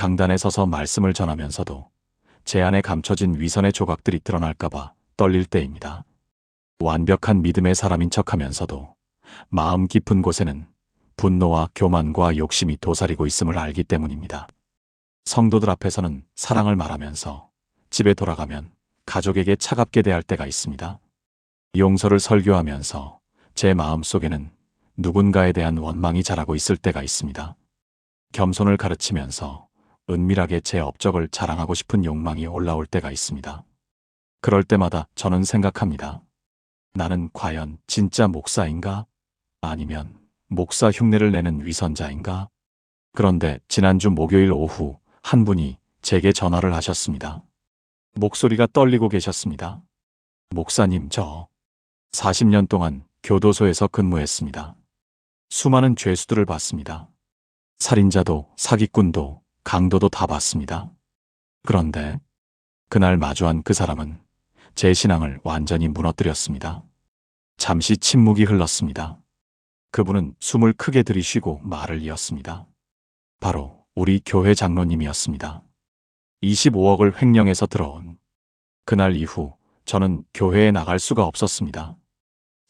강단에 서서 말씀을 전하면서도 제 안에 감춰진 위선의 조각들이 드러날까봐 떨릴 때입니다. 완벽한 믿음의 사람인 척하면서도 마음 깊은 곳에는 분노와 교만과 욕심이 도사리고 있음을 알기 때문입니다. 성도들 앞에서는 사랑을 말하면서 집에 돌아가면 가족에게 차갑게 대할 때가 있습니다. 용서를 설교하면서 제 마음속에는 누군가에 대한 원망이 자라고 있을 때가 있습니다. 겸손을 가르치면서 은밀하게 제 업적을 자랑하고 싶은 욕망이 올라올 때가 있습니다. 그럴 때마다 저는 생각합니다. 나는 과연 진짜 목사인가? 아니면 목사 흉내를 내는 위선자인가? 그런데 지난주 목요일 오후 한 분이 제게 전화를 하셨습니다. 목소리가 떨리고 계셨습니다. 목사님, 저 40년 동안 교도소에서 근무했습니다. 수많은 죄수들을 봤습니다. 살인자도 사기꾼도 강도도 다 봤습니다. 그런데 그날 마주한 그 사람은 제 신앙을 완전히 무너뜨렸습니다. 잠시 침묵이 흘렀습니다. 그분은 숨을 크게 들이쉬고 말을 이었습니다. 바로 우리 교회 장로님이었습니다. 25억을 횡령해서 들어온 그날 이후 저는 교회에 나갈 수가 없었습니다.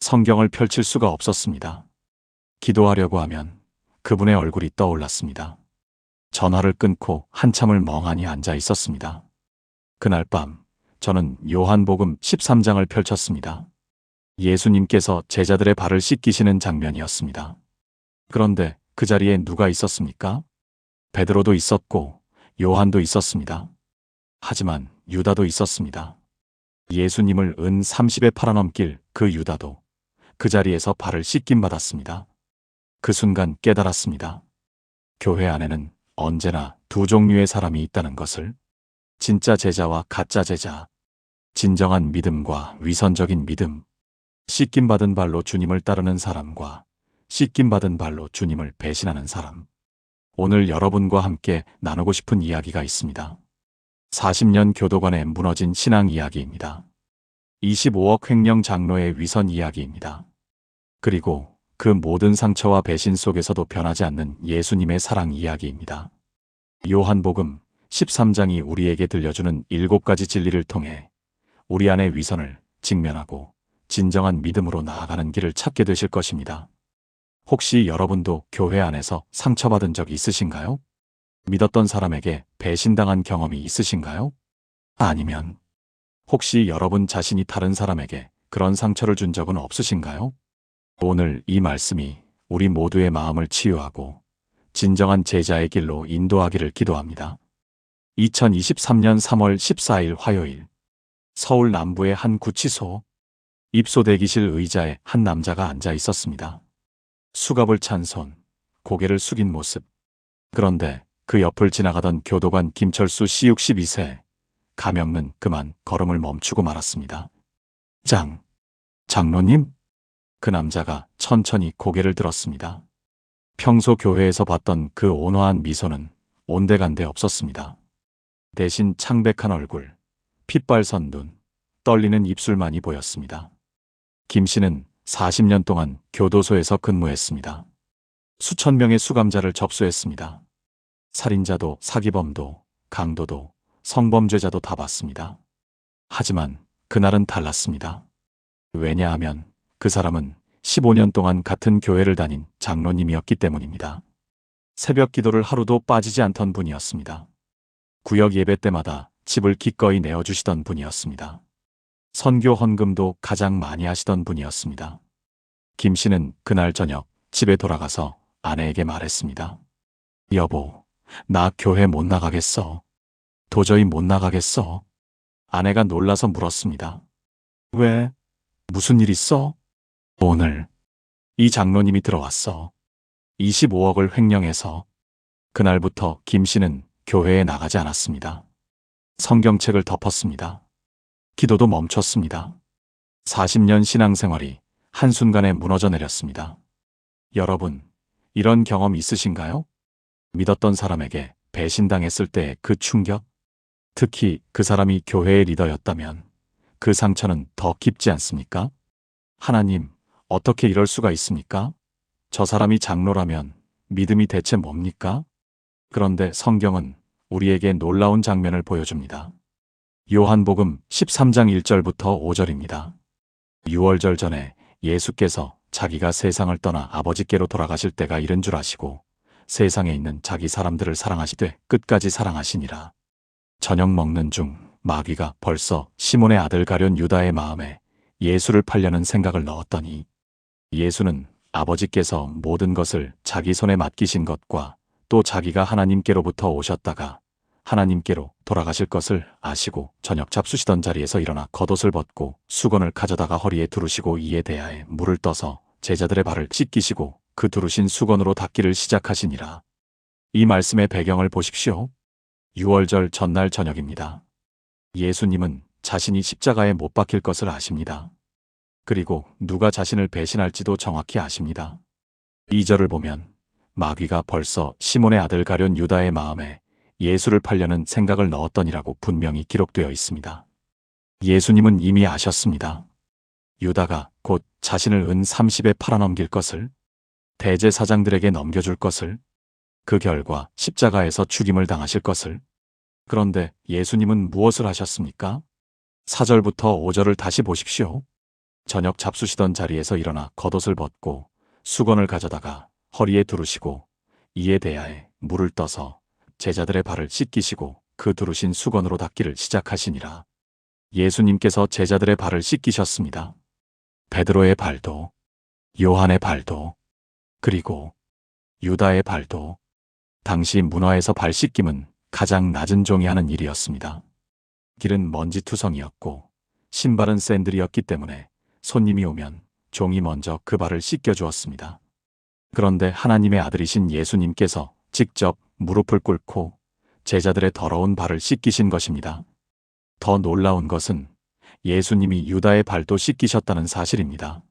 성경을 펼칠 수가 없었습니다. 기도하려고 하면 그분의 얼굴이 떠올랐습니다. 전화를 끊고 한참을 멍하니 앉아 있었습니다. 그날 밤 저는 요한복음 13장을 펼쳤습니다. 예수님께서 제자들의 발을 씻기시는 장면이었습니다. 그런데 그 자리에 누가 있었습니까? 베드로도 있었고 요한도 있었습니다. 하지만 유다도 있었습니다. 예수님을 은 30에 팔아넘길 그 유다도 그 자리에서 발을 씻김 받았습니다. 그 순간 깨달았습니다. 교회 안에는 언제나 두 종류의 사람이 있다는 것을. 진짜 제자와 가짜 제자, 진정한 믿음과 위선적인 믿음, 씻김받은 발로 주님을 따르는 사람과 씻김받은 발로 주님을 배신하는 사람. 오늘 여러분과 함께 나누고 싶은 이야기가 있습니다. 40년 교도관의 무너진 신앙 이야기입니다. 25억 횡령 장로의 위선 이야기입니다. 그리고 그 모든 상처와 배신 속에서도 변하지 않는 예수님의 사랑 이야기입니다. 요한복음 13장이 우리에게 들려주는 7가지 진리를 통해 우리 안의 위선을 직면하고 진정한 믿음으로 나아가는 길을 찾게 되실 것입니다. 혹시 여러분도 교회 안에서 상처받은 적 있으신가요? 믿었던 사람에게 배신당한 경험이 있으신가요? 아니면 혹시 여러분 자신이 다른 사람에게 그런 상처를 준 적은 없으신가요? 오늘 이 말씀이 우리 모두의 마음을 치유하고 진정한 제자의 길로 인도하기를 기도합니다. 2023년 3월 14일 화요일, 서울 남부의 한 구치소, 입소 대기실 의자에 한 남자가 앉아 있었습니다. 수갑을 찬 손, 고개를 숙인 모습. 그런데 그 옆을 지나가던 교도관 김철수 씨 62세, 가명은 그만 걸음을 멈추고 말았습니다. 장로님? 그 남자가 천천히 고개를 들었습니다. 평소 교회에서 봤던 그 온화한 미소는 온데간데 없었습니다. 대신 창백한 얼굴, 핏발선 눈, 떨리는 입술만이 보였습니다. 김 씨는 40년 동안 교도소에서 근무했습니다. 수천 명의 수감자를 접수했습니다. 살인자도 사기범도 강도도 성범죄자도 다 봤습니다. 하지만 그날은 달랐습니다. 왜냐하면 그 사람은 15년 동안 같은 교회를 다닌 장로님이었기 때문입니다. 새벽 기도를 하루도 빠지지 않던 분이었습니다. 구역 예배 때마다 집을 기꺼이 내어주시던 분이었습니다. 선교 헌금도 가장 많이 하시던 분이었습니다. 김 씨는 그날 저녁 집에 돌아가서 아내에게 말했습니다. 여보, 나 교회 못 나가겠어. 도저히 못 나가겠어. 아내가 놀라서 물었습니다. 왜? 무슨 일 있어? 오늘 이 장로님이 들어왔어. 25억을 횡령해서. 그날부터 김 씨는 교회에 나가지 않았습니다. 성경책을 덮었습니다. 기도도 멈췄습니다. 40년 신앙생활이 한순간에 무너져 내렸습니다. 여러분, 이런 경험 있으신가요? 믿었던 사람에게 배신당했을 때의 그 충격? 특히 그 사람이 교회의 리더였다면 그 상처는 더 깊지 않습니까? 하나님, 어떻게 이럴 수가 있습니까? 저 사람이 장로라면 믿음이 대체 뭡니까? 그런데 성경은 우리에게 놀라운 장면을 보여줍니다. 요한복음 13장 1절부터 5절입니다. 유월절 전에 예수께서 자기가 세상을 떠나 아버지께로 돌아가실 때가 이른 줄 아시고 세상에 있는 자기 사람들을 사랑하시되 끝까지 사랑하시니라. 저녁 먹는 중 마귀가 벌써 시몬의 아들 가룟 유다의 마음에 예수를 팔려는 생각을 넣었더니 예수는 아버지께서 모든 것을 자기 손에 맡기신 것과 또 자기가 하나님께로부터 오셨다가 하나님께로 돌아가실 것을 아시고 저녁 잡수시던 자리에서 일어나 겉옷을 벗고 수건을 가져다가 허리에 두르시고 이에 대하여 물을 떠서 제자들의 발을 씻기시고 그 두르신 수건으로 닦기를 시작하시니라. 이 말씀의 배경을 보십시오. 유월절 전날 저녁입니다. 예수님은 자신이 십자가에 못 박힐 것을 아십니다. 그리고 누가 자신을 배신할지도 정확히 아십니다. 2절을 보면 마귀가 벌써 시몬의 아들 가룟 유다의 마음에 예수를 팔려는 생각을 넣었더니라고 분명히 기록되어 있습니다. 예수님은 이미 아셨습니다. 유다가 곧 자신을 은 30에 팔아넘길 것을, 대제사장들에게 넘겨줄 것을, 그 결과 십자가에서 죽임을 당하실 것을. 그런데 예수님은 무엇을 하셨습니까? 4절부터 5절을 다시 보십시오. 저녁 잡수시던 자리에서 일어나 겉옷을 벗고 수건을 가져다가 허리에 두르시고 이에 대하여 물을 떠서 제자들의 발을 씻기시고 그 두르신 수건으로 닦기를 시작하시니라. 예수님께서 제자들의 발을 씻기셨습니다. 베드로의 발도, 요한의 발도, 그리고 유다의 발도. 당시 문화에서 발 씻김은 가장 낮은 종이 하는 일이었습니다. 길은 먼지투성이었고 신발은 샌들이었기 때문에 손님이 오면 종이 먼저 그 발을 씻겨주었습니다. 그런데 하나님의 아들이신 예수님께서 직접 무릎을 꿇고 제자들의 더러운 발을 씻기신 것입니다. 더 놀라운 것은 예수님이 유다의 발도 씻기셨다는 사실입니다.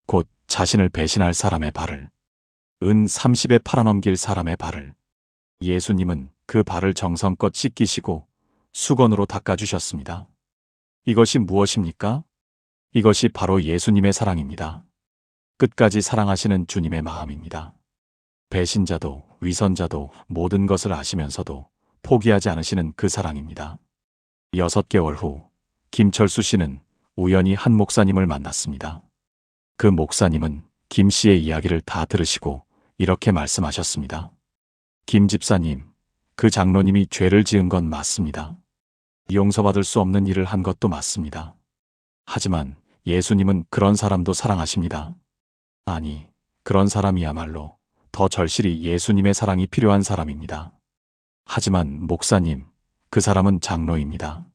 곧 자신을 배신할 사람의 발을, 은 30에 팔아넘길 사람의 발을. 예수님은 그 발을 정성껏 씻기시고 수건으로 닦아주셨습니다. 이것이 무엇입니까? 이것이 바로 예수님의 사랑입니다. 끝까지 사랑하시는 주님의 마음입니다. 배신자도 위선자도 모든 것을 아시면서도 포기하지 않으시는 그 사랑입니다. 6개월 후 김철수 씨는 우연히 한 목사님을 만났습니다. 그 목사님은 김 씨의 이야기를 다 들으시고 이렇게 말씀하셨습니다. 김 집사님, 그 장로님이 죄를 지은 건 맞습니다. 용서받을 수 없는 일을 한 것도 맞습니다. 하지만 예수님은 그런 사람도 사랑하십니다. 아니, 그런 사람이야말로 더 절실히 예수님의 사랑이 필요한 사람입니다. 하지만 목사님, 그 사람은 장로입니다.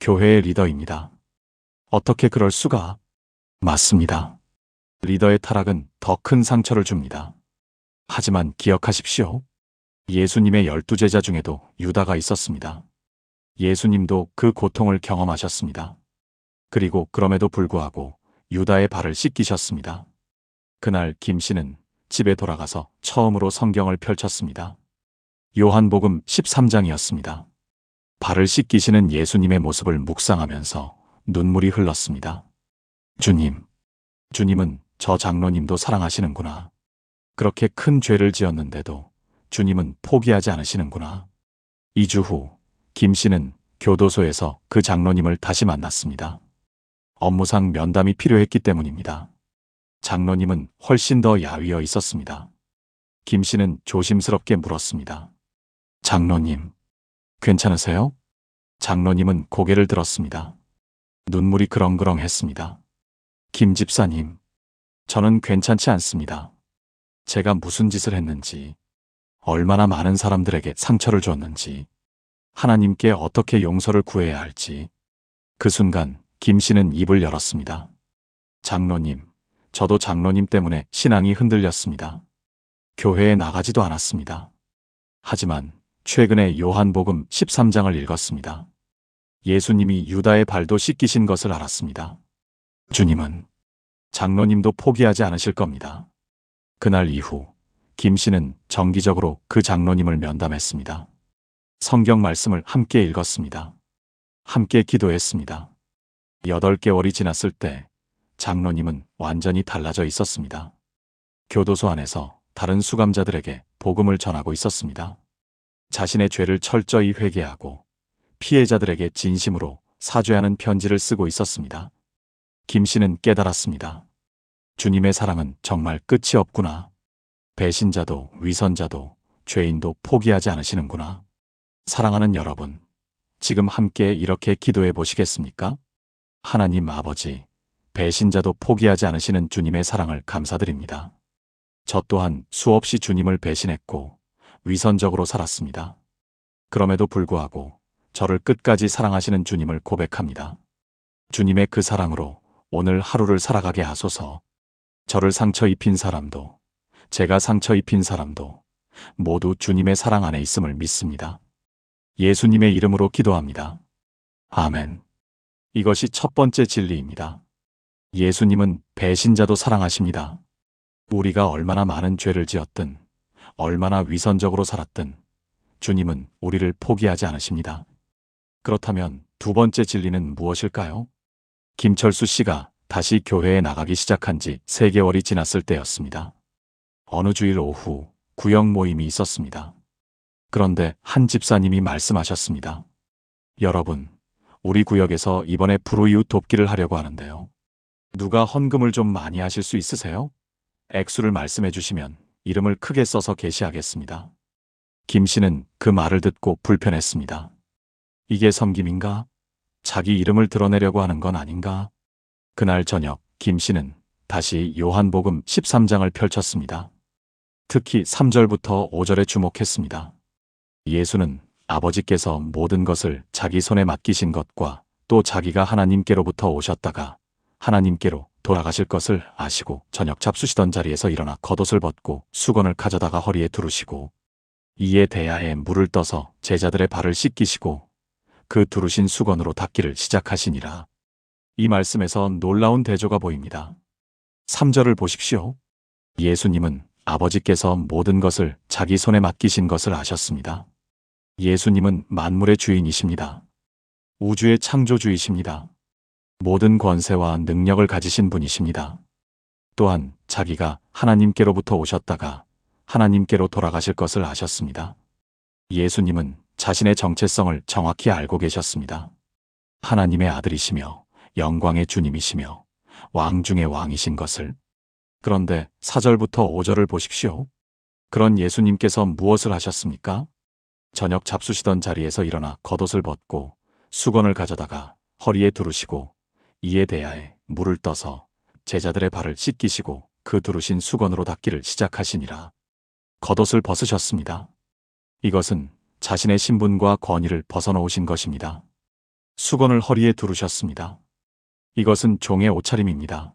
교회의 리더입니다. 어떻게 그럴 수가? 맞습니다. 리더의 타락은 더 큰 상처를 줍니다. 하지만 기억하십시오. 예수님의 12제자 중에도 유다가 있었습니다. 예수님도 그 고통을 경험하셨습니다. 그리고 그럼에도 불구하고 유다의 발을 씻기셨습니다. 그날 김 씨는 집에 돌아가서 처음으로 성경을 펼쳤습니다. 요한복음 13장이었습니다. 발을 씻기시는 예수님의 모습을 묵상하면서 눈물이 흘렀습니다. 주님은 저 장로님도 사랑하시는구나. 그렇게 큰 죄를 지었는데도 주님은 포기하지 않으시는구나. 2주 후 김 씨는 교도소에서 그 장로님을 다시 만났습니다. 업무상 면담이 필요했기 때문입니다. 장로님은 훨씬 더 야위어 있었습니다. 김 씨는 조심스럽게 물었습니다. 장로님, 괜찮으세요? 장로님은 고개를 들었습니다. 눈물이 그렁그렁했습니다. 김 집사님, 저는 괜찮지 않습니다. 제가 무슨 짓을 했는지, 얼마나 많은 사람들에게 상처를 줬는지, 하나님께 어떻게 용서를 구해야 할지. 그 순간 김 씨는 입을 열었습니다. 장로님, 저도 장로님 때문에 신앙이 흔들렸습니다. 교회에 나가지도 않았습니다. 하지만 최근에 요한복음 13장을 읽었습니다. 예수님이 유다의 발도 씻기신 것을 알았습니다. 주님은 장로님도 포기하지 않으실 겁니다. 그날 이후 김 씨는 정기적으로 그 장로님을 면담했습니다. 성경 말씀을 함께 읽었습니다. 함께 기도했습니다. 8개월이 지났을 때 장로님은 완전히 달라져 있었습니다. 교도소 안에서 다른 수감자들에게 복음을 전하고 있었습니다. 자신의 죄를 철저히 회개하고 피해자들에게 진심으로 사죄하는 편지를 쓰고 있었습니다. 김 씨는 깨달았습니다. 주님의 사랑은 정말 끝이 없구나. 배신자도 위선자도 죄인도 포기하지 않으시는구나. 사랑하는 여러분, 지금 함께 이렇게 기도해 보시겠습니까? 하나님 아버지, 배신자도 포기하지 않으시는 주님의 사랑을 감사드립니다. 저 또한 수없이 주님을 배신했고 위선적으로 살았습니다. 그럼에도 불구하고 저를 끝까지 사랑하시는 주님을 고백합니다. 주님의 그 사랑으로 오늘 하루를 살아가게 하소서. 저를 상처 입힌 사람도, 제가 상처 입힌 사람도 모두 주님의 사랑 안에 있음을 믿습니다. 예수님의 이름으로 기도합니다. 아멘. 이것이 첫 번째 진리입니다. 예수님은 배신자도 사랑하십니다. 우리가 얼마나 많은 죄를 지었든, 얼마나 위선적으로 살았든 주님은 우리를 포기하지 않으십니다. 그렇다면 두 번째 진리는 무엇일까요? 김철수 씨가 다시 교회에 나가기 시작한 지 3개월이 지났을 때였습니다. 어느 주일 오후 구역 모임이 있었습니다. 그런데 한 집사님이 말씀하셨습니다. 여러분, 우리 구역에서 이번에 불우이웃 돕기를 하려고 하는데요. 누가 헌금을 좀 많이 하실 수 있으세요? 액수를 말씀해 주시면 이름을 크게 써서 게시하겠습니다. 김 씨는 그 말을 듣고 불편했습니다. 이게 섬김인가? 자기 이름을 드러내려고 하는 건 아닌가? 그날 저녁 김 씨는 다시 요한복음 13장을 펼쳤습니다. 특히 3절부터 5절에 주목했습니다. 예수는 아버지께서 모든 것을 자기 손에 맡기신 것과 또 자기가 하나님께로부터 오셨다가 하나님께로 돌아가실 것을 아시고 저녁 잡수시던 자리에서 일어나 겉옷을 벗고 수건을 가져다가 허리에 두르시고 이에 대야에 물을 떠서 제자들의 발을 씻기시고 그 두르신 수건으로 닦기를 시작하시니라. 이 말씀에서 놀라운 대조가 보입니다. 3절을 보십시오. 예수님은 아버지께서 모든 것을 자기 손에 맡기신 것을 아셨습니다. 예수님은 만물의 주인이십니다. 우주의 창조주이십니다. 모든 권세와 능력을 가지신 분이십니다. 또한 자기가 하나님께로부터 오셨다가 하나님께로 돌아가실 것을 아셨습니다. 예수님은 자신의 정체성을 정확히 알고 계셨습니다. 하나님의 아들이시며 영광의 주님이시며 왕 중의 왕이신 것을. 그런데 4절부터 5절을 보십시오. 그런 예수님께서 무엇을 하셨습니까? 저녁 잡수시던 자리에서 일어나 겉옷을 벗고 수건을 가져다가 허리에 두르시고 이에 대하에 물을 떠서 제자들의 발을 씻기시고 그 두르신 수건으로 닦기를 시작하시니라. 겉옷을 벗으셨습니다. 이것은 자신의 신분과 권위를 벗어놓으신 것입니다. 수건을 허리에 두르셨습니다. 이것은 종의 옷차림입니다.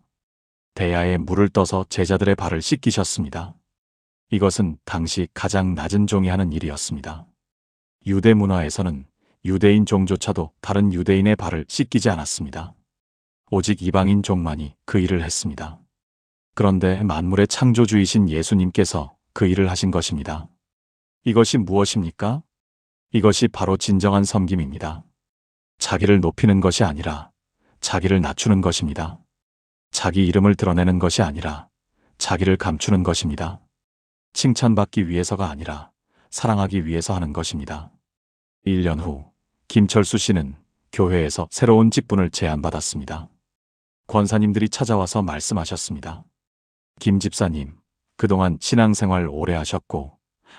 대야에 물을 떠서 제자들의 발을 씻기셨습니다. 이것은 당시 가장 낮은 종이 하는 일이었습니다. 유대 문화에서는 유대인 종조차도 다른 유대인의 발을 씻기지 않았습니다. 오직 이방인 종만이 그 일을 했습니다. 그런데 만물의 창조주이신 예수님께서 그 일을 하신 것입니다. 이것이 무엇입니까? 이것이 바로 진정한 섬김입니다. 자기를 높이는 것이 아니라 자기를 낮추는 것입니다. 자기 이름을 드러내는 것이 아니라 자기를 감추는 것입니다. 칭찬받기 위해서가 아니라 사랑하기 위해서 하는 것입니다. 1년 후 김철수 씨는 교회에서 새로운 직분을 제안받았습니다. 권사님들이 찾아와서 말씀하셨습니다. 김 집사님, 그동안 신앙생활 오래 하셨고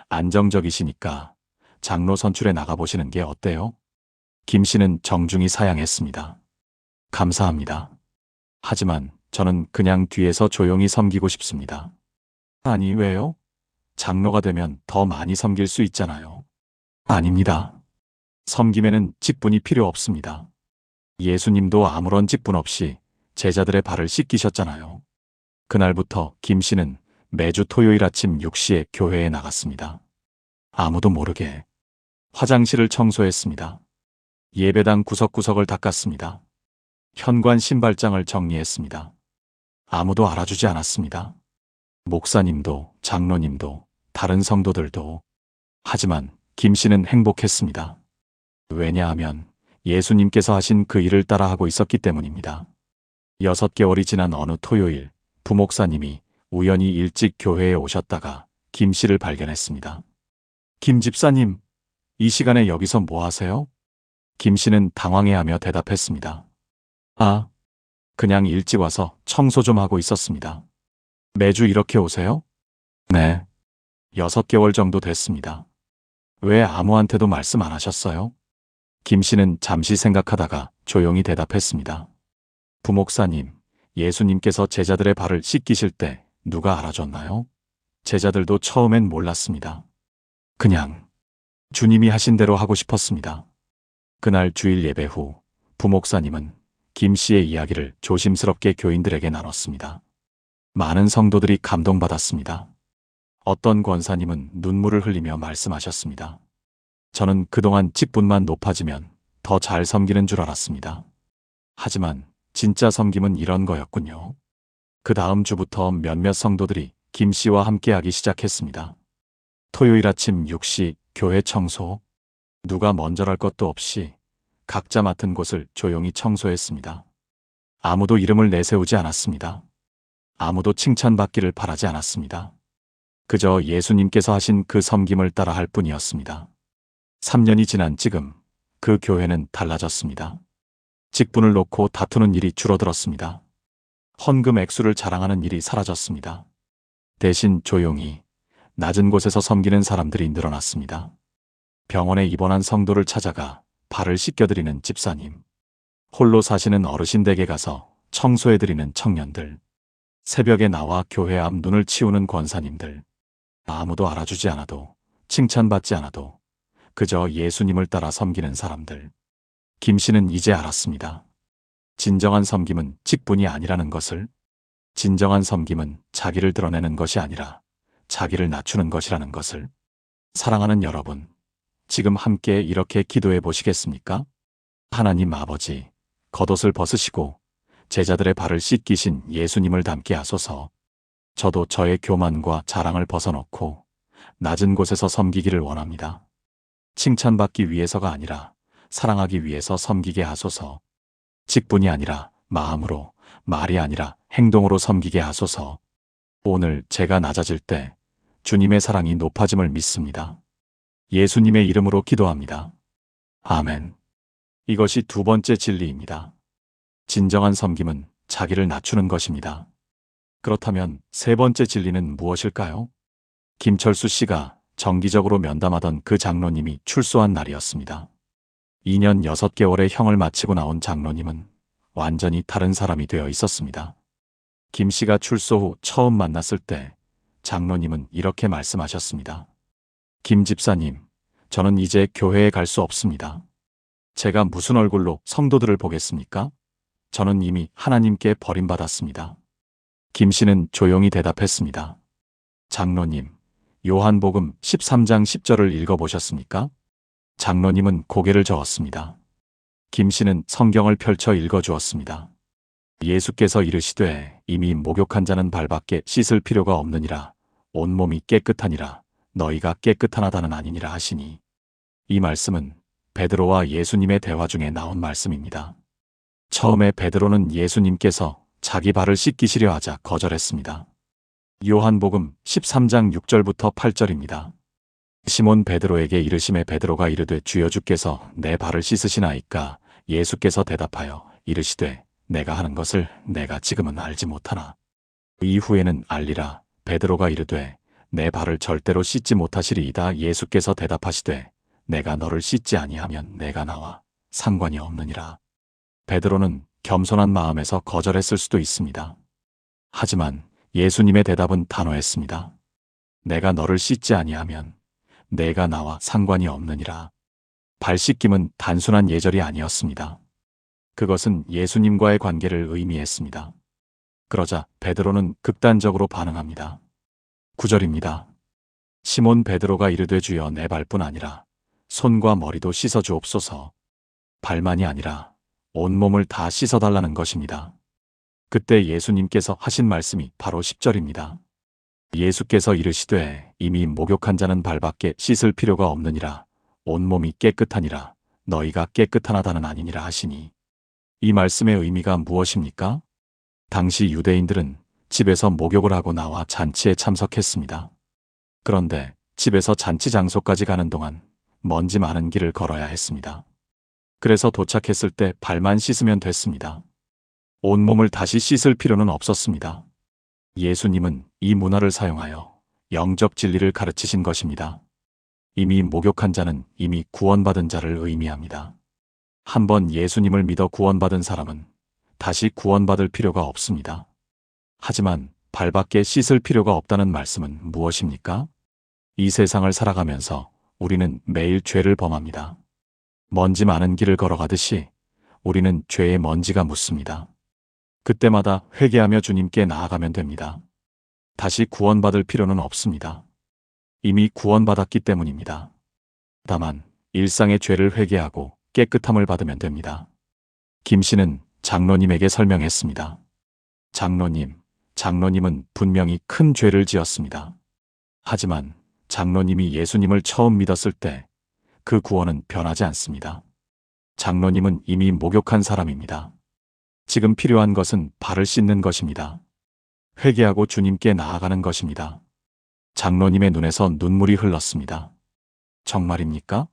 안정적이시니까 장로 선출에 나가보시는 게 어때요? 김 씨는 정중히 사양했습니다. 감사합니다. 하지만 저는 그냥 뒤에서 조용히 섬기고 싶습니다. 아니, 왜요? 장로가 되면 더 많이 섬길 수 있잖아요. 아닙니다. 섬김에는 직분이 필요 없습니다. 예수님도 아무런 직분 없이 제자들의 발을 씻기셨잖아요. 그날부터 김 씨는 매주 토요일 아침 6시에 교회에 나갔습니다. 아무도 모르게 화장실을 청소했습니다. 예배당 구석구석을 닦았습니다. 현관 신발장을 정리했습니다. 아무도 알아주지 않았습니다. 목사님도 장로님도 다른 성도들도. 하지만 김 씨는 행복했습니다. 왜냐하면 예수님께서 하신 그 일을 따라하고 있었기 때문입니다. 6개월이 지난 어느 토요일 부목사님이 우연히 일찍 교회에 오셨다가 김 씨를 발견했습니다. 김 집사님, 이 시간에 여기서 뭐 하세요? 김 씨는 당황해하며 대답했습니다. 아, 그냥 일찍 와서 청소 좀 하고 있었습니다. 매주 이렇게 오세요? 네. 6개월 정도 됐습니다. 왜 아무한테도 말씀 안 하셨어요? 김 씨는 잠시 생각하다가 조용히 대답했습니다. 부목사님, 예수님께서 제자들의 발을 씻기실 때 누가 알아줬나요? 제자들도 처음엔 몰랐습니다. 그냥 주님이 하신 대로 하고 싶었습니다. 그날 주일 예배 후 부목사님은 김 씨의 이야기를 조심스럽게 교인들에게 나눴습니다. 많은 성도들이 감동받았습니다. 어떤 권사님은 눈물을 흘리며 말씀하셨습니다. 저는 그동안 직분만 높아지면 더 잘 섬기는 줄 알았습니다. 하지만 진짜 섬김은 이런 거였군요. 그 다음 주부터 몇몇 성도들이 김 씨와 함께하기 시작했습니다. 토요일 아침 6시 교회 청소. 누가 먼저랄 것도 없이 각자 맡은 곳을 조용히 청소했습니다. 아무도 이름을 내세우지 않았습니다. 아무도 칭찬받기를 바라지 않았습니다. 그저 예수님께서 하신 그 섬김을 따라 할 뿐이었습니다. 3년이 지난 지금 그 교회는 달라졌습니다. 직분을 놓고 다투는 일이 줄어들었습니다. 헌금 액수를 자랑하는 일이 사라졌습니다. 대신 조용히 낮은 곳에서 섬기는 사람들이 늘어났습니다. 병원에 입원한 성도를 찾아가 발을 씻겨드리는 집사님, 홀로 사시는 어르신 댁에 가서 청소해드리는 청년들, 새벽에 나와 교회 앞 눈을 치우는 권사님들, 아무도 알아주지 않아도 칭찬받지 않아도 그저 예수님을 따라 섬기는 사람들. 김 씨는 이제 알았습니다. 진정한 섬김은 직분이 아니라는 것을, 진정한 섬김은 자기를 드러내는 것이 아니라 자기를 낮추는 것이라는 것을. 사랑하는 여러분, 지금 함께 이렇게 기도해 보시겠습니까? 하나님 아버지, 겉옷을 벗으시고 제자들의 발을 씻기신 예수님을 닮게 하소서. 저도 저의 교만과 자랑을 벗어놓고 낮은 곳에서 섬기기를 원합니다. 칭찬받기 위해서가 아니라 사랑하기 위해서 섬기게 하소서. 직분이 아니라 마음으로, 말이 아니라 행동으로 섬기게 하소서. 오늘 제가 낮아질 때 주님의 사랑이 높아짐을 믿습니다. 예수님의 이름으로 기도합니다. 아멘. 이것이 두 번째 진리입니다. 진정한 섬김은 자기를 낮추는 것입니다. 그렇다면 세 번째 진리는 무엇일까요? 김철수 씨가 정기적으로 면담하던 그 장로님이 출소한 날이었습니다. 2년 6개월의 형을 마치고 나온 장로님은 완전히 다른 사람이 되어 있었습니다. 김 씨가 출소 후 처음 만났을 때 장로님은 이렇게 말씀하셨습니다. 김 집사님, 저는 이제 교회에 갈 수 없습니다. 제가 무슨 얼굴로 성도들을 보겠습니까? 저는 이미 하나님께 버림받았습니다. 김 씨는 조용히 대답했습니다. 장로님, 요한복음 13장 10절을 읽어보셨습니까? 장로님은 고개를 저었습니다. 김 씨는 성경을 펼쳐 읽어주었습니다. 예수께서 이르시되 이미 목욕한 자는 발밖에 씻을 필요가 없느니라. 온몸이 깨끗하니라. 너희가 깨끗하다는 아니니라 하시니. 이 말씀은 베드로와 예수님의 대화 중에 나온 말씀입니다. 처음에 베드로는 예수님께서 자기 발을 씻기시려 하자 거절했습니다. 요한복음 13장 6절부터 8절입니다. 시몬 베드로에게 이르심에 베드로가 이르되 주여 주께서 내 발을 씻으시나이까? 예수께서 대답하여 이르시되 내가 하는 것을 내가 지금은 알지 못하나 이후에는 알리라. 베드로가 이르되 내 발을 절대로 씻지 못하시리이다. 예수께서 대답하시되 내가 너를 씻지 아니하면 내가 나와 상관이 없느니라. 베드로는 겸손한 마음에서 거절했을 수도 있습니다. 하지만 예수님의 대답은 단호했습니다. 내가 너를 씻지 아니하면 내가 나와 상관이 없느니라. 발 씻김은 단순한 예절이 아니었습니다. 그것은 예수님과의 관계를 의미했습니다. 그러자 베드로는 극단적으로 반응합니다. 9절입니다. 시몬 베드로가 이르되 주여 내 발뿐 아니라 손과 머리도 씻어 주옵소서. 발만이 아니라 온몸을 다 씻어달라는 것입니다. 그때 예수님께서 하신 말씀이 바로 10절입니다. 예수께서 이르시되 이미 목욕한 자는 발밖에 씻을 필요가 없느니라. 온몸이 깨끗하니라. 너희가 깨끗하다는 아니니라 하시니. 이 말씀의 의미가 무엇입니까? 당시 유대인들은 집에서 목욕을 하고 나와 잔치에 참석했습니다. 그런데 집에서 잔치 장소까지 가는 동안 먼지 많은 길을 걸어야 했습니다. 그래서 도착했을 때 발만 씻으면 됐습니다. 온몸을 다시 씻을 필요는 없었습니다. 예수님은 이 문화를 사용하여 영적 진리를 가르치신 것입니다. 이미 목욕한 자는 이미 구원받은 자를 의미합니다. 한번 예수님을 믿어 구원받은 사람은 다시 구원받을 필요가 없습니다. 하지만 발밖에 씻을 필요가 없다는 말씀은 무엇입니까? 이 세상을 살아가면서 우리는 매일 죄를 범합니다. 먼지 많은 길을 걸어가듯이 우리는 죄의 먼지가 묻습니다. 그때마다 회개하며 주님께 나아가면 됩니다. 다시 구원받을 필요는 없습니다. 이미 구원받았기 때문입니다. 다만 일상의 죄를 회개하고 깨끗함을 받으면 됩니다. 김 씨는 장로님에게 설명했습니다. 장로님은 분명히 큰 죄를 지었습니다. 하지만 장로님이 예수님을 처음 믿었을 때 그 구원은 변하지 않습니다. 장로님은 이미 목욕한 사람입니다. 지금 필요한 것은 발을 씻는 것입니다. 회개하고 주님께 나아가는 것입니다. 장로님의 눈에서 눈물이 흘렀습니다. 정말입니까?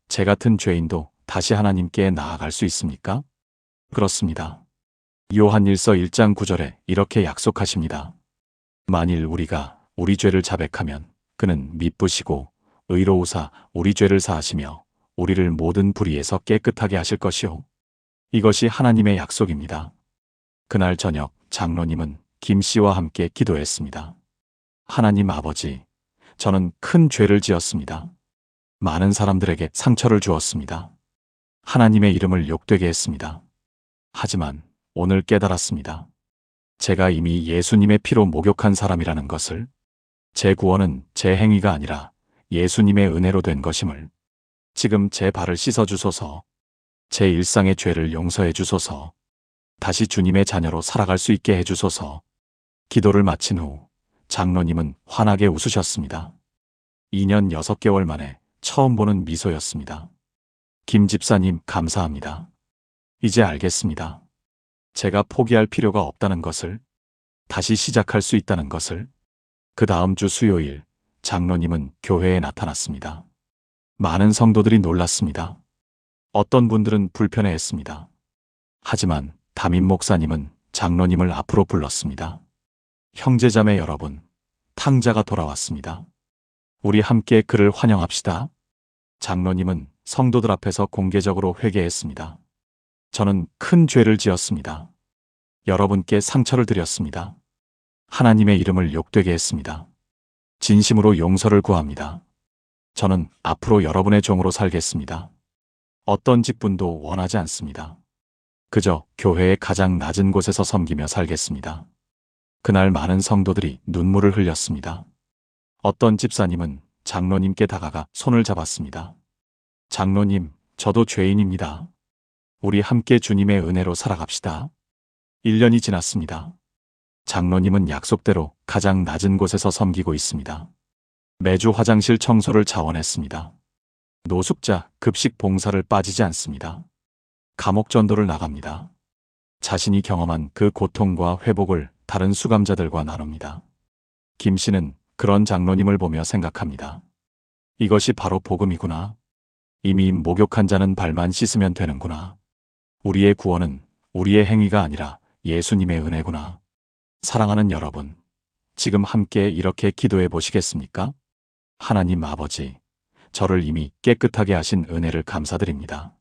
제 같은 죄인도 다시 하나님께 나아갈 수 있습니까? 그렇습니다. 요한일서 1장 9절에 이렇게 약속하십니다. 만일 우리가 우리 죄를 자백하면 그는 미쁘시고 의로우사 우리 죄를 사하시며 우리를 모든 불의에서 깨끗하게 하실 것이요. 이것이 하나님의 약속입니다. 그날 저녁 장로님은 김 씨와 함께 기도했습니다. 하나님 아버지, 저는 큰 죄를 지었습니다. 많은 사람들에게 상처를 주었습니다. 하나님의 이름을 욕되게 했습니다. 하지만 오늘 깨달았습니다. 제가 이미 예수님의 피로 목욕한 사람이라는 것을, 제 구원은 제 행위가 아니라 예수님의 은혜로 된 것임을, 지금 제 발을 씻어주소서, 제 일상의 죄를 용서해 주소서, 다시 주님의 자녀로 살아갈 수 있게 해주소서. 기도를 마친 후 장로님은 환하게 웃으셨습니다. 2년 6개월 만에 처음 보는 미소였습니다. 김 집사님 감사합니다. 이제 알겠습니다. 제가 포기할 필요가 없다는 것을, 다시 시작할 수 있다는 것을. 그 다음 주 수요일 장로님은 교회에 나타났습니다. 많은 성도들이 놀랐습니다. 어떤 분들은 불편해했습니다. 하지만 담임 목사님은 장로님을 앞으로 불렀습니다. 형제자매 여러분, 탕자가 돌아왔습니다. 우리 함께 그를 환영합시다. 장로님은 성도들 앞에서 공개적으로 회개했습니다. 저는 큰 죄를 지었습니다. 여러분께 상처를 드렸습니다. 하나님의 이름을 욕되게 했습니다. 진심으로 용서를 구합니다. 저는 앞으로 여러분의 종으로 살겠습니다. 어떤 직분도 원하지 않습니다. 그저 교회의 가장 낮은 곳에서 섬기며 살겠습니다. 그날 많은 성도들이 눈물을 흘렸습니다. 어떤 집사님은 장로님께 다가가 손을 잡았습니다. 장로님, 저도 죄인입니다. 우리 함께 주님의 은혜로 살아갑시다. 1년이 지났습니다. 장로님은 약속대로 가장 낮은 곳에서 섬기고 있습니다. 매주 화장실 청소를 자원했습니다. 노숙자, 급식 봉사를 빠지지 않습니다. 감옥 전도를 나갑니다. 자신이 경험한 그 고통과 회복을 다른 수감자들과 나눕니다. 김 씨는 그런 장로님을 보며 생각합니다. 이것이 바로 복음이구나. 이미 목욕한 자는 발만 씻으면 되는구나. 우리의 구원은 우리의 행위가 아니라 예수님의 은혜구나. 사랑하는 여러분, 지금 함께 이렇게 기도해 보시겠습니까? 하나님 아버지, 저를 이미 깨끗하게 하신 은혜를 감사드립니다.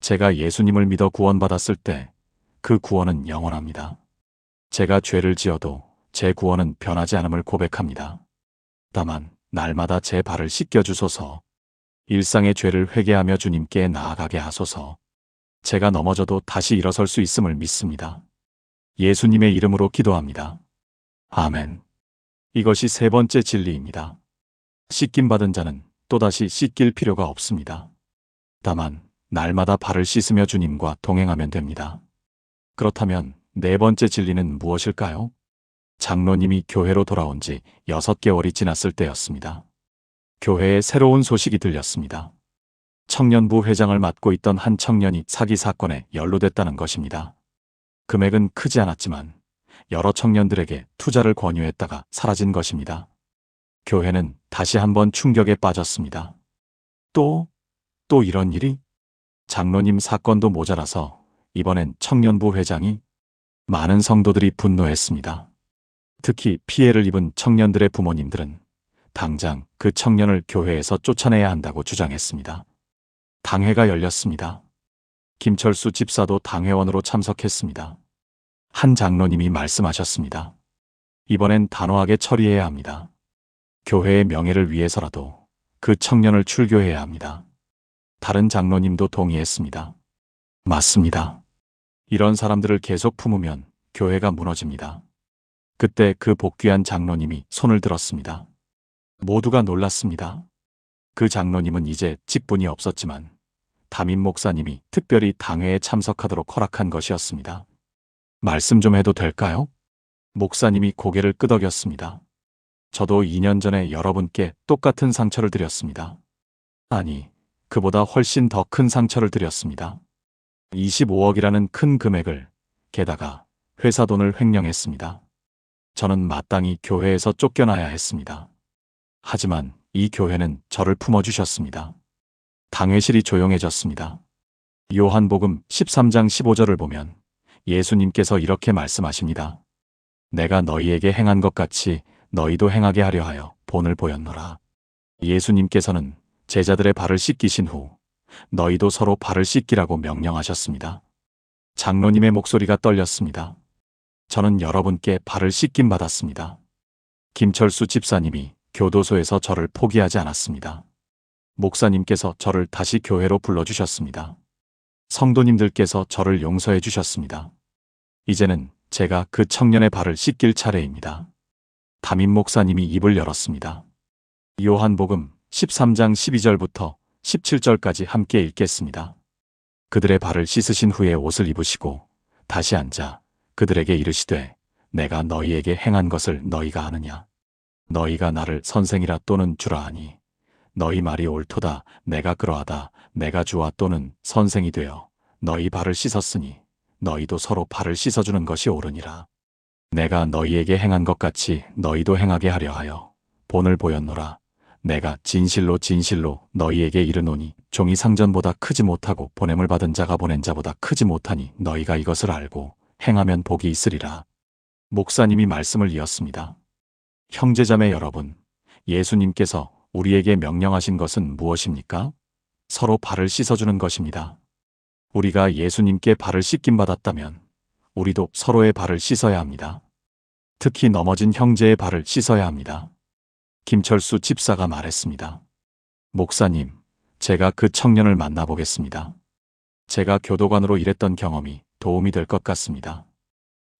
제가 예수님을 믿어 구원받았을 때 그 구원은 영원합니다. 제가 죄를 지어도 제 구원은 변하지 않음을 고백합니다. 다만 날마다 제 발을 씻겨주소서. 일상의 죄를 회개하며 주님께 나아가게 하소서. 제가 넘어져도 다시 일어설 수 있음을 믿습니다. 예수님의 이름으로 기도합니다. 아멘. 이것이 세 번째 진리입니다. 씻김받은 자는 또다시 씻길 필요가 없습니다. 다만 날마다 발을 씻으며 주님과 동행하면 됩니다. 그렇다면 네 번째 진리는 무엇일까요? 장로님이 교회로 돌아온 지 6개월이 지났을 때였습니다. 교회에 새로운 소식이 들렸습니다. 청년부 회장을 맡고 있던 한 청년이 사기 사건에 연루됐다는 것입니다. 금액은 크지 않았지만 여러 청년들에게 투자를 권유했다가 사라진 것입니다. 교회는 다시 한번 충격에 빠졌습니다. 또 이런 일이? 장로님 사건도 모자라서 이번엔 청년부 회장이? 많은 성도들이 분노했습니다. 특히 피해를 입은 청년들의 부모님들은 당장 그 청년을 교회에서 쫓아내야 한다고 주장했습니다. 당회가 열렸습니다. 김철수 집사도 당회원으로 참석했습니다. 한 장로님이 말씀하셨습니다. 이번엔 단호하게 처리해야 합니다. 교회의 명예를 위해서라도 그 청년을 출교해야 합니다. 다른 장로님도 동의했습니다. 맞습니다. 이런 사람들을 계속 품으면 교회가 무너집니다. 그때 그 복귀한 장로님이 손을 들었습니다. 모두가 놀랐습니다. 그 장로님은 이제 직분이 없었지만 담임 목사님이 특별히 당회에 참석하도록 허락한 것이었습니다. 말씀 좀 해도 될까요? 목사님이 고개를 끄덕였습니다. 저도 2년 전에 여러분께 똑같은 상처를 드렸습니다. 아니, 그보다 훨씬 더 큰 상처를 드렸습니다. 25억이라는 큰 금액을, 게다가 회사 돈을 횡령했습니다. 저는 마땅히 교회에서 쫓겨나야 했습니다. 하지만 이 교회는 저를 품어주셨습니다. 당회실이 조용해졌습니다. 요한복음 13장 15절을 보면 예수님께서 이렇게 말씀하십니다. 내가 너희에게 행한 것 같이 너희도 행하게 하려 하여 본을 보였노라. 예수님께서는 제자들의 발을 씻기신 후 너희도 서로 발을 씻기라고 명령하셨습니다. 장로님의 목소리가 떨렸습니다. 저는 여러분께 발을 씻김 받았습니다. 김철수 집사님이 교도소에서 저를 포기하지 않았습니다. 목사님께서 저를 다시 교회로 불러주셨습니다. 성도님들께서 저를 용서해 주셨습니다. 이제는 제가 그 청년의 발을 씻길 차례입니다. 담임 목사님이 입을 열었습니다. 요한복음 13장 12절부터 17절까지 함께 읽겠습니다. 그들의 발을 씻으신 후에 옷을 입으시고 다시 앉아 그들에게 이르시되 내가 너희에게 행한 것을 너희가 아느냐? 너희가 나를 선생이라 또는 주라 하니 너희 말이 옳도다. 내가 그러하다. 내가 주와 또는 선생이 되어 너희 발을 씻었으니 너희도 서로 발을 씻어주는 것이 옳으니라. 내가 너희에게 행한 것 같이 너희도 행하게 하려 하여 본을 보였노라. 내가 진실로 진실로 너희에게 이르노니 종이 상전보다 크지 못하고 보냄을 받은 자가 보낸 자보다 크지 못하니 너희가 이것을 알고 행하면 복이 있으리라. 목사님이 말씀을 이었습니다. 형제자매 여러분, 예수님께서 우리에게 명령하신 것은 무엇입니까? 서로 발을 씻어주는 것입니다. 우리가 예수님께 발을 씻김 받았다면 우리도 서로의 발을 씻어야 합니다. 특히 넘어진 형제의 발을 씻어야 합니다. 김철수 집사가 말했습니다. 목사님, 제가 그 청년을 만나보겠습니다. 제가 교도관으로 일했던 경험이 도움이 될 것 같습니다.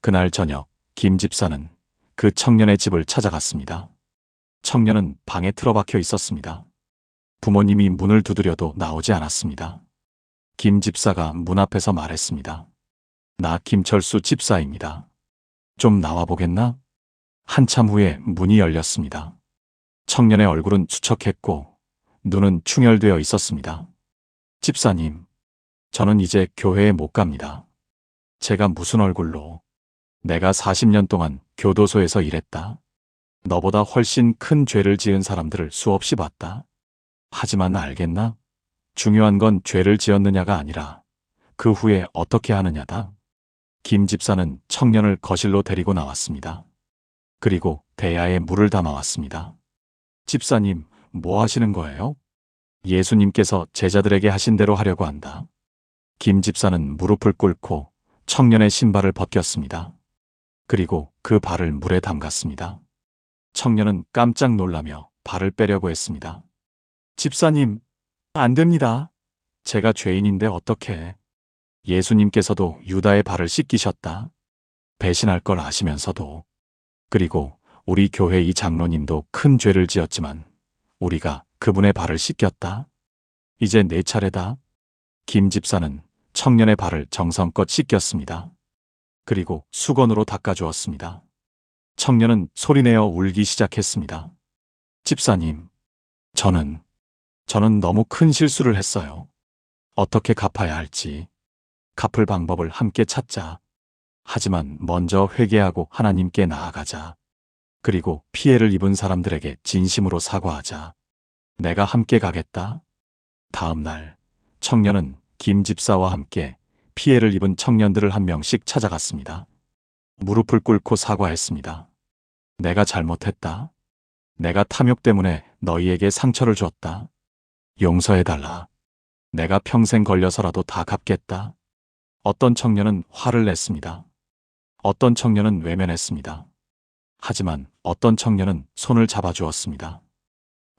그날 저녁 김 집사는 그 청년의 집을 찾아갔습니다. 청년은 방에 틀어박혀 있었습니다. 부모님이 문을 두드려도 나오지 않았습니다. 김 집사가 문 앞에서 말했습니다. 나 김철수 집사입니다. 좀 나와보겠나? 한참 후에 문이 열렸습니다. 청년의 얼굴은 수척했고 눈은 충혈되어 있었습니다. 집사님, 저는 이제 교회에 못 갑니다. 제가 무슨 얼굴로? 내가 40년 동안 교도소에서 일했다. 너보다 훨씬 큰 죄를 지은 사람들을 수없이 봤다. 하지만 알겠나? 중요한 건 죄를 지었느냐가 아니라 그 후에 어떻게 하느냐다. 김 집사는 청년을 거실로 데리고 나왔습니다. 그리고 대야에 물을 담아왔습니다. 집사님, 뭐 하시는 거예요? 예수님께서 제자들에게 하신 대로 하려고 한다. 김 집사는 무릎을 꿇고 청년의 신발을 벗겼습니다. 그리고 그 발을 물에 담갔습니다. 청년은 깜짝 놀라며 발을 빼려고 했습니다. 집사님, 안 됩니다. 제가 죄인인데 어떡해. 예수님께서도 유다의 발을 씻기셨다. 배신할 걸 아시면서도. 그리고 우리 교회 이 장로님도 큰 죄를 지었지만 우리가 그분의 발을 씻겼다. 이제 내 차례다. 김 집사는 청년의 발을 정성껏 씻겼습니다. 그리고 수건으로 닦아주었습니다. 청년은 소리내어 울기 시작했습니다. 집사님, 저는 너무 큰 실수를 했어요. 어떻게 갚아야 할지, 갚을 방법을 함께 찾자. 하지만 먼저 회개하고 하나님께 나아가자. 그리고 피해를 입은 사람들에게 진심으로 사과하자. 내가 함께 가겠다. 다음 날 청년은 김 집사와 함께 피해를 입은 청년들을 한 명씩 찾아갔습니다. 무릎을 꿇고 사과했습니다. 내가 잘못했다. 내가 탐욕 때문에 너희에게 상처를 줬다. 용서해달라. 내가 평생 걸려서라도 다 갚겠다. 어떤 청년은 화를 냈습니다. 어떤 청년은 외면했습니다. 하지만 어떤 청년은 손을 잡아주었습니다.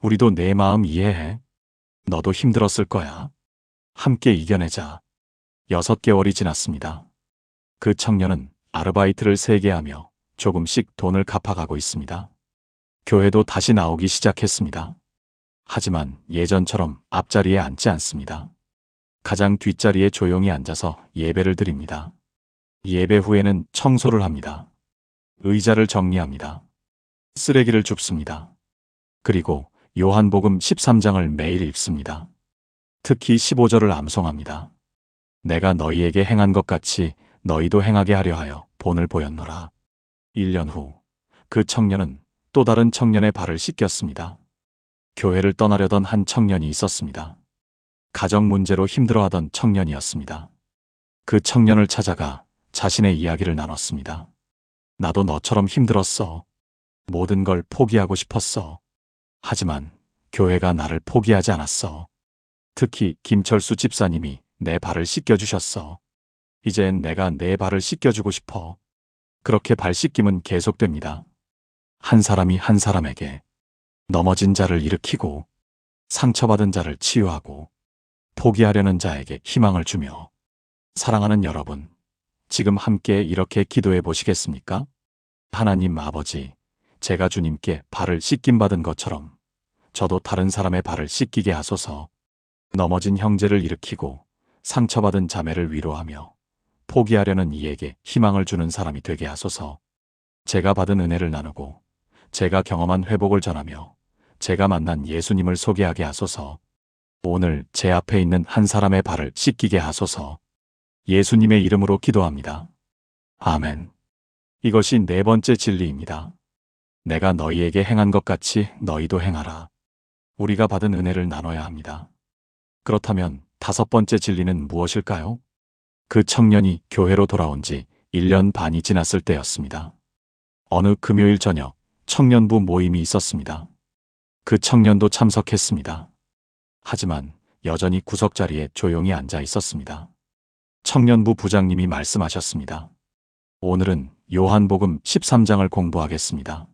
우리도 내 마음 이해해. 너도 힘들었을 거야. 함께 이겨내자. 6개월이 지났습니다. 그 청년은 아르바이트를 3개 하며 조금씩 돈을 갚아가고 있습니다. 교회도 다시 나오기 시작했습니다. 하지만 예전처럼 앞자리에 앉지 않습니다. 가장 뒷자리에 조용히 앉아서 예배를 드립니다. 예배 후에는 청소를 합니다. 의자를 정리합니다. 쓰레기를 줍습니다. 그리고 요한복음 13장을 매일 읽습니다. 특히 15절을 암송합니다. 내가 너희에게 행한 것 같이 너희도 행하게 하려 하여 본을 보였노라. 1년 후 그 청년은 또 다른 청년의 발을 씻겼습니다. 교회를 떠나려던 한 청년이 있었습니다. 가정 문제로 힘들어하던 청년이었습니다. 그 청년을 찾아가 자신의 이야기를 나눴습니다. 나도 너처럼 힘들었어. 모든 걸 포기하고 싶었어. 하지만 교회가 나를 포기하지 않았어. 특히 김철수 집사님이 내 발을 씻겨주셨어. 이젠 내가 내 발을 씻겨주고 싶어. 그렇게 발 씻김은 계속됩니다. 한 사람이 한 사람에게 넘어진 자를 일으키고 상처받은 자를 치유하고 포기하려는 자에게 희망을 주며 사랑하는 여러분, 지금 함께 이렇게 기도해 보시겠습니까? 하나님 아버지, 제가 주님께 발을 씻김받은 것처럼 저도 다른 사람의 발을 씻기게 하소서. 넘어진 형제를 일으키고 상처받은 자매를 위로하며 포기하려는 이에게 희망을 주는 사람이 되게 하소서. 제가 받은 은혜를 나누고 제가 경험한 회복을 전하며 제가 만난 예수님을 소개하게 하소서. 오늘 제 앞에 있는 한 사람의 발을 씻기게 하소서. 예수님의 이름으로 기도합니다. 아멘. 이것이 4번째 진리입니다. 내가 너희에게 행한 것 같이 너희도 행하라. 우리가 받은 은혜를 나눠야 합니다. 그렇다면 5번째 진리는 무엇일까요? 그 청년이 교회로 돌아온 지 1년 반이 지났을 때였습니다. 어느 금요일 저녁 청년부 모임이 있었습니다. 그 청년도 참석했습니다. 하지만 여전히 구석자리에 조용히 앉아 있었습니다. 청년부 부장님이 말씀하셨습니다. 오늘은 요한복음 13장을 공부하겠습니다.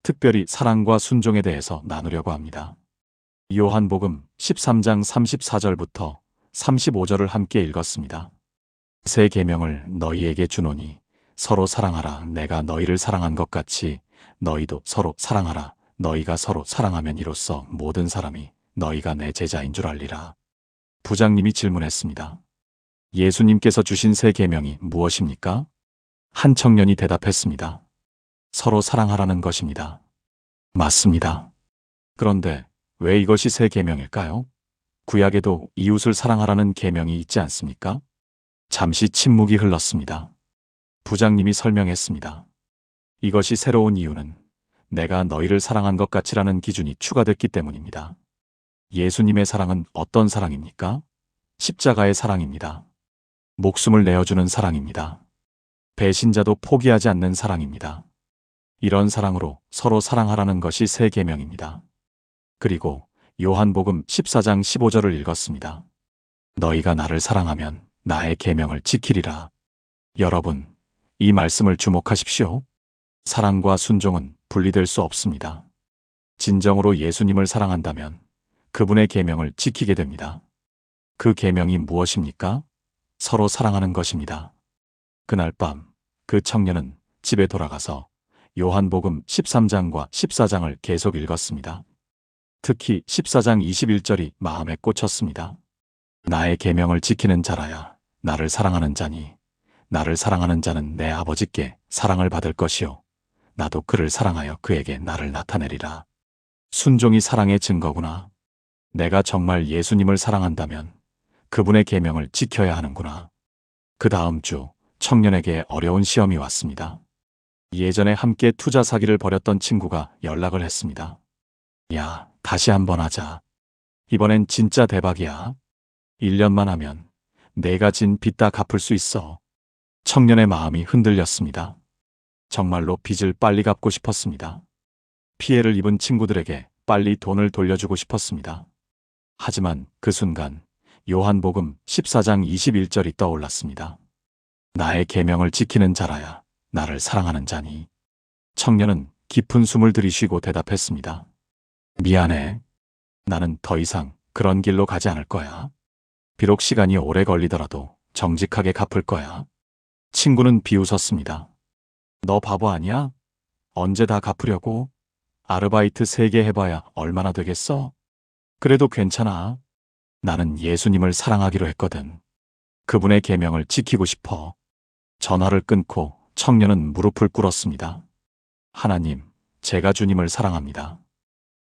특별히 사랑과 순종에 대해서 나누려고 합니다. 요한복음 13장 34절부터 35절을 함께 읽었습니다. 새 계명을 너희에게 주노니 서로 사랑하라. 내가 너희를 사랑한 것 같이 너희도 서로 사랑하라. 너희가 서로 사랑하면 이로써 모든 사람이 너희가 내 제자인 줄 알리라. 부장님이 질문했습니다. 예수님께서 주신 새 계명이 무엇입니까? 한 청년이 대답했습니다. 서로 사랑하라는 것입니다. 맞습니다. 그런데 왜 이것이 새 계명일까요? 구약에도 이웃을 사랑하라는 계명이 있지 않습니까? 잠시 침묵이 흘렀습니다. 부장님이 설명했습니다. 이것이 새로운 이유는 내가 너희를 사랑한 것 같이라는 기준이 추가됐기 때문입니다. 예수님의 사랑은 어떤 사랑입니까? 십자가의 사랑입니다. 목숨을 내어주는 사랑입니다. 배신자도 포기하지 않는 사랑입니다. 이런 사랑으로 서로 사랑하라는 것이 새 계명입니다. 그리고 요한복음 14장 15절을 읽었습니다. 너희가 나를 사랑하면 나의 계명을 지키리라. 여러분, 이 말씀을 주목하십시오. 사랑과 순종은 분리될 수 없습니다. 진정으로 예수님을 사랑한다면 그분의 계명을 지키게 됩니다. 그 계명이 무엇입니까? 서로 사랑하는 것입니다. 그날 밤 그 청년은 집에 돌아가서 요한복음 13장과 14장을 계속 읽었습니다. 특히 14장 21절이 마음에 꽂혔습니다. 나의 계명을 지키는 자라야 나를 사랑하는 자니 나를 사랑하는 자는 내 아버지께 사랑을 받을 것이요 나도 그를 사랑하여 그에게 나를 나타내리라. 순종이 사랑의 증거구나. 내가 정말 예수님을 사랑한다면 그분의 계명을 지켜야 하는구나. 그 다음 주 청년에게 어려운 시험이 왔습니다. 예전에 함께 투자 사기를 벌였던 친구가 연락을 했습니다. 야, 다시 한번 하자. 이번엔 진짜 대박이야. 1년만 하면 내가 진 빚 다 갚을 수 있어. 청년의 마음이 흔들렸습니다. 정말로 빚을 빨리 갚고 싶었습니다. 피해를 입은 친구들에게 빨리 돈을 돌려주고 싶었습니다. 하지만 그 순간 요한복음 14장 21절이 떠올랐습니다. 나의 계명을 지키는 자라야 나를 사랑하는 자니. 청년은 깊은 숨을 들이쉬고 대답했습니다. 미안해. 나는 더 이상 그런 길로 가지 않을 거야. 비록 시간이 오래 걸리더라도 정직하게 갚을 거야. 친구는 비웃었습니다. 너 바보 아니야? 언제 다 갚으려고? 아르바이트 3개 해봐야 얼마나 되겠어? 그래도 괜찮아. 나는 예수님을 사랑하기로 했거든. 그분의 계명을 지키고 싶어. 전화를 끊고 청년은 무릎을 꿇었습니다. 하나님, 제가 주님을 사랑합니다.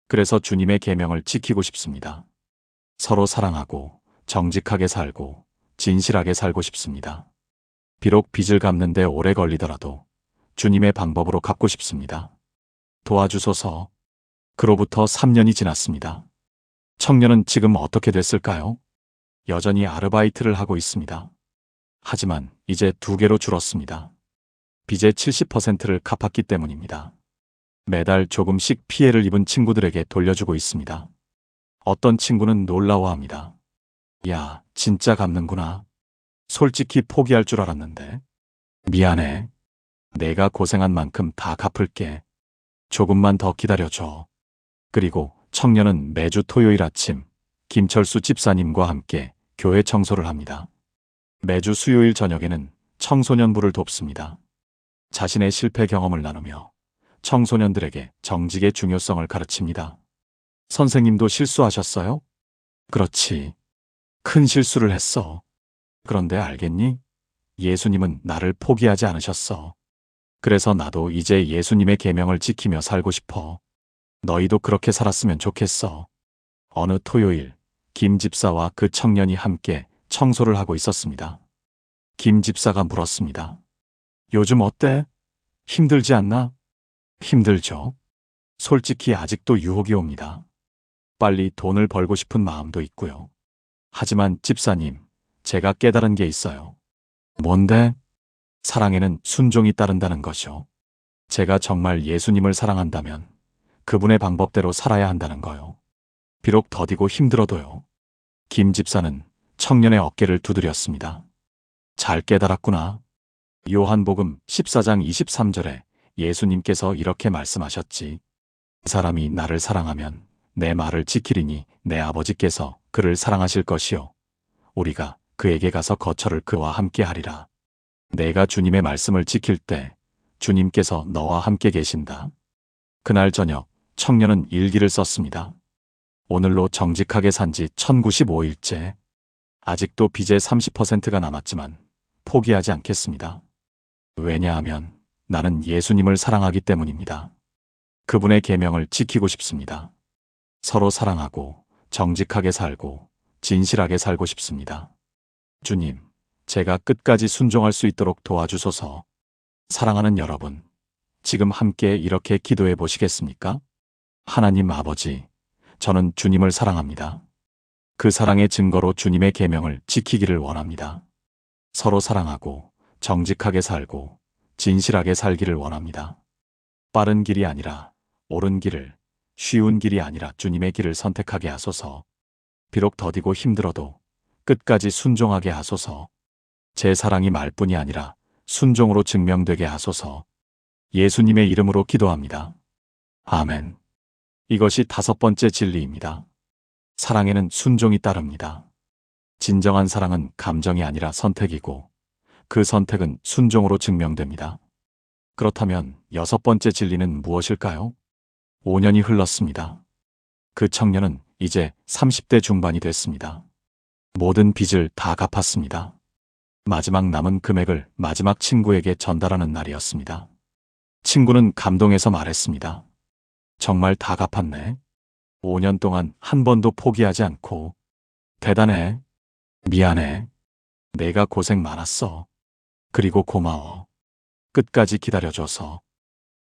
그래서 주님의 계명을 지키고 싶습니다. 서로 사랑하고 정직하게 살고 진실하게 살고 싶습니다. 비록 빚을 갚는데 오래 걸리더라도 주님의 방법으로 갚고 싶습니다. 도와주소서. 그로부터 3년이 지났습니다. 청년은 지금 어떻게 됐을까요? 여전히 아르바이트를 하고 있습니다. 하지만 이제 2개로 줄었습니다. 빚의 70%를 갚았기 때문입니다. 매달 조금씩 피해를 입은 친구들에게 돌려주고 있습니다. 어떤 친구는 놀라워합니다. 야, 진짜 갚는구나. 솔직히 포기할 줄 알았는데. 미안해. 내가 고생한 만큼 다 갚을게. 조금만 더 기다려줘. 그리고 청년은 매주 토요일 아침 김철수 집사님과 함께 교회 청소를 합니다. 매주 수요일 저녁에는 청소년부를 돕습니다. 자신의 실패 경험을 나누며 청소년들에게 정직의 중요성을 가르칩니다. 선생님도 실수하셨어요? 그렇지. 큰 실수를 했어. 그런데 알겠니? 예수님은 나를 포기하지 않으셨어. 그래서 나도 이제 예수님의 계명을 지키며 살고 싶어. 너희도 그렇게 살았으면 좋겠어. 어느 토요일, 김 집사와 그 청년이 함께 청소를 하고 있었습니다. 김 집사가 물었습니다. 요즘 어때? 힘들지 않나? 힘들죠. 솔직히 아직도 유혹이 옵니다. 빨리 돈을 벌고 싶은 마음도 있고요. 하지만 집사님, 제가 깨달은 게 있어요. 뭔데? 사랑에는 순종이 따른다는 것이요. 제가 정말 예수님을 사랑한다면 그분의 방법대로 살아야 한다는 거요. 비록 더디고 힘들어도요. 김 집사는 청년의 어깨를 두드렸습니다. 잘 깨달았구나. 요한복음 14장 23절에 예수님께서 이렇게 말씀하셨지. 사람이 나를 사랑하면 내 말을 지키리니 내 아버지께서 그를 사랑하실 것이요. 우리가 그에게 가서 거처를 그와 함께 하리라. 내가 주님의 말씀을 지킬 때 주님께서 너와 함께 계신다. 그날 저녁 청년은 일기를 썼습니다. 오늘로 정직하게 산 지 1095일째. 아직도 빚의 30%가 남았지만 포기하지 않겠습니다. 왜냐하면 나는 예수님을 사랑하기 때문입니다. 그분의 계명을 지키고 싶습니다. 서로 사랑하고 정직하게 살고 진실하게 살고 싶습니다. 주님, 제가 끝까지 순종할 수 있도록 도와주소서. 사랑하는 여러분, 지금 함께 이렇게 기도해 보시겠습니까? 하나님 아버지, 저는 주님을 사랑합니다. 그 사랑의 증거로 주님의 계명을 지키기를 원합니다. 서로 사랑하고 정직하게 살고 진실하게 살기를 원합니다. 빠른 길이 아니라 옳은 길을, 쉬운 길이 아니라 주님의 길을 선택하게 하소서. 비록 더디고 힘들어도 끝까지 순종하게 하소서. 제 사랑이 말뿐이 아니라 순종으로 증명되게 하소서. 예수님의 이름으로 기도합니다. 아멘. 이것이 5번째 진리입니다. 사랑에는 순종이 따릅니다. 진정한 사랑은 감정이 아니라 선택이고 그 선택은 순종으로 증명됩니다. 그렇다면 6번째 진리는 무엇일까요? 5년이 흘렀습니다. 그 청년은 이제 30대 중반이 됐습니다. 모든 빚을 다 갚았습니다. 마지막 남은 금액을 마지막 친구에게 전달하는 날이었습니다. 친구는 감동해서 말했습니다. 정말 다 갚았네. 5년 동안 한 번도 포기하지 않고. 대단해. 미안해. 내가 고생 많았어. 그리고 고마워. 끝까지 기다려줘서.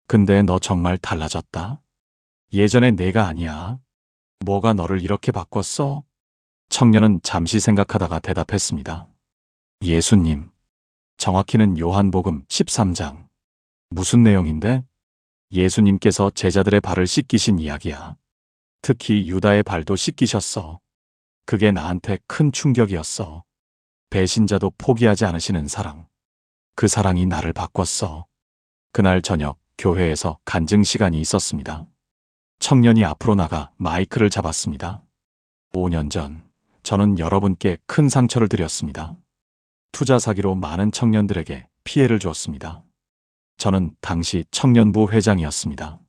근데 너 정말 달라졌다. 예전의 내가 아니야. 뭐가 너를 이렇게 바꿨어? 청년은 잠시 생각하다가 대답했습니다. 예수님. 정확히는 요한복음 13장. 무슨 내용인데? 예수님께서 제자들의 발을 씻기신 이야기야. 특히 유다의 발도 씻기셨어. 그게 나한테 큰 충격이었어. 배신자도 포기하지 않으시는 사랑. 그 사랑이 나를 바꿨어. 그날 저녁 교회에서 간증 시간이 있었습니다. 청년이 앞으로 나가 마이크를 잡았습니다. 5년 전 저는 여러분께 큰 상처를 드렸습니다. 투자 사기로 많은 청년들에게 피해를 주었습니다. 저는 당시 청년부 회장이었습니다.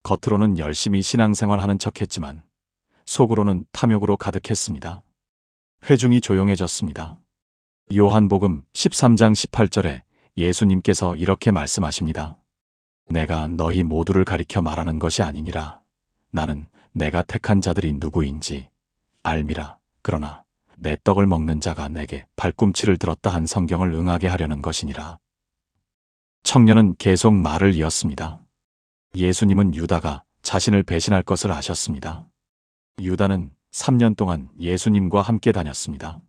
겉으로는 열심히 신앙생활하는 척했지만 속으로는 탐욕으로 가득했습니다. 회중이 조용해졌습니다. 요한복음 13장 18절에 예수님께서 이렇게 말씀하십니다. 내가 너희 모두를 가리켜 말하는 것이 아니니라. 나는 내가 택한 자들이 누구인지 알미라. 그러나 내 떡을 먹는 자가 내게 발꿈치를 들었다 한 성경을 응하게 하려는 것이니라. 청년은 계속 말을 이었습니다. 예수님은 유다가 자신을 배신할 것을 아셨습니다. 유다는 3년 동안 예수님과 함께 다녔습니다.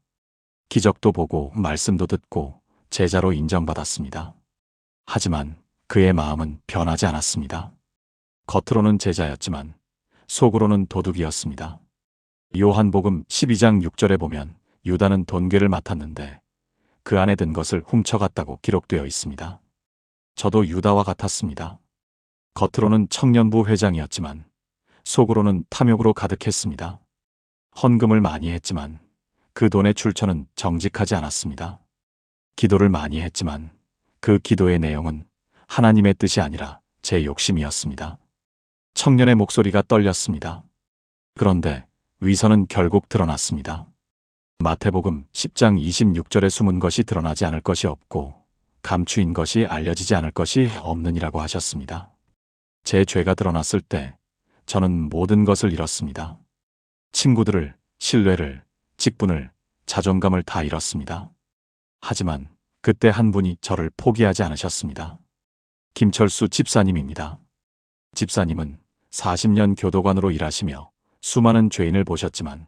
기적도 보고 말씀도 듣고 제자로 인정받았습니다. 하지만 그의 마음은 변하지 않았습니다. 겉으로는 제자였지만 속으로는 도둑이었습니다. 요한복음 12장 6절에 보면 유다는 돈괴를 맡았는데 그 안에 든 것을 훔쳐갔다고 기록되어 있습니다. 저도 유다와 같았습니다. 겉으로는 청년부 회장이었지만 속으로는 탐욕으로 가득했습니다. 헌금을 많이 했지만 그 돈의 출처는 정직하지 않았습니다. 기도를 많이 했지만 그 기도의 내용은 하나님의 뜻이 아니라 제 욕심이었습니다. 청년의 목소리가 떨렸습니다. 그런데 위선은 결국 드러났습니다. 마태복음 10장 26절에 숨은 것이 드러나지 않을 것이 없고 감추인 것이 알려지지 않을 것이 없느니라고 하셨습니다. 제 죄가 드러났을 때 저는 모든 것을 잃었습니다. 친구들을, 신뢰를, 직분을, 자존감을 다 잃었습니다. 하지만 그때 한 분이 저를 포기하지 않으셨습니다. 김철수 집사님입니다. 집사님은 40년 교도관으로 일하시며 수많은 죄인을 보셨지만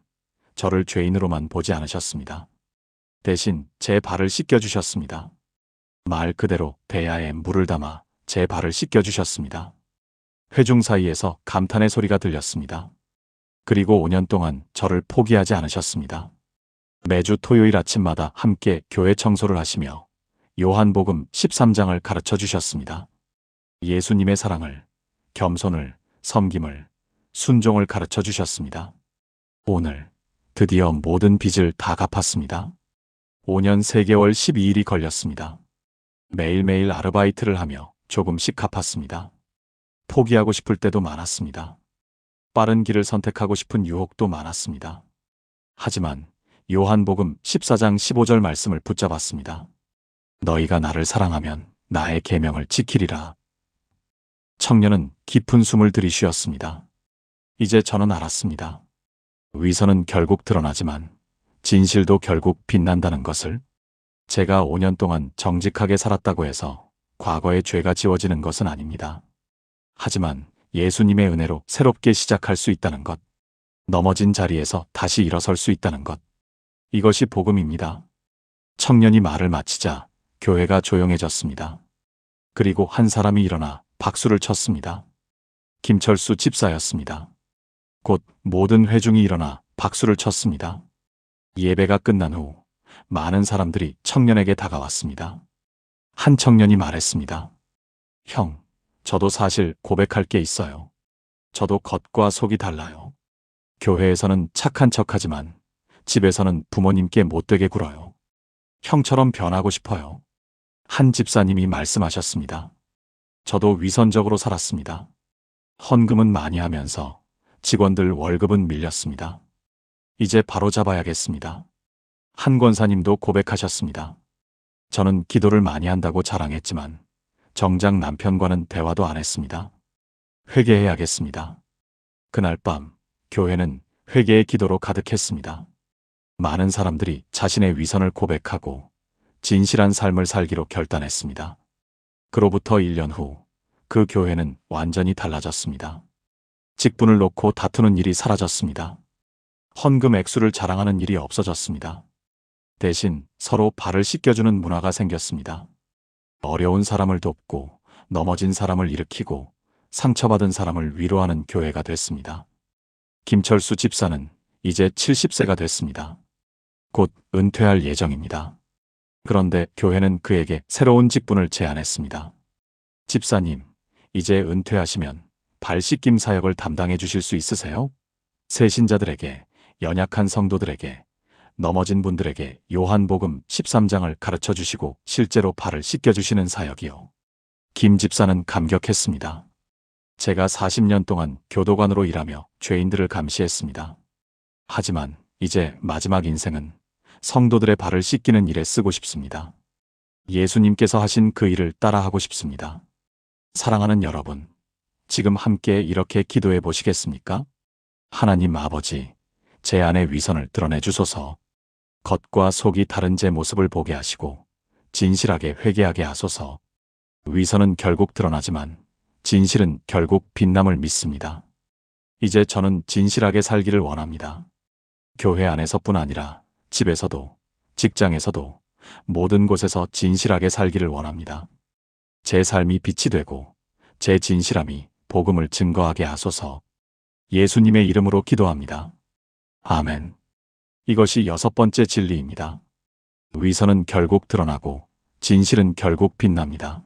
저를 죄인으로만 보지 않으셨습니다. 대신 제 발을 씻겨주셨습니다. 말 그대로 대야에 물을 담아 제 발을 씻겨주셨습니다. 회중 사이에서 감탄의 소리가 들렸습니다. 그리고 5년 동안 저를 포기하지 않으셨습니다. 매주 토요일 아침마다 함께 교회 청소를 하시며 요한복음 13장을 가르쳐 주셨습니다. 예수님의 사랑을, 겸손을, 섬김을, 순종을 가르쳐 주셨습니다. 오늘 드디어 모든 빚을 다 갚았습니다. 5년 3개월 12일이 걸렸습니다. 매일매일 아르바이트를 하며 조금씩 갚았습니다. 포기하고 싶을 때도 많았습니다. 빠른 길을 선택하고 싶은 유혹도 많았습니다. 하지만 요한복음 14장 15절 말씀을 붙잡았습니다. 너희가 나를 사랑하면 나의 계명을 지키리라. 청년은 깊은 숨을 들이쉬었습니다. 이제 저는 알았습니다. 위선은 결국 드러나지만 진실도 결국 빛난다는 것을. 제가 5년 동안 정직하게 살았다고 해서 과거의 죄가 지워지는 것은 아닙니다. 하지만 예수님의 은혜로 새롭게 시작할 수 있다는 것, 넘어진 자리에서 다시 일어설 수 있다는 것, 이것이 복음입니다. 청년이 말을 마치자 교회가 조용해졌습니다. 그리고 한 사람이 일어나 박수를 쳤습니다. 김철수 집사였습니다. 곧 모든 회중이 일어나 박수를 쳤습니다. 예배가 끝난 후 많은 사람들이 청년에게 다가왔습니다. 한 청년이 말했습니다. 형, 저도 사실 고백할 게 있어요. 저도 겉과 속이 달라요. 교회에서는 착한 척하지만 집에서는 부모님께 못되게 굴어요. 형처럼 변하고 싶어요. 한 집사님이 말씀하셨습니다. 저도 위선적으로 살았습니다. 헌금은 많이 하면서 직원들 월급은 밀렸습니다. 이제 바로 잡아야겠습니다. 한 권사님도 고백하셨습니다. 저는 기도를 많이 한다고 자랑했지만 정작 남편과는 대화도 안 했습니다. 회개해야겠습니다. 그날 밤 교회는 회개의 기도로 가득했습니다. 많은 사람들이 자신의 위선을 고백하고 진실한 삶을 살기로 결단했습니다. 그로부터 1년 후 그 교회는 완전히 달라졌습니다. 직분을 놓고 다투는 일이 사라졌습니다. 헌금 액수를 자랑하는 일이 없어졌습니다. 대신 서로 발을 씻겨주는 문화가 생겼습니다. 어려운 사람을 돕고 넘어진 사람을 일으키고 상처받은 사람을 위로하는 교회가 됐습니다. 김철수 집사는 이제 70세가 됐습니다. 곧 은퇴할 예정입니다. 그런데 교회는 그에게 새로운 직분을 제안했습니다. 집사님, 이제 은퇴하시면 발 씻김 사역을 담당해 주실 수 있으세요? 새신자들에게, 연약한 성도들에게, 넘어진 분들에게 요한복음 13장을 가르쳐 주시고 실제로 발을 씻겨 주시는 사역이요. 김 집사는 감격했습니다. 제가 40년 동안 교도관으로 일하며 죄인들을 감시했습니다. 하지만 이제 마지막 인생은 성도들의 발을 씻기는 일에 쓰고 싶습니다. 예수님께서 하신 그 일을 따라하고 싶습니다. 사랑하는 여러분, 지금 함께 이렇게 기도해 보시겠습니까? 하나님 아버지, 제 안의 위선을 드러내 주소서. 겉과 속이 다른 제 모습을 보게 하시고 진실하게 회개하게 하소서. 위선은 결국 드러나지만 진실은 결국 빛남을 믿습니다. 이제 저는 진실하게 살기를 원합니다. 교회 안에서뿐 아니라 집에서도, 직장에서도, 모든 곳에서 진실하게 살기를 원합니다. 제 삶이 빛이 되고 제 진실함이 복음을 증거하게 하소서. 예수님의 이름으로 기도합니다. 아멘. 이것이 6번째 진리입니다. 위선은 결국 드러나고 진실은 결국 빛납니다.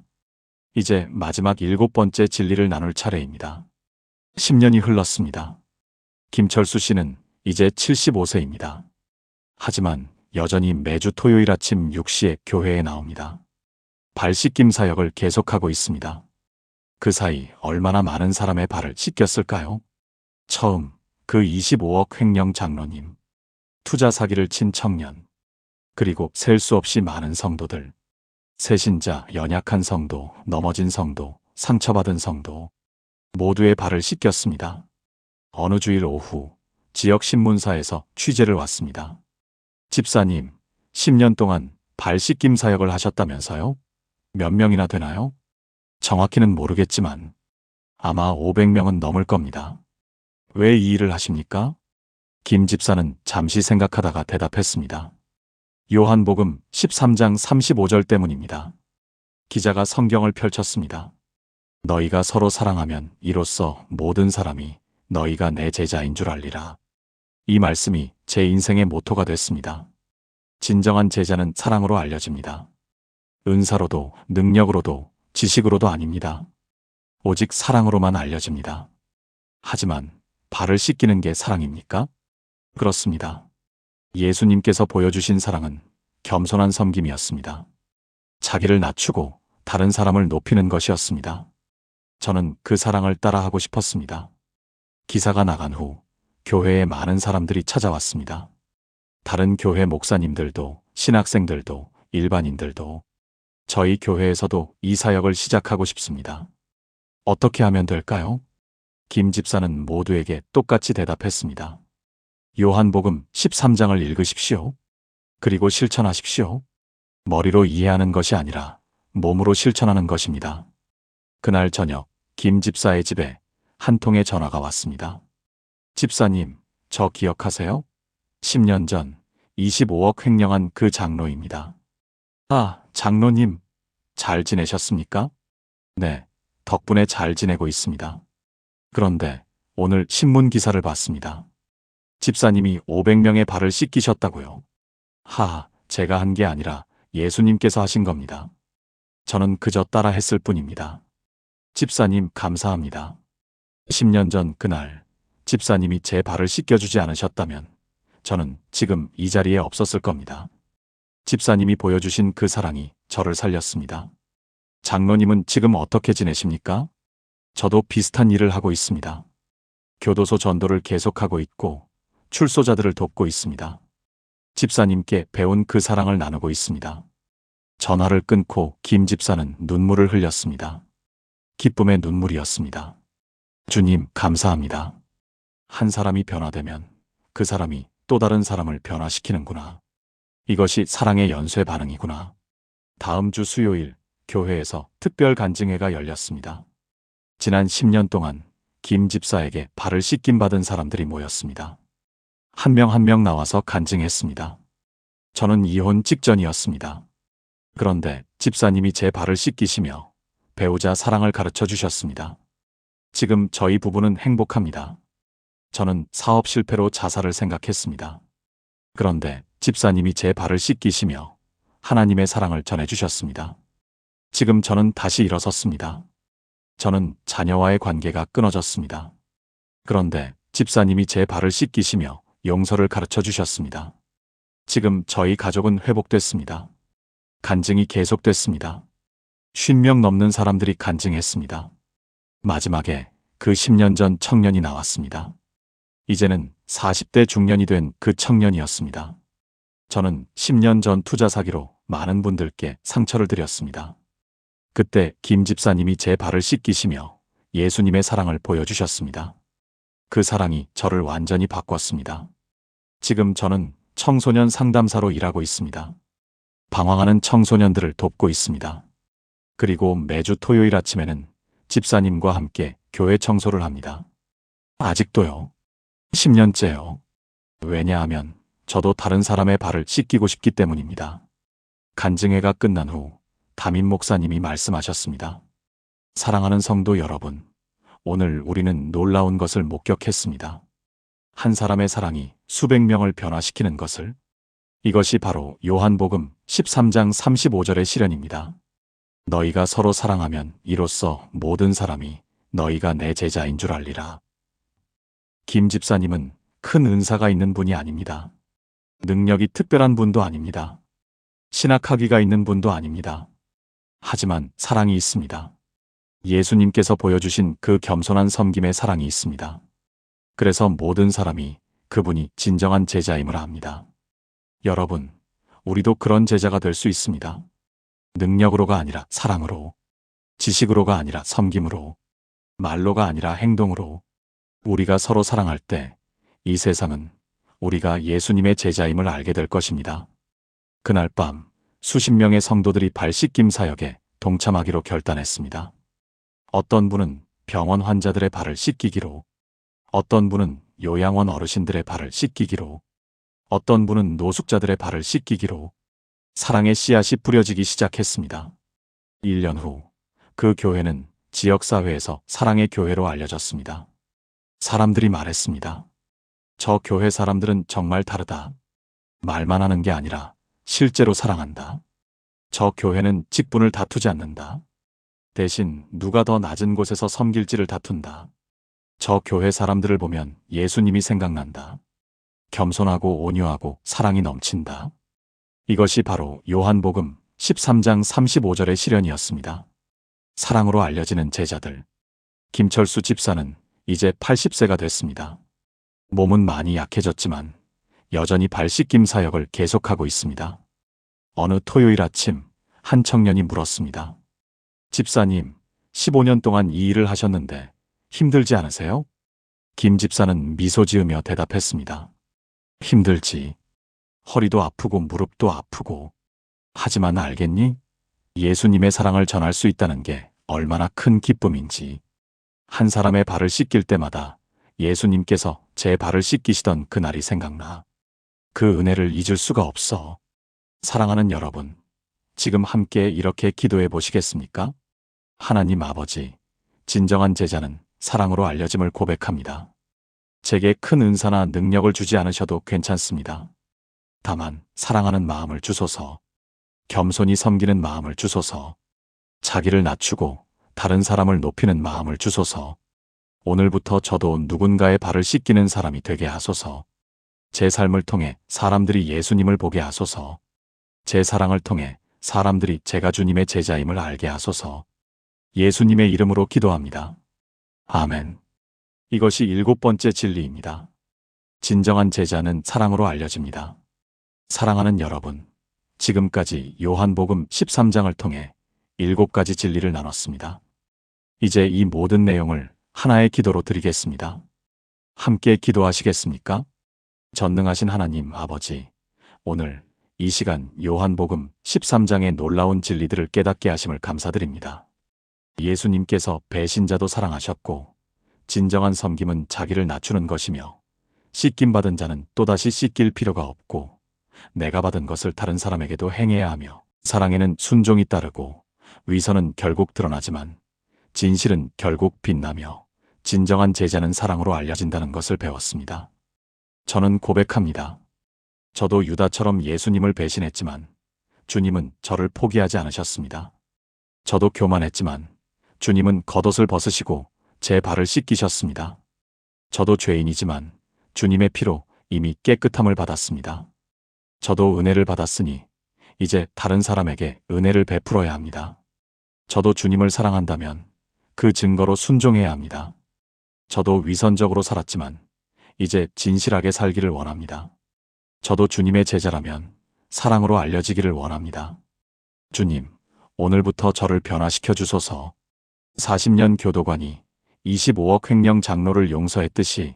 이제 마지막 7번째 진리를 나눌 차례입니다. 10년이 흘렀습니다. 김철수 씨는 이제 75세입니다. 하지만 여전히 매주 토요일 아침 6시에 교회에 나옵니다. 발 씻김 사역을 계속하고 있습니다. 그 사이 얼마나 많은 사람의 발을 씻겼을까요? 처음 그 25억 횡령 장로님, 투자 사기를 친 청년, 그리고 셀 수 없이 많은 성도들, 새신자, 연약한 성도, 넘어진 성도, 상처받은 성도, 모두의 발을 씻겼습니다. 어느 주일 오후 지역 신문사에서 취재를 왔습니다. 집사님, 10년 동안 발 씻김 사역을 하셨다면서요? 몇 명이나 되나요? 정확히는 모르겠지만 아마 500명은 넘을 겁니다. 왜 이 일을 하십니까? 김 집사는 잠시 생각하다가 대답했습니다. 요한복음 13장 35절 때문입니다. 기자가 성경을 펼쳤습니다. 너희가 서로 사랑하면 이로써 모든 사람이 너희가 내 제자인 줄 알리라. 이 말씀이 제 인생의 모토가 됐습니다. 진정한 제자는 사랑으로 알려집니다. 은사로도 능력으로도 지식으로도 아닙니다. 오직 사랑으로만 알려집니다. 하지만 발을 씻기는 게 사랑입니까? 그렇습니다. 예수님께서 보여주신 사랑은 겸손한 섬김이었습니다. 자기를 낮추고 다른 사람을 높이는 것이었습니다. 저는 그 사랑을 따라하고 싶었습니다. 기사가 나간 후 교회에 많은 사람들이 찾아왔습니다. 다른 교회 목사님들도, 신학생들도, 일반인들도, 저희 교회에서도 이 사역을 시작하고 싶습니다. 어떻게 하면 될까요? 김 집사는 모두에게 똑같이 대답했습니다. 요한복음 13장을 읽으십시오. 그리고 실천하십시오. 머리로 이해하는 것이 아니라 몸으로 실천하는 것입니다. 그날 저녁 김 집사의 집에 한 통의 전화가 왔습니다. 집사님, 저 기억하세요? 10년 전 25억 횡령한 그 장로입니다. 아, 장로님, 잘 지내셨습니까? 네, 덕분에 잘 지내고 있습니다. 그런데 오늘 신문 기사를 봤습니다. 집사님이 500명의 발을 씻기셨다고요. 제가 한 게 아니라 예수님께서 하신 겁니다. 저는 그저 따라 했을 뿐입니다. 집사님 감사합니다. 10년 전 그날 집사님이 제 발을 씻겨주지 않으셨다면 저는 지금 이 자리에 없었을 겁니다. 집사님이 보여주신 그 사랑이 저를 살렸습니다. 장로님은 지금 어떻게 지내십니까? 저도 비슷한 일을 하고 있습니다. 교도소 전도를 계속하고 있고 출소자들을 돕고 있습니다. 집사님께 배운 그 사랑을 나누고 있습니다. 전화를 끊고 김 집사는 눈물을 흘렸습니다. 기쁨의 눈물이었습니다. 주님, 감사합니다. 한 사람이 변화되면 그 사람이 또 다른 사람을 변화시키는구나. 이것이 사랑의 연쇄 반응이구나. 다음 주 수요일 교회에서 특별 간증회가 열렸습니다. 지난 10년 동안 김 집사에게 발을 씻김받은 사람들이 모였습니다. 한 명 한 명 나와서 간증했습니다. 저는 이혼 직전이었습니다. 그런데 집사님이 제 발을 씻기시며 배우자 사랑을 가르쳐 주셨습니다. 지금 저희 부부는 행복합니다. 저는 사업 실패로 자살을 생각했습니다. 그런데 집사님이 제 발을 씻기시며 하나님의 사랑을 전해주셨습니다. 지금 저는 다시 일어섰습니다. 저는 자녀와의 관계가 끊어졌습니다. 그런데 집사님이 제 발을 씻기시며 용서를 가르쳐 주셨습니다. 지금 저희 가족은 회복됐습니다. 간증이 계속됐습니다. 50명 넘는 사람들이 간증했습니다. 마지막에 그 10년 전 청년이 나왔습니다. 이제는 40대 중년이 된 그 청년이었습니다. 저는 10년 전 투자 사기로 많은 분들께 상처를 드렸습니다. 그때 김 집사님이 제 발을 씻기시며 예수님의 사랑을 보여주셨습니다. 그 사랑이 저를 완전히 바꿨습니다. 지금 저는 청소년 상담사로 일하고 있습니다. 방황하는 청소년들을 돕고 있습니다. 그리고 매주 토요일 아침에는 집사님과 함께 교회 청소를 합니다. 아직도요. 10년째요. 왜냐하면 저도 다른 사람의 발을 씻기고 싶기 때문입니다. 간증회가 끝난 후 담임 목사님이 말씀하셨습니다. 사랑하는 성도 여러분, 오늘 우리는 놀라운 것을 목격했습니다. 한 사람의 사랑이 수백 명을 변화시키는 것을. 이것이 바로 요한복음 13장 35절의 실현입니다. 너희가 서로 사랑하면 이로써 모든 사람이 너희가 내 제자인 줄 알리라. 김 집사님은 큰 은사가 있는 분이 아닙니다. 능력이 특별한 분도 아닙니다. 신학학위가 있는 분도 아닙니다. 하지만 사랑이 있습니다. 예수님께서 보여주신 그 겸손한 섬김의 사랑이 있습니다. 그래서 모든 사람이 그분이 진정한 제자임을 압니다. 여러분, 우리도 그런 제자가 될 수 있습니다. 능력으로가 아니라 사랑으로, 지식으로가 아니라 섬김으로, 말로가 아니라 행동으로. 우리가 서로 사랑할 때 이 세상은 우리가 예수님의 제자임을 알게 될 것입니다. 그날 밤 수십 명의 성도들이 발 씻김 사역에 동참하기로 결단했습니다. 어떤 분은 병원 환자들의 발을 씻기기로, 어떤 분은 요양원 어르신들의 발을 씻기기로, 어떤 분은 노숙자들의 발을 씻기기로 사랑의 씨앗이 뿌려지기 시작했습니다. 1년 후 그 교회는 지역사회에서 사랑의 교회로 알려졌습니다. 사람들이 말했습니다. 저 교회 사람들은 정말 다르다. 말만 하는 게 아니라 실제로 사랑한다. 저 교회는 직분을 다투지 않는다. 대신 누가 더 낮은 곳에서 섬길지를 다툰다. 저 교회 사람들을 보면 예수님이 생각난다. 겸손하고 온유하고 사랑이 넘친다. 이것이 바로 요한복음 13장 35절의 실현이었습니다. 사랑으로 알려지는 제자들. 김철수 집사는 이제 80세가 됐습니다. 몸은 많이 약해졌지만 여전히 발 씻김 사역을 계속하고 있습니다. 어느 토요일 아침 한 청년이 물었습니다. 집사님, 15년 동안 이 일을 하셨는데 힘들지 않으세요? 김 집사는 미소 지으며 대답했습니다. 힘들지. 허리도 아프고 무릎도 아프고. 하지만 알겠니? 예수님의 사랑을 전할 수 있다는 게 얼마나 큰 기쁨인지. 한 사람의 발을 씻길 때마다 예수님께서 제 발을 씻기시던 그날이 생각나. 그 은혜를 잊을 수가 없어. 사랑하는 여러분, 지금 함께 이렇게 기도해 보시겠습니까? 하나님 아버지, 진정한 제자는 사랑으로 알려짐을 고백합니다. 제게 큰 은사나 능력을 주지 않으셔도 괜찮습니다. 다만 사랑하는 마음을 주소서, 겸손히 섬기는 마음을 주소서, 자기를 낮추고 다른 사람을 높이는 마음을 주소서. 오늘부터 저도 누군가의 발을 씻기는 사람이 되게 하소서. 제 삶을 통해 사람들이 예수님을 보게 하소서. 제 사랑을 통해 사람들이 제가 주님의 제자임을 알게 하소서. 예수님의 이름으로 기도합니다. 아멘. 이것이 7번째 진리입니다. 진정한 제자는 사랑으로 알려집니다. 사랑하는 여러분, 지금까지 요한복음 13장을 통해 7가지 진리를 나눴습니다. 이제 이 모든 내용을 하나의 기도로 드리겠습니다. 함께 기도하시겠습니까? 전능하신 하나님 아버지, 오늘 이 시간 요한복음 13장의 놀라운 진리들을 깨닫게 하심을 감사드립니다. 예수님께서 배신자도 사랑하셨고 진정한 섬김은 자기를 낮추는 것이며 씻김 받은 자는 또다시 씻길 필요가 없고 내가 받은 것을 다른 사람에게도 행해야 하며 사랑에는 순종이 따르고 위선은 결국 드러나지만 진실은 결국 빛나며 진정한 제자는 사랑으로 알려진다는 것을 배웠습니다. 저는 고백합니다. 저도 유다처럼 예수님을 배신했지만 주님은 저를 포기하지 않으셨습니다. 저도 교만했지만 주님은 겉옷을 벗으시고 제 발을 씻기셨습니다. 저도 죄인이지만 주님의 피로 이미 깨끗함을 받았습니다. 저도 은혜를 받았으니 이제 다른 사람에게 은혜를 베풀어야 합니다. 저도 주님을 사랑한다면 그 증거로 순종해야 합니다. 저도 위선적으로 살았지만 이제 진실하게 살기를 원합니다. 저도 주님의 제자라면 사랑으로 알려지기를 원합니다. 주님, 오늘부터 저를 변화시켜 주소서. 40년 교도관이 25억 횡령 장로를 용서했듯이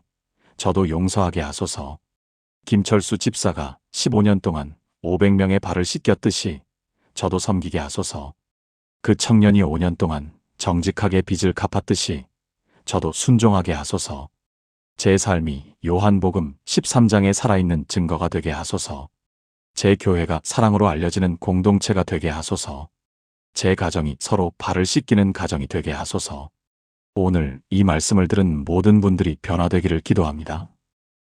저도 용서하게 하소서. 김철수 집사가 15년 동안 500명의 발을 씻겼듯이 저도 섬기게 하소서. 그 청년이 5년 동안 정직하게 빚을 갚았듯이 저도 순종하게 하소서. 제 삶이 요한복음 13장에 살아있는 증거가 되게 하소서. 제 교회가 사랑으로 알려지는 공동체가 되게 하소서. 제 가정이 서로 발을 씻기는 가정이 되게 하소서. 오늘 이 말씀을 들은 모든 분들이 변화되기를 기도합니다.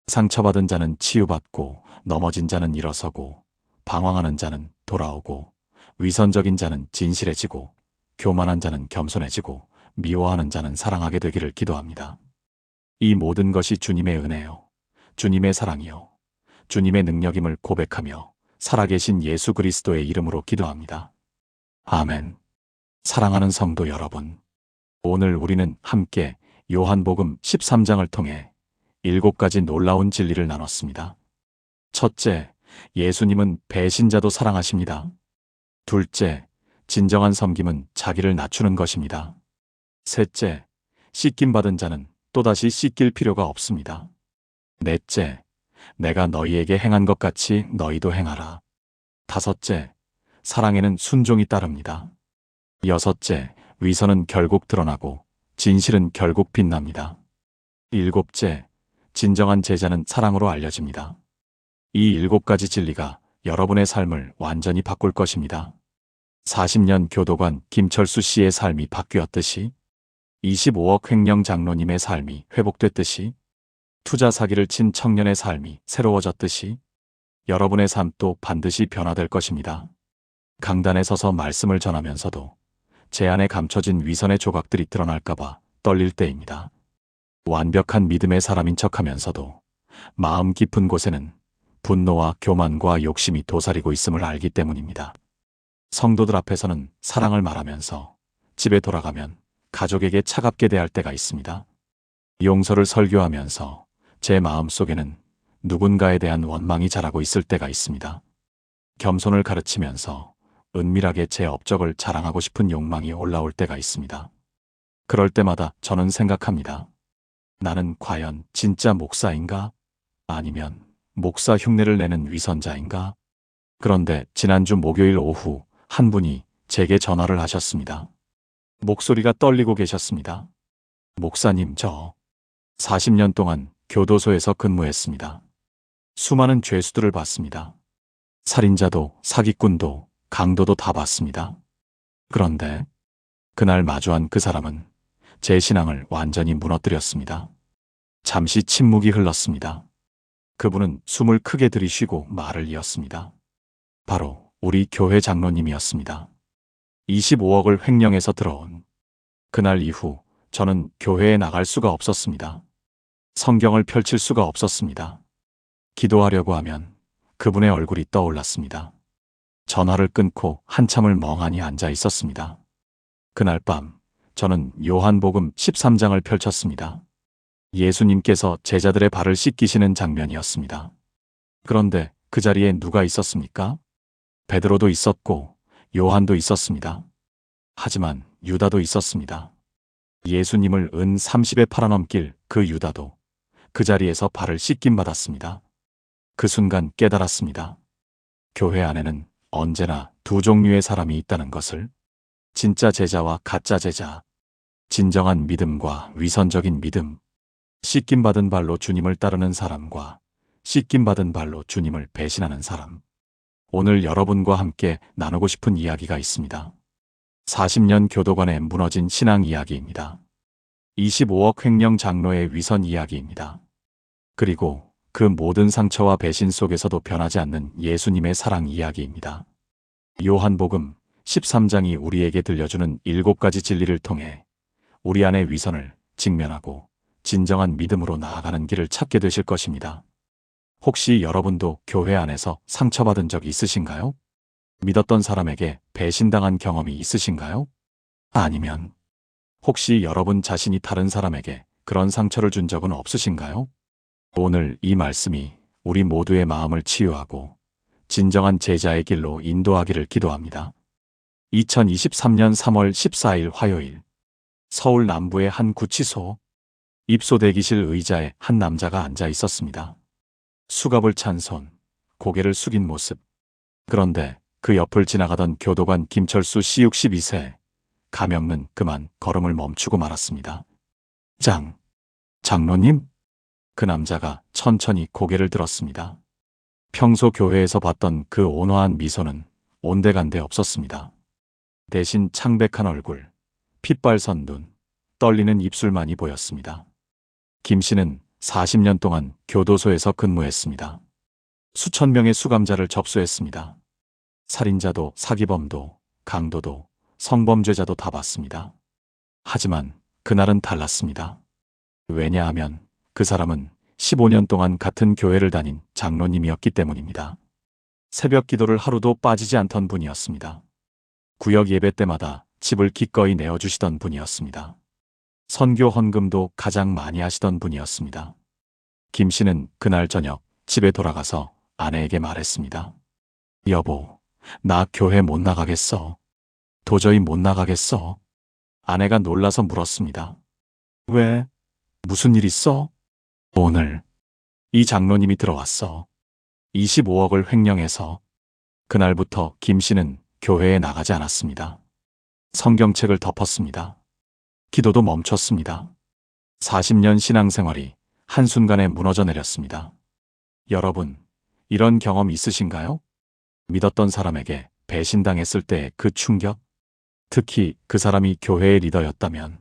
상처받은 자는 치유받고 넘어진 자는 일어서고 방황하는 자는 돌아오고 위선적인 자는 진실해지고 교만한 자는 겸손해지고 미워하는 자는 사랑하게 되기를 기도합니다. 이 모든 것이 주님의 은혜요, 주님의 사랑이요, 주님의 능력임을 고백하며 살아계신 예수 그리스도의 이름으로 기도합니다. 아멘. 사랑하는 성도 여러분, 오늘 우리는 함께 요한복음 13장을 통해 7가지 놀라운 진리를 나눴습니다. 첫째, 예수님은 배신자도 사랑하십니다. 둘째, 진정한 섬김은 자기를 낮추는 것입니다. 셋째, 씻김받은 자는 또다시 씻길 필요가 없습니다. 넷째, 내가 너희에게 행한 것 같이 너희도 행하라. 다섯째, 사랑에는 순종이 따릅니다. 여섯째, 위선은 결국 드러나고 진실은 결국 빛납니다. 일곱째, 진정한 제자는 사랑으로 알려집니다. 이 7가지 진리가 여러분의 삶을 완전히 바꿀 것입니다. 40년 교도관 김철수 씨의 삶이 바뀌었듯이 25억 횡령 장로님의 삶이 회복됐듯이 투자 사기를 친 청년의 삶이 새로워졌듯이 여러분의 삶도 반드시 변화될 것입니다. 강단에 서서 말씀을 전하면서도 제 안에 감춰진 위선의 조각들이 드러날까봐 떨릴 때입니다. 완벽한 믿음의 사람인 척하면서도 마음 깊은 곳에는 분노와 교만과 욕심이 도사리고 있음을 알기 때문입니다. 성도들 앞에서는 사랑을 말하면서 집에 돌아가면 가족에게 차갑게 대할 때가 있습니다. 용서를 설교하면서 제 마음속에는 누군가에 대한 원망이 자라고 있을 때가 있습니다. 겸손을 가르치면서 은밀하게 제 업적을 자랑하고 싶은 욕망이 올라올 때가 있습니다. 그럴 때마다 저는 생각합니다. 나는 과연 진짜 목사인가? 아니면 목사 흉내를 내는 위선자인가? 그런데 지난주 목요일 오후 한 분이 제게 전화를 하셨습니다. 목소리가 떨리고 계셨습니다. 목사님, 저 40년 동안 교도소에서 근무했습니다. 수많은 죄수들을 봤습니다. 살인자도 사기꾼도 강도도 다 봤습니다. 그런데 그날 마주한 그 사람은 제 신앙을 완전히 무너뜨렸습니다. 잠시 침묵이 흘렀습니다. 그분은 숨을 크게 들이쉬고 말을 이었습니다. 바로 우리 교회 장로님이었습니다. 25억을 횡령해서 들어온 그날 이후 저는 교회에 나갈 수가 없었습니다. 성경을 펼칠 수가 없었습니다. 기도하려고 하면 그분의 얼굴이 떠올랐습니다. 전화를 끊고 한참을 멍하니 앉아 있었습니다. 그날 밤 저는 요한복음 13장을 펼쳤습니다. 예수님께서 제자들의 발을 씻기시는 장면이었습니다. 그런데 그 자리에 누가 있었습니까? 베드로도 있었고 요한도 있었습니다. 하지만 유다도 있었습니다. 예수님을 은 30에 팔아넘길 그 유다도 그 자리에서 발을 씻김 받았습니다. 그 순간 깨달았습니다. 교회 안에는 언제나 두 종류의 사람이 있다는 것을. 진짜 제자와 가짜 제자. 진정한 믿음과 위선적인 믿음, 씻김받은 발로 주님을 따르는 사람과 씻김받은 발로 주님을 배신하는 사람. 오늘 여러분과 함께 나누고 싶은 이야기가 있습니다. 40년 교도관의 무너진 신앙 이야기입니다. 25억 횡령 장로의 위선 이야기입니다. 그리고 그 모든 상처와 배신 속에서도 변하지 않는 예수님의 사랑 이야기입니다. 요한복음 13장이 우리에게 들려주는 7가지 진리를 통해 우리 안의 위선을 직면하고 진정한 믿음으로 나아가는 길을 찾게 되실 것입니다. 혹시 여러분도 교회 안에서 상처받은 적 있으신가요? 믿었던 사람에게 배신당한 경험이 있으신가요? 아니면 혹시 여러분 자신이 다른 사람에게 그런 상처를 준 적은 없으신가요? 오늘 이 말씀이 우리 모두의 마음을 치유하고 진정한 제자의 길로 인도하기를 기도합니다. 2023년 3월 14일 화요일, 서울 남부의 한 구치소, 입소 대기실 의자에 한 남자가 앉아 있었습니다. 수갑을 찬 손, 고개를 숙인 모습. 그런데 그 옆을 지나가던 교도관 김철수 씨 62세, 가명은 그만 걸음을 멈추고 말았습니다. 장로님? 그 남자가 천천히 고개를 들었습니다. 평소 교회에서 봤던 그 온화한 미소는 온데간데 없었습니다. 대신 창백한 얼굴, 핏발선 눈, 떨리는 입술만이 보였습니다. 김 씨는 40년 동안 교도소에서 근무했습니다. 수천 명의 수감자를 접수했습니다. 살인자도 사기범도 강도도 성범죄자도 다 봤습니다. 하지만 그날은 달랐습니다. 왜냐하면 그 사람은 15년 동안 같은 교회를 다닌 장로님이었기 때문입니다. 새벽 기도를 하루도 빠지지 않던 분이었습니다. 구역 예배 때마다 집을 기꺼이 내어주시던 분이었습니다. 선교 헌금도 가장 많이 하시던 분이었습니다. 김 씨는 그날 저녁 집에 돌아가서 아내에게 말했습니다. 여보, 나 교회 못 나가겠어. 도저히 못 나가겠어. 아내가 놀라서 물었습니다. 왜? 무슨 일 있어? 오늘 이 장로님이 들어왔어. 25억을 횡령해서. 그날부터 김 씨는 교회에 나가지 않았습니다. 성경책을 덮었습니다. 기도도 멈췄습니다. 40년 신앙생활이 한순간에 무너져 내렸습니다. 여러분, 이런 경험 있으신가요? 믿었던 사람에게 배신당했을 때의 그 충격? 특히 그 사람이 교회의 리더였다면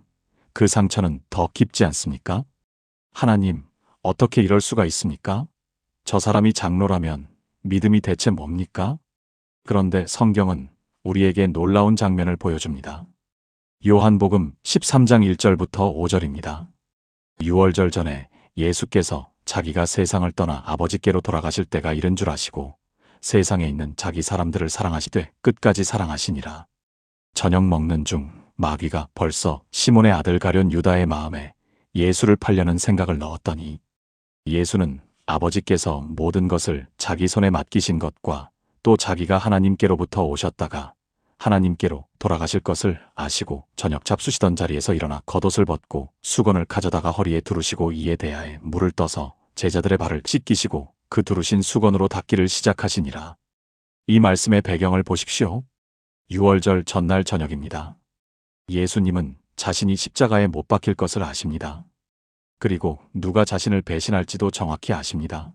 그 상처는 더 깊지 않습니까? 하나님, 어떻게 이럴 수가 있습니까? 저 사람이 장로라면 믿음이 대체 뭡니까? 그런데 성경은 우리에게 놀라운 장면을 보여줍니다. 요한복음 13장 1절부터 5절입니다. 유월절 전에 예수께서 자기가 세상을 떠나 아버지께로 돌아가실 때가 이른 줄 아시고 세상에 있는 자기 사람들을 사랑하시되 끝까지 사랑하시니라. 저녁 먹는 중 마귀가 벌써 시몬의 아들 가룟 유다의 마음에 예수를 팔려는 생각을 넣었더니 예수는 아버지께서 모든 것을 자기 손에 맡기신 것과 또 자기가 하나님께로부터 오셨다가 하나님께로 돌아가실 것을 아시고 저녁 잡수시던 자리에서 일어나 겉옷을 벗고 수건을 가져다가 허리에 두르시고 이에 대하여 물을 떠서 제자들의 발을 씻기시고 그 두르신 수건으로 닦기를 시작하시니라. 이 말씀의 배경을 보십시오. 유월절 전날 저녁입니다. 예수님은 자신이 십자가에 못 박힐 것을 아십니다. 그리고 누가 자신을 배신할지도 정확히 아십니다.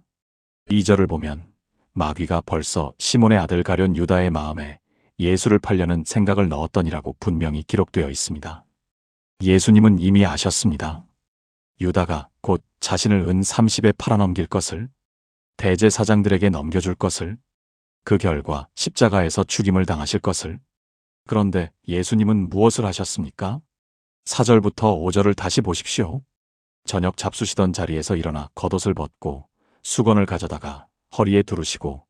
2절을 보면 마귀가 벌써 시몬의 아들 가룟 유다의 마음에 예수를 팔려는 생각을 넣었더니라고 분명히 기록되어 있습니다. 예수님은 이미 아셨습니다. 유다가 곧 자신을 은 30에 팔아넘길 것을, 대제사장들에게 넘겨줄 것을, 그 결과 십자가에서 죽임을 당하실 것을. 그런데 예수님은 무엇을 하셨습니까? 4절부터 5절을 다시 보십시오. 저녁 잡수시던 자리에서 일어나 겉옷을 벗고 수건을 가져다가 허리에 두르시고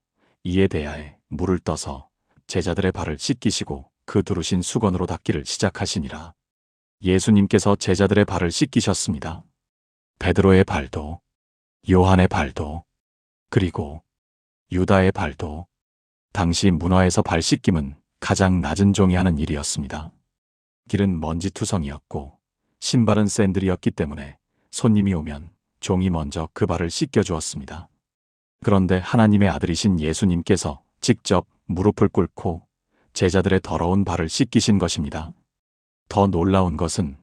이에 대하여 물을 떠서 제자들의 발을 씻기시고 그 두르신 수건으로 닦기를 시작하시니라. 예수님께서 제자들의 발을 씻기셨습니다. 베드로의 발도, 요한의 발도, 그리고 유다의 발도. 당시 문화에서 발 씻김은 가장 낮은 종이 하는 일이었습니다. 길은 먼지투성이었고 신발은 샌들이었기 때문에 손님이 오면 종이 먼저 그 발을 씻겨주었습니다. 그런데 하나님의 아들이신 예수님께서 직접 무릎을 꿇고 제자들의 더러운 발을 씻기신 것입니다. 더 놀라운 것은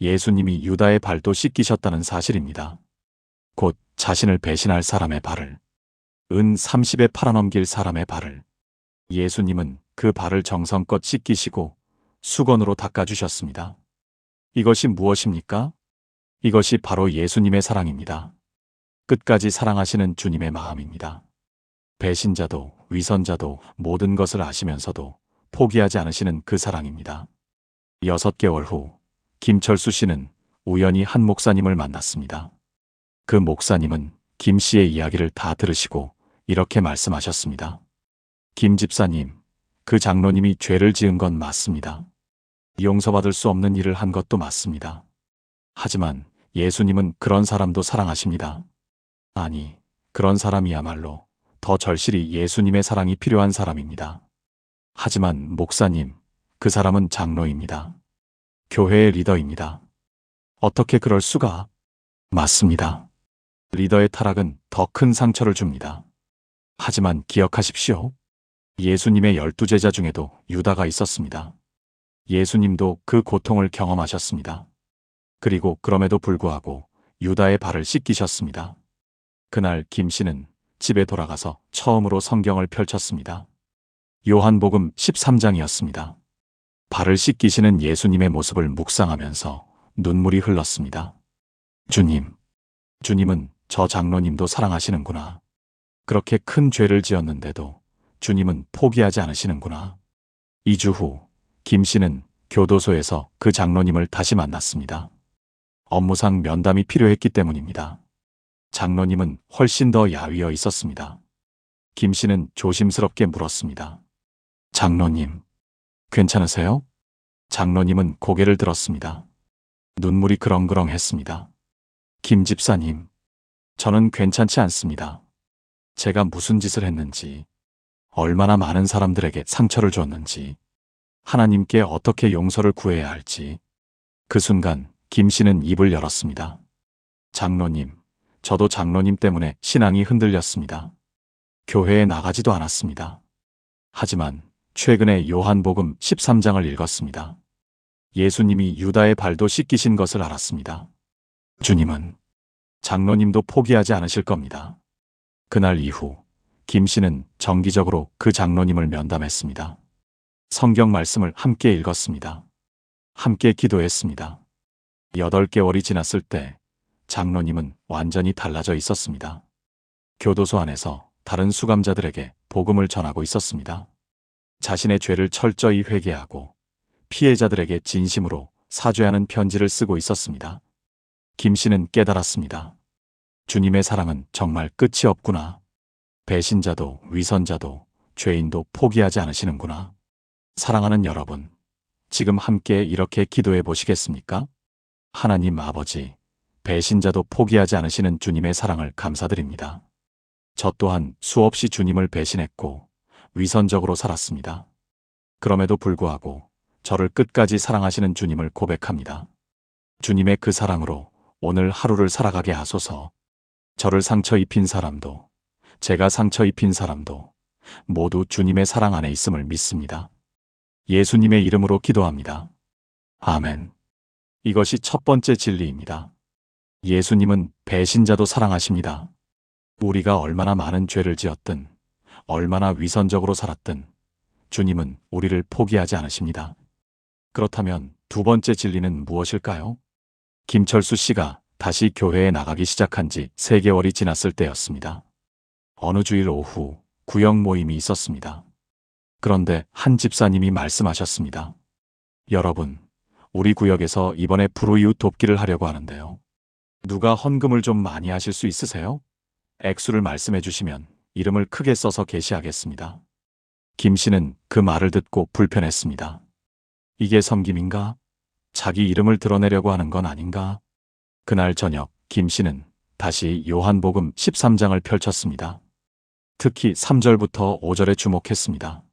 예수님이 유다의 발도 씻기셨다는 사실입니다. 곧 자신을 배신할 사람의 발을, 은 30에 팔아넘길 사람의 발을, 예수님은 그 발을 정성껏 씻기시고 수건으로 닦아주셨습니다. 이것이 무엇입니까? 이것이 바로 예수님의 사랑입니다. 끝까지 사랑하시는 주님의 마음입니다. 배신자도 위선자도 모든 것을 아시면서도 포기하지 않으시는 그 사랑입니다. 6개월 후 김철수 씨는 우연히 한 목사님을 만났습니다. 그 목사님은 김 씨의 이야기를 다 들으시고 이렇게 말씀하셨습니다. 김 집사님, 그 장로님이 죄를 지은 건 맞습니다. 용서받을 수 없는 일을 한 것도 맞습니다. 하지만 예수님은 그런 사람도 사랑하십니다. 아니, 그런 사람이야말로 더 절실히 예수님의 사랑이 필요한 사람입니다. 하지만 목사님, 그 사람은 장로입니다. 교회의 리더입니다. 어떻게 그럴 수가? 맞습니다. 리더의 타락은 더 큰 상처를 줍니다. 하지만 기억하십시오. 예수님의 12제자 중에도 유다가 있었습니다. 예수님도 그 고통을 경험하셨습니다. 그리고 그럼에도 불구하고 유다의 발을 씻기셨습니다. 그날 김 씨는 집에 돌아가서 처음으로 성경을 펼쳤습니다. 요한복음 13장이었습니다. 발을 씻기시는 예수님의 모습을 묵상하면서 눈물이 흘렀습니다. 주님은 저 장로님도 사랑하시는구나. 그렇게 큰 죄를 지었는데도 주님은 포기하지 않으시는구나. 2주 후 김 씨는 교도소에서 그 장로님을 다시 만났습니다. 업무상 면담이 필요했기 때문입니다. 장로님은 훨씬 더 야위어 있었습니다. 김 씨는 조심스럽게 물었습니다. 장로님, 괜찮으세요? 장로님은 고개를 들었습니다. 눈물이 그렁그렁했습니다. 김 집사님, 저는 괜찮지 않습니다. 제가 무슨 짓을 했는지, 얼마나 많은 사람들에게 상처를 줬는지, 하나님께 어떻게 용서를 구해야 할지. 그 순간 김 씨는 입을 열었습니다. 장로님, 저도 장로님 때문에 신앙이 흔들렸습니다. 교회에 나가지도 않았습니다. 하지만 최근에 요한복음 13장을 읽었습니다. 예수님이 유다의 발도 씻기신 것을 알았습니다. 주님은 장로님도 포기하지 않으실 겁니다. 그날 이후 김 씨는 정기적으로 그 장로님을 면담했습니다. 성경 말씀을 함께 읽었습니다. 함께 기도했습니다. 8개월이 지났을 때 장로님은 완전히 달라져 있었습니다. 교도소 안에서 다른 수감자들에게 복음을 전하고 있었습니다. 자신의 죄를 철저히 회개하고 피해자들에게 진심으로 사죄하는 편지를 쓰고 있었습니다. 김 씨는 깨달았습니다. 주님의 사랑은 정말 끝이 없구나. 배신자도 위선자도 죄인도 포기하지 않으시는구나. 사랑하는 여러분, 지금 함께 이렇게 기도해 보시겠습니까? 하나님 아버지, 배신자도 포기하지 않으시는 주님의 사랑을 감사드립니다. 저 또한 수없이 주님을 배신했고 위선적으로 살았습니다. 그럼에도 불구하고 저를 끝까지 사랑하시는 주님을 고백합니다. 주님의 그 사랑으로 오늘 하루를 살아가게 하소서. 저를 상처 입힌 사람도, 제가 상처 입힌 사람도 모두 주님의 사랑 안에 있음을 믿습니다. 예수님의 이름으로 기도합니다. 아멘. 이것이 첫 번째 진리입니다. 예수님은 배신자도 사랑하십니다. 우리가 얼마나 많은 죄를 지었든, 얼마나 위선적으로 살았든 주님은 우리를 포기하지 않으십니다. 그렇다면 두 번째 진리는 무엇일까요? 김철수 씨가 다시 교회에 나가기 시작한 지 3개월이 지났을 때였습니다. 어느 주일 오후 구역 모임이 있었습니다. 그런데 한 집사님이 말씀하셨습니다. 여러분, 우리 구역에서 이번에 불우이웃 돕기를 하려고 하는데요. 누가 헌금을 좀 많이 하실 수 있으세요? 액수를 말씀해 주시면 이름을 크게 써서 게시하겠습니다. 김 씨는 그 말을 듣고 불편했습니다. 이게 섬김인가? 자기 이름을 드러내려고 하는 건 아닌가? 그날 저녁 김 씨는 다시 요한복음 13장을 펼쳤습니다. 특히 3절부터 5절에 주목했습니다.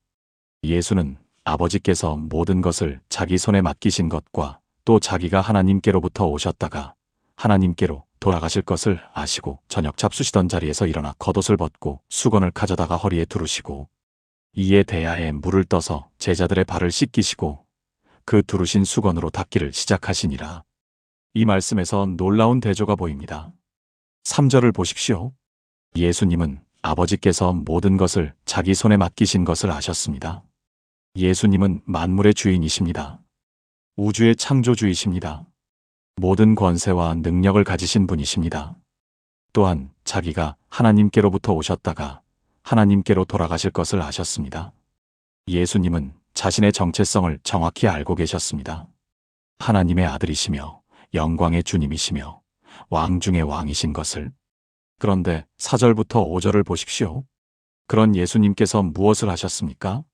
예수는 아버지께서 모든 것을 자기 손에 맡기신 것과 또 자기가 하나님께로부터 오셨다가 하나님께로 돌아가실 것을 아시고 저녁 잡수시던 자리에서 일어나 겉옷을 벗고 수건을 가져다가 허리에 두르시고 이에 대야에 물을 떠서 제자들의 발을 씻기시고 그 두르신 수건으로 닦기를 시작하시니라. 이 말씀에서 놀라운 대조가 보입니다. 3절을 보십시오. 예수님은 아버지께서 모든 것을 자기 손에 맡기신 것을 아셨습니다. 예수님은 만물의 주인이십니다. 우주의 창조주이십니다. 모든 권세와 능력을 가지신 분이십니다. 또한 자기가 하나님께로부터 오셨다가 하나님께로 돌아가실 것을 아셨습니다. 예수님은 자신의 정체성을 정확히 알고 계셨습니다. 하나님의 아들이시며 영광의 주님이시며 왕 중의 왕이신 것을. 그런데 4절부터 5절을 보십시오. 그런 예수님께서 무엇을 하셨습니까?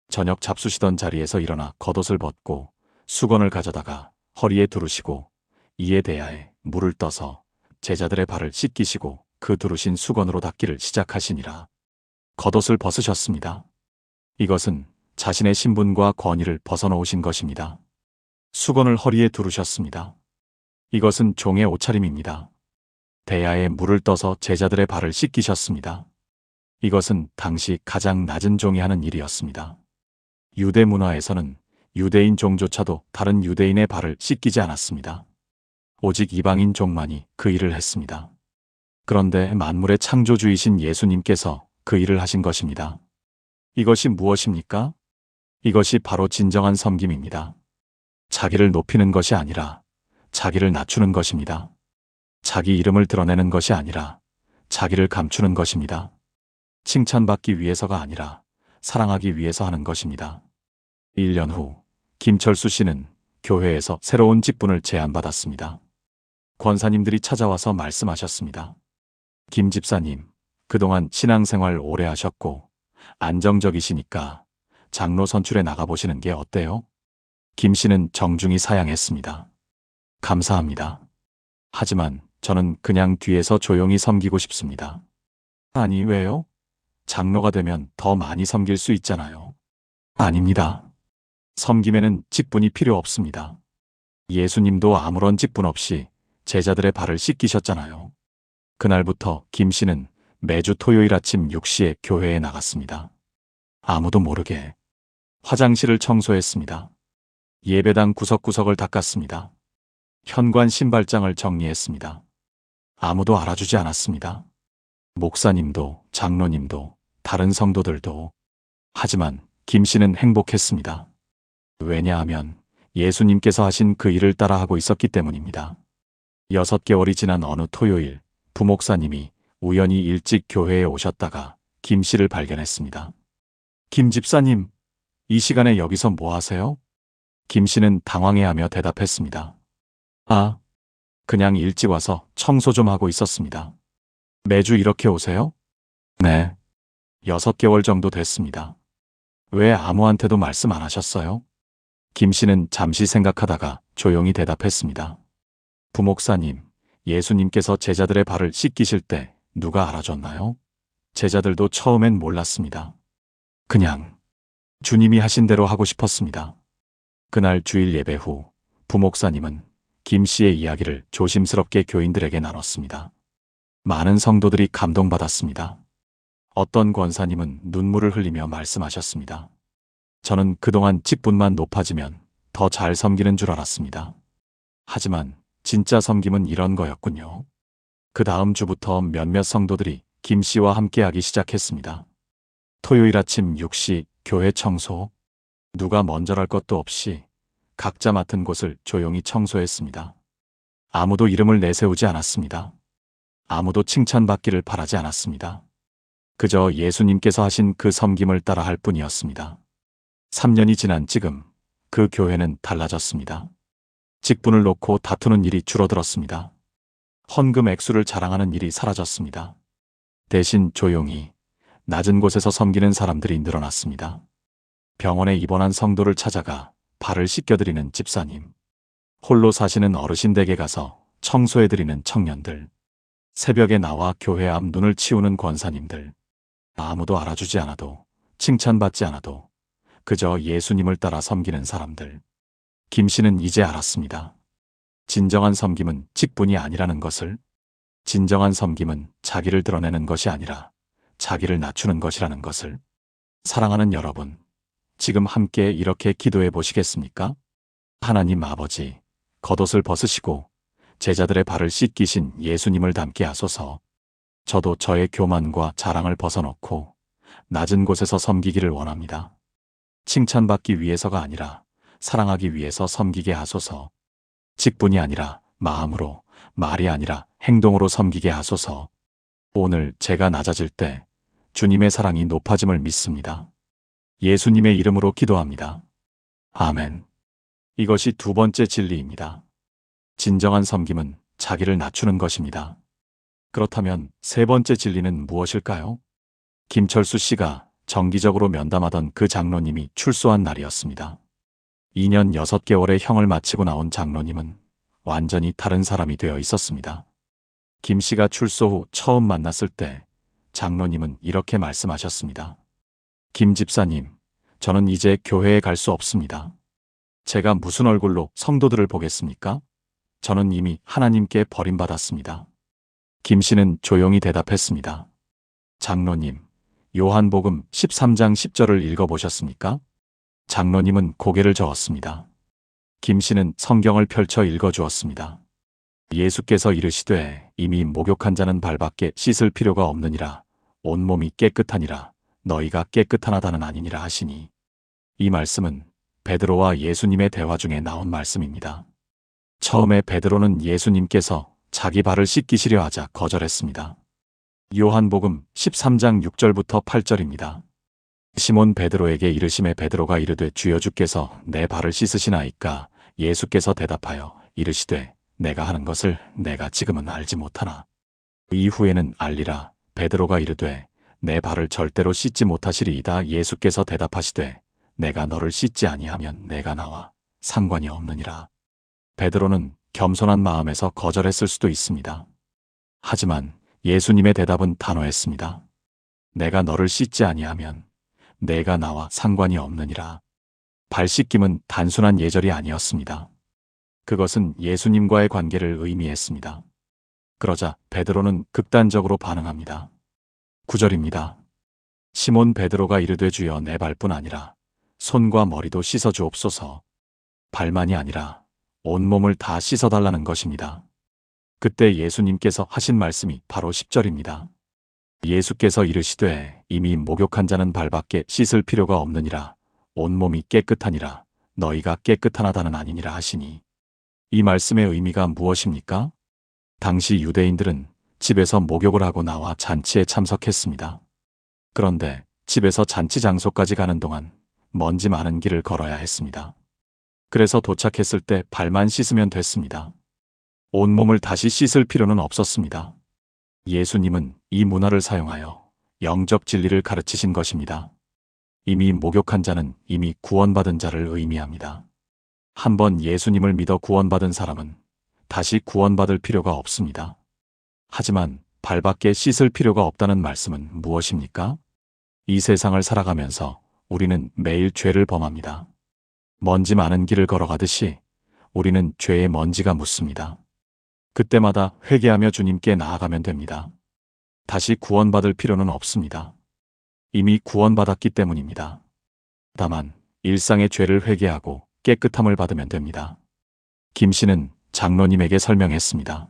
저녁 잡수시던 자리에서 일어나 겉옷을 벗고 수건을 가져다가 허리에 두르시고 이에 대하에 물을 떠서 제자들의 발을 씻기시고 그 두르신 수건으로 닦기를 시작하시니라. 겉옷을 벗으셨습니다. 이것은 자신의 신분과 권위를 벗어놓으신 것입니다. 수건을 허리에 두르셨습니다. 이것은 종의 옷차림입니다. 대야에 물을 떠서 제자들의 발을 씻기셨습니다. 이것은 당시 가장 낮은 종이 하는 일이었습니다. 유대 문화에서는 유대인 종조차도 다른 유대인의 발을 씻기지 않았습니다. 오직 이방인 종만이 그 일을 했습니다. 그런데 만물의 창조주이신 예수님께서 그 일을 하신 것입니다. 이것이 무엇입니까? 이것이 바로 진정한 섬김입니다. 자기를 높이는 것이 아니라 자기를 낮추는 것입니다. 자기 이름을 드러내는 것이 아니라 자기를 감추는 것입니다. 칭찬받기 위해서가 아니라 사랑하기 위해서 하는 것입니다. 1년 후 김철수 씨는 교회에서 새로운 직분을 제안받았습니다. 권사님들이 찾아와서 말씀하셨습니다. 김 집사님, 그동안 신앙생활 오래 하셨고 안정적이시니까 장로 선출에 나가보시는 게 어때요? 김 씨는 정중히 사양했습니다. 감사합니다. 하지만 저는 그냥 뒤에서 조용히 섬기고 싶습니다. 아니, 왜요? 장로가 되면 더 많이 섬길 수 있잖아요. 아닙니다. 섬김에는 직분이 필요 없습니다. 예수님도 아무런 직분 없이 제자들의 발을 씻기셨잖아요. 그날부터 김 씨는 매주 토요일 아침 6시에 교회에 나갔습니다. 아무도 모르게 화장실을 청소했습니다. 예배당 구석구석을 닦았습니다. 현관 신발장을 정리했습니다. 아무도 알아주지 않았습니다. 목사님도 장로님도 다른 성도들도. 하지만 김 씨는 행복했습니다. 왜냐하면 예수님께서 하신 그 일을 따라하고 있었기 때문입니다. 6개월이 지난 어느 토요일 부목사님이 우연히 일찍 교회에 오셨다가 김 씨를 발견했습니다. 김 집사님, 이 시간에 여기서 뭐 하세요? 김 씨는 당황해하며 대답했습니다. 아, 그냥 일찍 와서 청소 좀 하고 있었습니다. 매주 이렇게 오세요? 네. 6개월 정도 됐습니다. 왜 아무한테도 말씀 안 하셨어요? 김 씨는 잠시 생각하다가 조용히 대답했습니다. 부목사님, 예수님께서 제자들의 발을 씻기실 때 누가 알아줬나요? 제자들도 처음엔 몰랐습니다. 그냥 주님이 하신 대로 하고 싶었습니다. 그날 주일 예배 후 부목사님은 김 씨의 이야기를 조심스럽게 교인들에게 나눴습니다. 많은 성도들이 감동받았습니다. 어떤 권사님은 눈물을 흘리며 말씀하셨습니다. 저는 그동안 직분만 높아지면 더 잘 섬기는 줄 알았습니다. 하지만 진짜 섬김은 이런 거였군요. 그 다음 주부터 몇몇 성도들이 김 씨와 함께하기 시작했습니다. 토요일 아침 6시 교회 청소. 누가 먼저랄 것도 없이 각자 맡은 곳을 조용히 청소했습니다. 아무도 이름을 내세우지 않았습니다. 아무도 칭찬받기를 바라지 않았습니다. 그저 예수님께서 하신 그 섬김을 따라 할 뿐이었습니다. 3년이 지난 지금 그 교회는 달라졌습니다. 직분을 놓고 다투는 일이 줄어들었습니다. 헌금 액수를 자랑하는 일이 사라졌습니다. 대신 조용히 낮은 곳에서 섬기는 사람들이 늘어났습니다. 병원에 입원한 성도를 찾아가 발을 씻겨드리는 집사님, 홀로 사시는 어르신 댁에 가서 청소해드리는 청년들, 새벽에 나와 교회 앞 눈을 치우는 권사님들, 아무도 알아주지 않아도 칭찬받지 않아도 그저 예수님을 따라 섬기는 사람들. 김 씨는 이제 알았습니다. 진정한 섬김은 직분이 아니라는 것을. 진정한 섬김은 자기를 드러내는 것이 아니라 자기를 낮추는 것이라는 것을. 사랑하는 여러분, 지금 함께 이렇게 기도해 보시겠습니까? 하나님 아버지, 겉옷을 벗으시고 제자들의 발을 씻기신 예수님을 닮게 하소서. 저도 저의 교만과 자랑을 벗어놓고 낮은 곳에서 섬기기를 원합니다. 칭찬받기 위해서가 아니라 사랑하기 위해서 섬기게 하소서. 직분이 아니라 마음으로, 말이 아니라 행동으로 섬기게 하소서. 오늘 제가 낮아질 때 주님의 사랑이 높아짐을 믿습니다. 예수님의 이름으로 기도합니다. 아멘. 이것이 두 번째 진리입니다. 진정한 섬김은 자기를 낮추는 것입니다. 그렇다면 세 번째 진리는 무엇일까요? 김철수 씨가 정기적으로 면담하던 그 장로님이 출소한 날이었습니다. 2년 6개월의 형을 마치고 나온 장로님은 완전히 다른 사람이 되어 있었습니다. 김 씨가 출소 후 처음 만났을 때 장로님은 이렇게 말씀하셨습니다. 김 집사님, 저는 이제 교회에 갈 수 없습니다. 제가 무슨 얼굴로 성도들을 보겠습니까? 저는 이미 하나님께 버림받았습니다. 김 씨는 조용히 대답했습니다. 장로님, 요한복음 13장 10절을 읽어보셨습니까? 장로님은 고개를 저었습니다. 김 씨는 성경을 펼쳐 읽어주었습니다. 예수께서 이르시되 이미 목욕한 자는 발밖에 씻을 필요가 없느니라. 온몸이 깨끗하니라. 너희가 깨끗하나다는 아니니라 하시니. 이 말씀은 베드로와 예수님의 대화 중에 나온 말씀입니다. 처음에 베드로는 예수님께서 자기 발을 씻기시려 하자 거절했습니다. 요한복음 13장 6절부터 8절입니다. 시몬 베드로에게 이르심에 베드로가 이르되 주여 주께서 내 발을 씻으시나이까? 예수께서 대답하여 이르시되 내가 하는 것을 내가 지금은 알지 못하나 이후에는 알리라. 베드로가 이르되 내 발을 절대로 씻지 못하시리이다. 예수께서 대답하시되 내가 너를 씻지 아니하면 내가 나와 상관이 없느니라. 베드로는 겸손한 마음에서 거절했을 수도 있습니다. 하지만 예수님의 대답은 단호했습니다. 내가 너를 씻지 아니하면 내가 나와 상관이 없느니라. 발 씻김은 단순한 예절이 아니었습니다. 그것은 예수님과의 관계를 의미했습니다. 그러자 베드로는 극단적으로 반응합니다. 9절입니다. 시몬 베드로가 이르되 주여 내 발뿐 아니라 손과 머리도 씻어 주옵소서. 발만이 아니라 온몸을 다 씻어달라는 것입니다. 그때 예수님께서 하신 말씀이 바로 10절입니다. 예수께서 이르시되 이미 목욕한 자는 발밖에 씻을 필요가 없느니라. 온몸이 깨끗하니라. 너희가 깨끗하나다는 아니니라 하시니. 이 말씀의 의미가 무엇입니까? 당시 유대인들은 집에서 목욕을 하고 나와 잔치에 참석했습니다. 그런데 집에서 잔치 장소까지 가는 동안 먼지 많은 길을 걸어야 했습니다. 그래서 도착했을 때 발만 씻으면 됐습니다. 온몸을 다시 씻을 필요는 없었습니다. 예수님은 이 문화를 사용하여 영적 진리를 가르치신 것입니다. 이미 목욕한 자는 이미 구원받은 자를 의미합니다. 한번 예수님을 믿어 구원받은 사람은 다시 구원받을 필요가 없습니다. 하지만 발밖에 씻을 필요가 없다는 말씀은 무엇입니까? 이 세상을 살아가면서 우리는 매일 죄를 범합니다. 먼지 많은 길을 걸어가듯이 우리는 죄의 먼지가 묻습니다. 그때마다 회개하며 주님께 나아가면 됩니다. 다시 구원받을 필요는 없습니다. 이미 구원받았기 때문입니다. 다만 일상의 죄를 회개하고 깨끗함을 받으면 됩니다. 김 씨는 장로님에게 설명했습니다.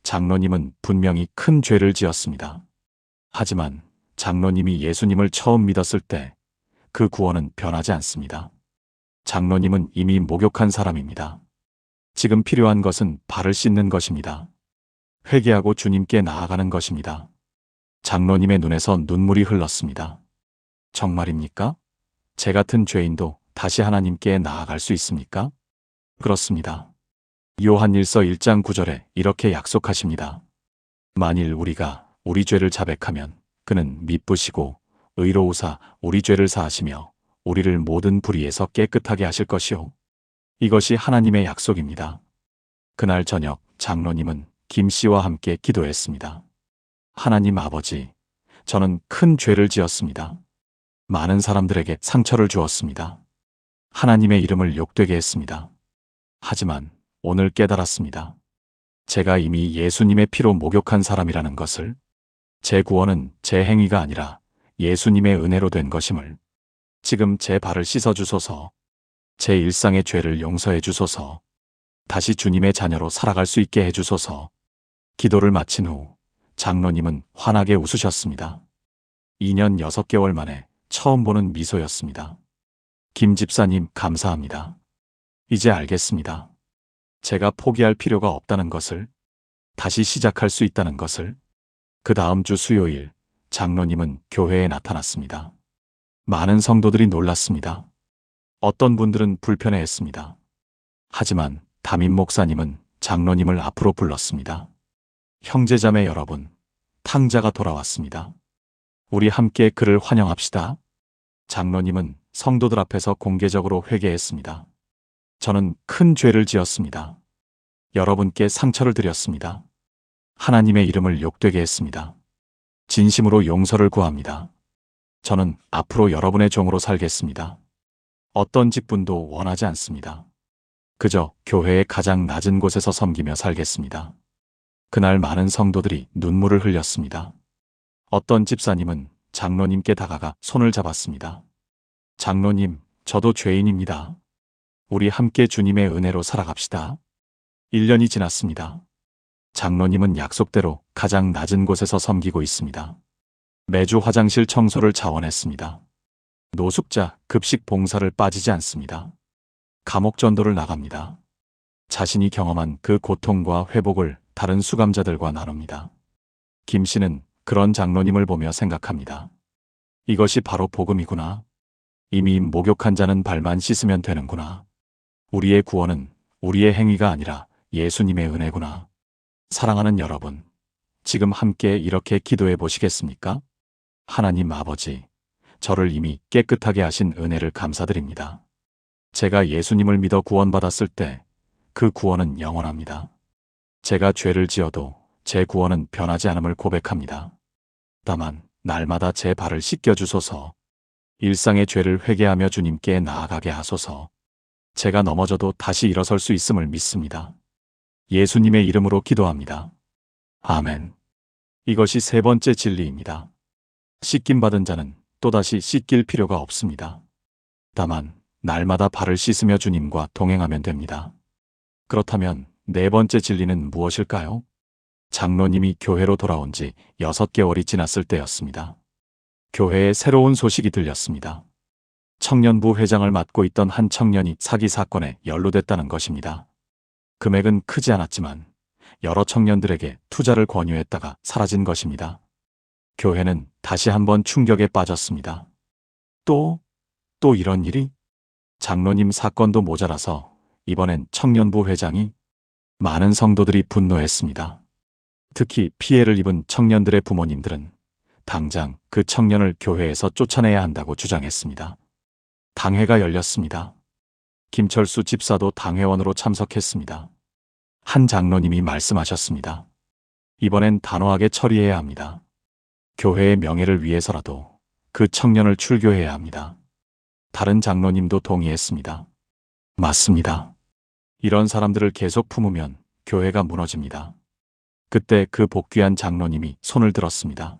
장로님은 분명히 큰 죄를 지었습니다. 하지만 장로님이 예수님을 처음 믿었을 때 그 구원은 변하지 않습니다. 장로님은 이미 목욕한 사람입니다. 지금 필요한 것은 발을 씻는 것입니다. 회개하고 주님께 나아가는 것입니다. 장로님의 눈에서 눈물이 흘렀습니다. 정말입니까? 제 같은 죄인도 다시 하나님께 나아갈 수 있습니까? 그렇습니다. 요한일서 1장 9절에 이렇게 약속하십니다. 만일 우리가 우리 죄를 자백하면 그는 미쁘시고 의로우사 우리 죄를 사하시며 우리를 모든 불의에서 깨끗하게 하실 것이요. 이것이 하나님의 약속입니다. 그날 저녁 장로님은 김 씨와 함께 기도했습니다. 하나님 아버지, 저는 큰 죄를 지었습니다. 많은 사람들에게 상처를 주었습니다. 하나님의 이름을 욕되게 했습니다. 하지만 오늘 깨달았습니다. 제가 이미 예수님의 피로 목욕한 사람이라는 것을. 제 구원은 제 행위가 아니라 예수님의 은혜로 된 것임을. 지금 제 발을 씻어 주소서. 제 일상의 죄를 용서해 주소서. 다시 주님의 자녀로 살아갈 수 있게 해주소서. 기도를 마친 후 장로님은 환하게 웃으셨습니다. 2년 6개월 만에 처음 보는 미소였습니다. 김 집사님, 감사합니다. 이제 알겠습니다. 제가 포기할 필요가 없다는 것을, 다시 시작할 수 있다는 것을. 그 다음 주 수요일, 장로님은 교회에 나타났습니다. 많은 성도들이 놀랐습니다. 어떤 분들은 불편해했습니다. 하지만 담임 목사님은 장로님을 앞으로 불렀습니다. 형제자매 여러분, 탕자가 돌아왔습니다. 우리 함께 그를 환영합시다. 장로님은 성도들 앞에서 공개적으로 회개했습니다. 저는 큰 죄를 지었습니다. 여러분께 상처를 드렸습니다. 하나님의 이름을 욕되게 했습니다. 진심으로 용서를 구합니다. 저는 앞으로 여러분의 종으로 살겠습니다. 어떤 직분도 원하지 않습니다. 그저 교회의 가장 낮은 곳에서 섬기며 살겠습니다. 그날 많은 성도들이 눈물을 흘렸습니다. 어떤 집사님은 장로님께 다가가 손을 잡았습니다. 장로님, 저도 죄인입니다. 우리 함께 주님의 은혜로 살아갑시다. 1년이 지났습니다. 장로님은 약속대로 가장 낮은 곳에서 섬기고 있습니다. 매주 화장실 청소를 자원했습니다. 노숙자, 급식 봉사를 빠지지 않습니다. 감옥 전도를 나갑니다. 자신이 경험한 그 고통과 회복을 다른 수감자들과 나눕니다. 김 씨는 그런 장로님을 보며 생각합니다. 이것이 바로 복음이구나. 이미 목욕한 자는 발만 씻으면 되는구나. 우리의 구원은 우리의 행위가 아니라 예수님의 은혜구나. 사랑하는 여러분, 지금 함께 이렇게 기도해 보시겠습니까? 하나님 아버지, 저를 이미 깨끗하게 하신 은혜를 감사드립니다. 제가 예수님을 믿어 구원받았을 때 그 구원은 영원합니다. 제가 죄를 지어도 제 구원은 변하지 않음을 고백합니다. 다만 날마다 제 발을 씻겨주소서. 일상의 죄를 회개하며 주님께 나아가게 하소서. 제가 넘어져도 다시 일어설 수 있음을 믿습니다. 예수님의 이름으로 기도합니다. 아멘. 이것이 세 번째 진리입니다. 씻김받은 자는 또다시 씻길 필요가 없습니다. 다만 날마다 발을 씻으며 주님과 동행하면 됩니다. 그렇다면 네 번째 진리는 무엇일까요? 장로님이 교회로 돌아온 지 6개월이 지났을 때였습니다. 교회에 새로운 소식이 들렸습니다. 청년부 회장을 맡고 있던 한 청년이 사기 사건에 연루됐다는 것입니다. 금액은 크지 않았지만 여러 청년들에게 투자를 권유했다가 사라진 것입니다. 교회는 다시 한번 충격에 빠졌습니다. 또 이런 일이? 장로님 사건도 모자라서 이번엔 청년부 회장이? 많은 성도들이 분노했습니다. 특히 피해를 입은 청년들의 부모님들은 당장 그 청년을 교회에서 쫓아내야 한다고 주장했습니다. 당회가 열렸습니다. 김철수 집사도 당회원으로 참석했습니다. 한 장로님이 말씀하셨습니다. 이번엔 단호하게 처리해야 합니다. 교회의 명예를 위해서라도 그 청년을 출교해야 합니다. 다른 장로님도 동의했습니다. 맞습니다. 이런 사람들을 계속 품으면 교회가 무너집니다. 그때 그 복귀한 장로님이 손을 들었습니다.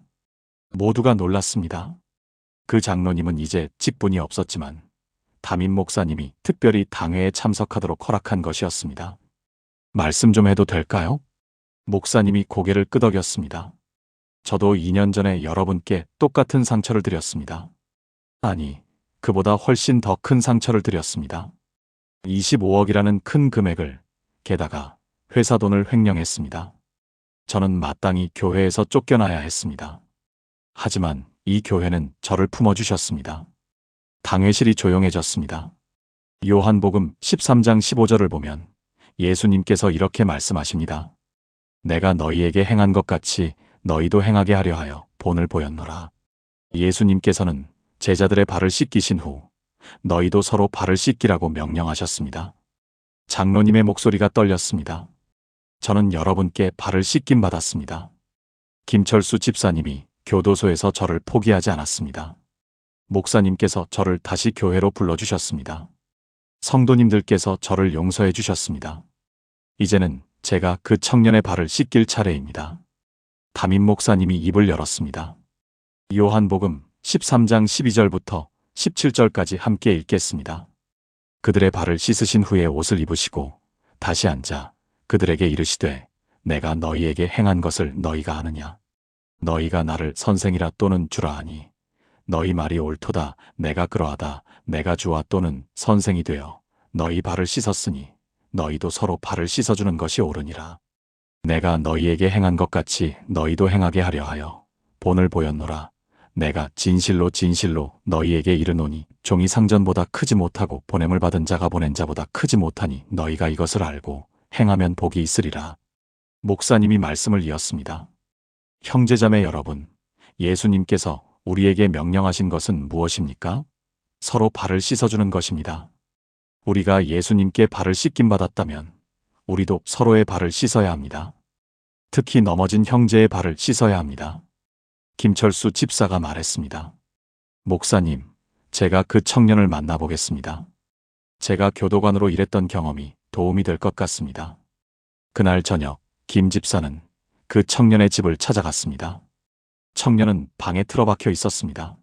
모두가 놀랐습니다. 그 장로님은 이제 직분이 없었지만 담임 목사님이 특별히 당회에 참석하도록 허락한 것이었습니다. 말씀 좀 해도 될까요? 목사님이 고개를 끄덕였습니다. 저도 2년 전에 여러분께 똑같은 상처를 드렸습니다. 아니, 그보다 훨씬 더 큰 상처를 드렸습니다. 25억이라는 큰 금액을, 게다가 회사 돈을 횡령했습니다. 저는 마땅히 교회에서 쫓겨나야 했습니다. 하지만 이 교회는 저를 품어주셨습니다. 당회실이 조용해졌습니다. 요한복음 13장 15절을 보면 예수님께서 이렇게 말씀하십니다. 내가 너희에게 행한 것 같이 너희도 행하게 하려 하여 본을 보였노라. 예수님께서는 제자들의 발을 씻기신 후 너희도 서로 발을 씻기라고 명령하셨습니다. 장로님의 목소리가 떨렸습니다. 저는 여러분께 발을 씻김 받았습니다. 김철수 집사님이 교도소에서 저를 포기하지 않았습니다. 목사님께서 저를 다시 교회로 불러주셨습니다. 성도님들께서 저를 용서해 주셨습니다. 이제는 제가 그 청년의 발을 씻길 차례입니다. 담임 목사님이 입을 열었습니다. 요한복음 13장 12절부터 17절까지 함께 읽겠습니다. 그들의 발을 씻으신 후에 옷을 입으시고 다시 앉아 그들에게 이르시되 내가 너희에게 행한 것을 너희가 아느냐? 너희가 나를 선생이라 또는 주라 하니 너희 말이 옳도다. 내가 그러하다. 내가 주와 또는 선생이 되어 너희 발을 씻었으니 너희도 서로 발을 씻어주는 것이 옳으니라. 내가 너희에게 행한 것 같이 너희도 행하게 하려 하여 본을 보였노라. 내가 진실로 진실로 너희에게 이르노니 종이 상전보다 크지 못하고 보냄을 받은 자가 보낸 자보다 크지 못하니 너희가 이것을 알고 행하면 복이 있으리라. 목사님이 말씀을 이었습니다. 형제자매 여러분, 예수님께서 우리에게 명령하신 것은 무엇입니까? 서로 발을 씻어주는 것입니다. 우리가 예수님께 발을 씻김 받았다면 우리도 서로의 발을 씻어야 합니다. 특히 넘어진 형제의 발을 씻어야 합니다. 김철수 집사가 말했습니다. 목사님, 제가 그 청년을 만나보겠습니다. 제가 교도관으로 일했던 경험이 도움이 될 것 같습니다. 그날 저녁 김 집사는 그 청년의 집을 찾아갔습니다. 청년은 방에 틀어박혀 있었습니다.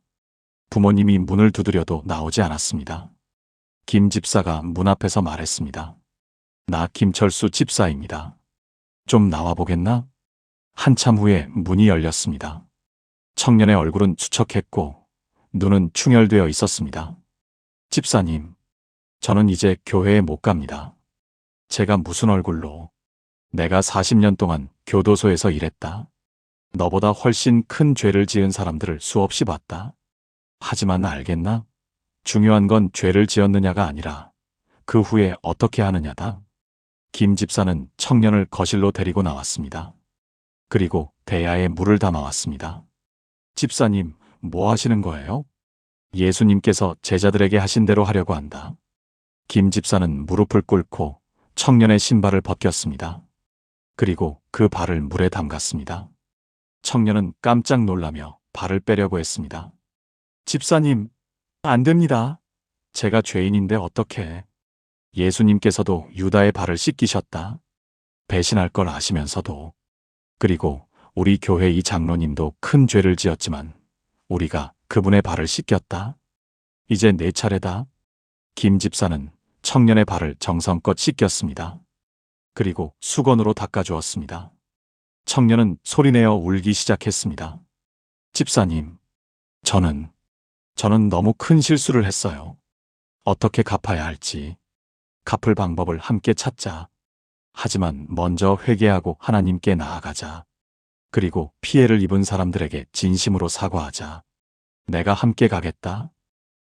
부모님이 문을 두드려도 나오지 않았습니다. 김 집사가 문 앞에서 말했습니다. 나 김철수 집사입니다. 좀 나와보겠나? 한참 후에 문이 열렸습니다. 청년의 얼굴은 수척했고 눈은 충혈되어 있었습니다. 집사님, 저는 이제 교회에 못 갑니다. 제가 무슨 얼굴로? 내가 40년 동안 교도소에서 일했다. 너보다 훨씬 큰 죄를 지은 사람들을 수없이 봤다. 하지만 알겠나? 중요한 건 죄를 지었느냐가 아니라 그 후에 어떻게 하느냐다. 김 집사는 청년을 거실로 데리고 나왔습니다. 그리고 대야에 물을 담아왔습니다. 집사님, 뭐 하시는 거예요? 예수님께서 제자들에게 하신 대로 하려고 한다. 김 집사는 무릎을 꿇고 청년의 신발을 벗겼습니다. 그리고 그 발을 물에 담갔습니다. 청년은 깜짝 놀라며 발을 빼려고 했습니다. 집사님, 안 됩니다. 제가 죄인인데 어떡해. 예수님께서도 유다의 발을 씻기셨다. 배신할 걸 아시면서도. 그리고 우리 교회 이 장로님도 큰 죄를 지었지만 우리가 그분의 발을 씻겼다. 이제 내 차례다. 김 집사는 청년의 발을 정성껏 씻겼습니다. 그리고 수건으로 닦아주었습니다. 청년은 소리내어 울기 시작했습니다. 집사님, 저는 너무 큰 실수를 했어요. 어떻게 갚아야 할지, 갚을 방법을 함께 찾자. 하지만 먼저 회개하고 하나님께 나아가자. 그리고 피해를 입은 사람들에게 진심으로 사과하자. 내가 함께 가겠다.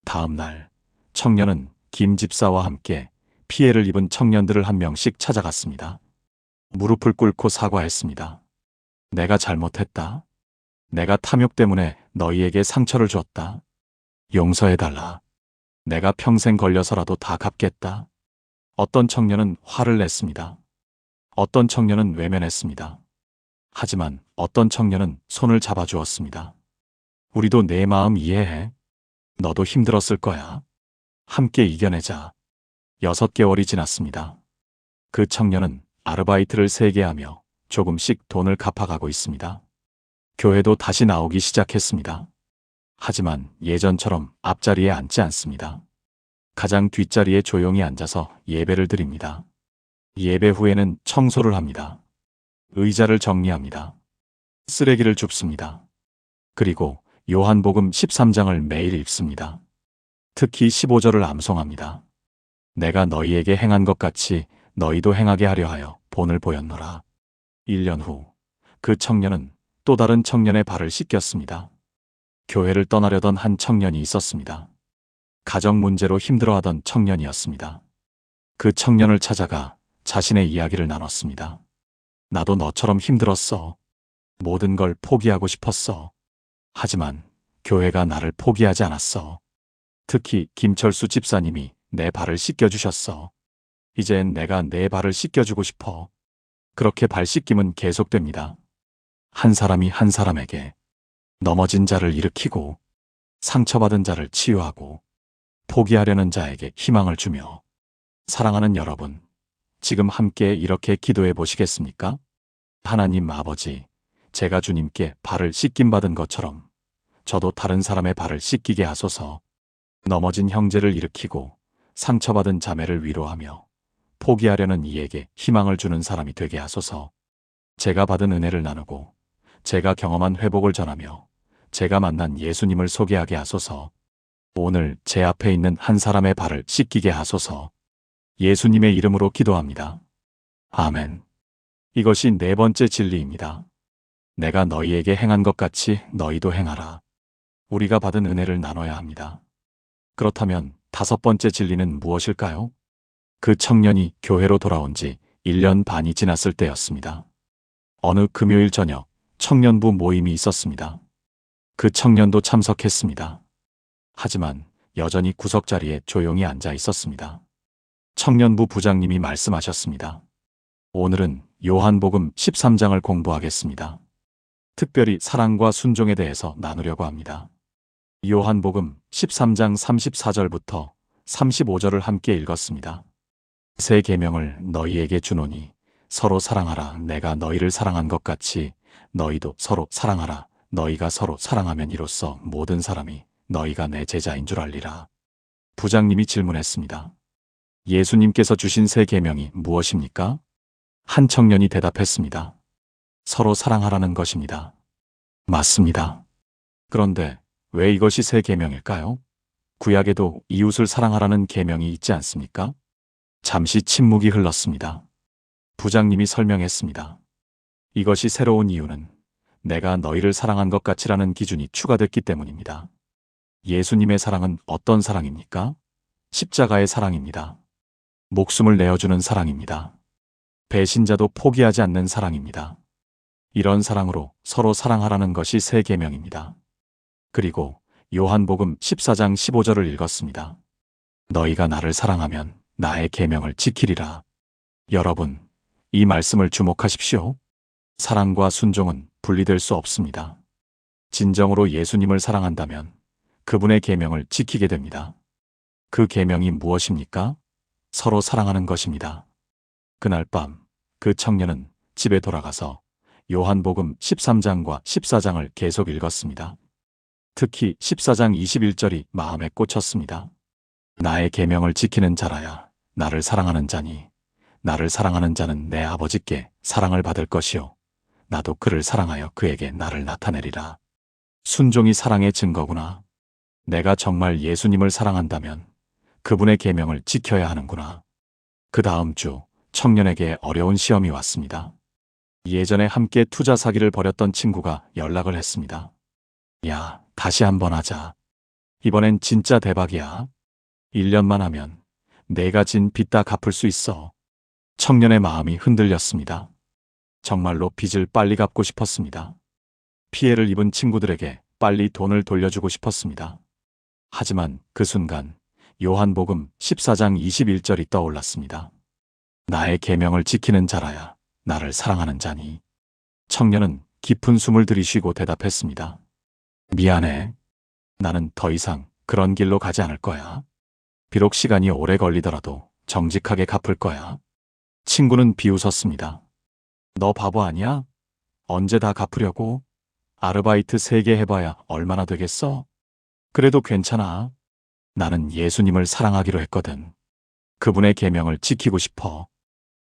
다음 날, 청년은 김 집사와 함께 피해를 입은 청년들을 한 명씩 찾아갔습니다. 무릎을 꿇고 사과했습니다. 내가 잘못했다. 내가 탐욕 때문에 너희에게 상처를 줬다. 용서해달라. 내가 평생 걸려서라도 다 갚겠다. 어떤 청년은 화를 냈습니다. 어떤 청년은 외면했습니다. 하지만 어떤 청년은 손을 잡아주었습니다. 우리도 내 마음 이해해. 너도 힘들었을 거야. 함께 이겨내자. 6개월이 지났습니다. 그 청년은 아르바이트를 3개 하며 조금씩 돈을 갚아가고 있습니다. 교회도 다시 나오기 시작했습니다. 하지만 예전처럼 앞자리에 앉지 않습니다. 가장 뒷자리에 조용히 앉아서 예배를 드립니다. 예배 후에는 청소를 합니다. 의자를 정리합니다. 쓰레기를 줍습니다. 그리고 요한복음 13장을 매일 읽습니다. 특히 15절을 암송합니다. 내가 너희에게 행한 것 같이 너희도 행하게 하려 하여 본을 보였노라. 1년 후 그 청년은 또 다른 청년의 발을 씻겼습니다. 교회를 떠나려던 한 청년이 있었습니다. 가정 문제로 힘들어하던 청년이었습니다. 그 청년을 찾아가 자신의 이야기를 나눴습니다. 나도 너처럼 힘들었어. 모든 걸 포기하고 싶었어. 하지만 교회가 나를 포기하지 않았어. 특히 김철수 집사님이 내 발을 씻겨주셨어. 이젠 내가 내 발을 씻겨주고 싶어. 그렇게 발 씻김은 계속됩니다. 한 사람이 한 사람에게 넘어진 자를 일으키고 상처받은 자를 치유하고 포기하려는 자에게 희망을 주며. 사랑하는 여러분, 지금 함께 이렇게 기도해 보시겠습니까? 하나님 아버지, 제가 주님께 발을 씻김 받은 것처럼 저도 다른 사람의 발을 씻기게 하소서. 넘어진 형제를 일으키고 상처받은 자매를 위로하며 포기하려는 이에게 희망을 주는 사람이 되게 하소서. 제가 받은 은혜를 나누고 제가 경험한 회복을 전하며 제가 만난 예수님을 소개하게 하소서. 오늘 제 앞에 있는 한 사람의 발을 씻기게 하소서. 예수님의 이름으로 기도합니다. 아멘. 이것이 네 번째 진리입니다. 내가 너희에게 행한 것 같이 너희도 행하라. 우리가 받은 은혜를 나눠야 합니다. 그렇다면 다섯 번째 진리는 무엇일까요? 그 청년이 교회로 돌아온 지 1년 반이 지났을 때였습니다. 어느 금요일 저녁 청년부 모임이 있었습니다. 그 청년도 참석했습니다. 하지만 여전히 구석자리에 조용히 앉아 있었습니다. 청년부 부장님이 말씀하셨습니다. 오늘은 요한복음 13장을 공부하겠습니다. 특별히 사랑과 순종에 대해서 나누려고 합니다. 요한복음 13장 34절부터 35절을 함께 읽었습니다. 새 계명을 너희에게 주노니 서로 사랑하라. 내가 너희를 사랑한 것 같이 너희도 서로 사랑하라. 너희가 서로 사랑하면 이로써 모든 사람이 너희가 내 제자인 줄 알리라. 부장님이 질문했습니다. 예수님께서 주신 새 계명이 무엇입니까? 한 청년이 대답했습니다. 서로 사랑하라는 것입니다. 맞습니다. 그런데 왜 이것이 새 계명일까요? 구약에도 이웃을 사랑하라는 계명이 있지 않습니까? 잠시 침묵이 흘렀습니다. 부장님이 설명했습니다. 이것이 새로운 이유는 내가 너희를 사랑한 것 같이라는 기준이 추가됐기 때문입니다. 예수님의 사랑은 어떤 사랑입니까? 십자가의 사랑입니다. 목숨을 내어주는 사랑입니다. 배신자도 포기하지 않는 사랑입니다. 이런 사랑으로 서로 사랑하라는 것이 새 계명입니다. 그리고 요한복음 14장 15절을 읽었습니다. 너희가 나를 사랑하면 나의 계명을 지키리라. 여러분, 이 말씀을 주목하십시오. 사랑과 순종은 분리될 수 없습니다. 진정으로 예수님을 사랑한다면 그분의 계명을 지키게 됩니다. 그 계명이 무엇입니까? 서로 사랑하는 것입니다. 그날 밤 그 청년은 집에 돌아가서 요한복음 13장과 14장을 계속 읽었습니다. 특히 14장 21절이 마음에 꽂혔습니다. 나의 계명을 지키는 자라야 나를 사랑하는 자니 나를 사랑하는 자는 내 아버지께 사랑을 받을 것이요 나도 그를 사랑하여 그에게 나를 나타내리라. 순종이 사랑의 증거구나. 내가 정말 예수님을 사랑한다면 그분의 계명을 지켜야 하는구나. 그 다음 주 청년에게 어려운 시험이 왔습니다. 예전에 함께 투자 사기를 벌였던 친구가 연락을 했습니다. 야, 다시 한번 하자. 이번엔 진짜 대박이야. 1년만 하면 내가 진 빚 다 갚을 수 있어. 청년의 마음이 흔들렸습니다. 정말로 빚을 빨리 갚고 싶었습니다. 피해를 입은 친구들에게 빨리 돈을 돌려주고 싶었습니다. 하지만 그 순간 요한복음 14장 21절이 떠올랐습니다. 나의 계명을 지키는 자라야 나를 사랑하는 자니. 청년은 깊은 숨을 들이쉬고 대답했습니다. 미안해. 나는 더 이상 그런 길로 가지 않을 거야. 비록 시간이 오래 걸리더라도 정직하게 갚을 거야. 친구는 비웃었습니다. 너 바보 아니야? 언제 다 갚으려고? 아르바이트 3개 해봐야 얼마나 되겠어? 그래도 괜찮아. 나는 예수님을 사랑하기로 했거든. 그분의 계명을 지키고 싶어.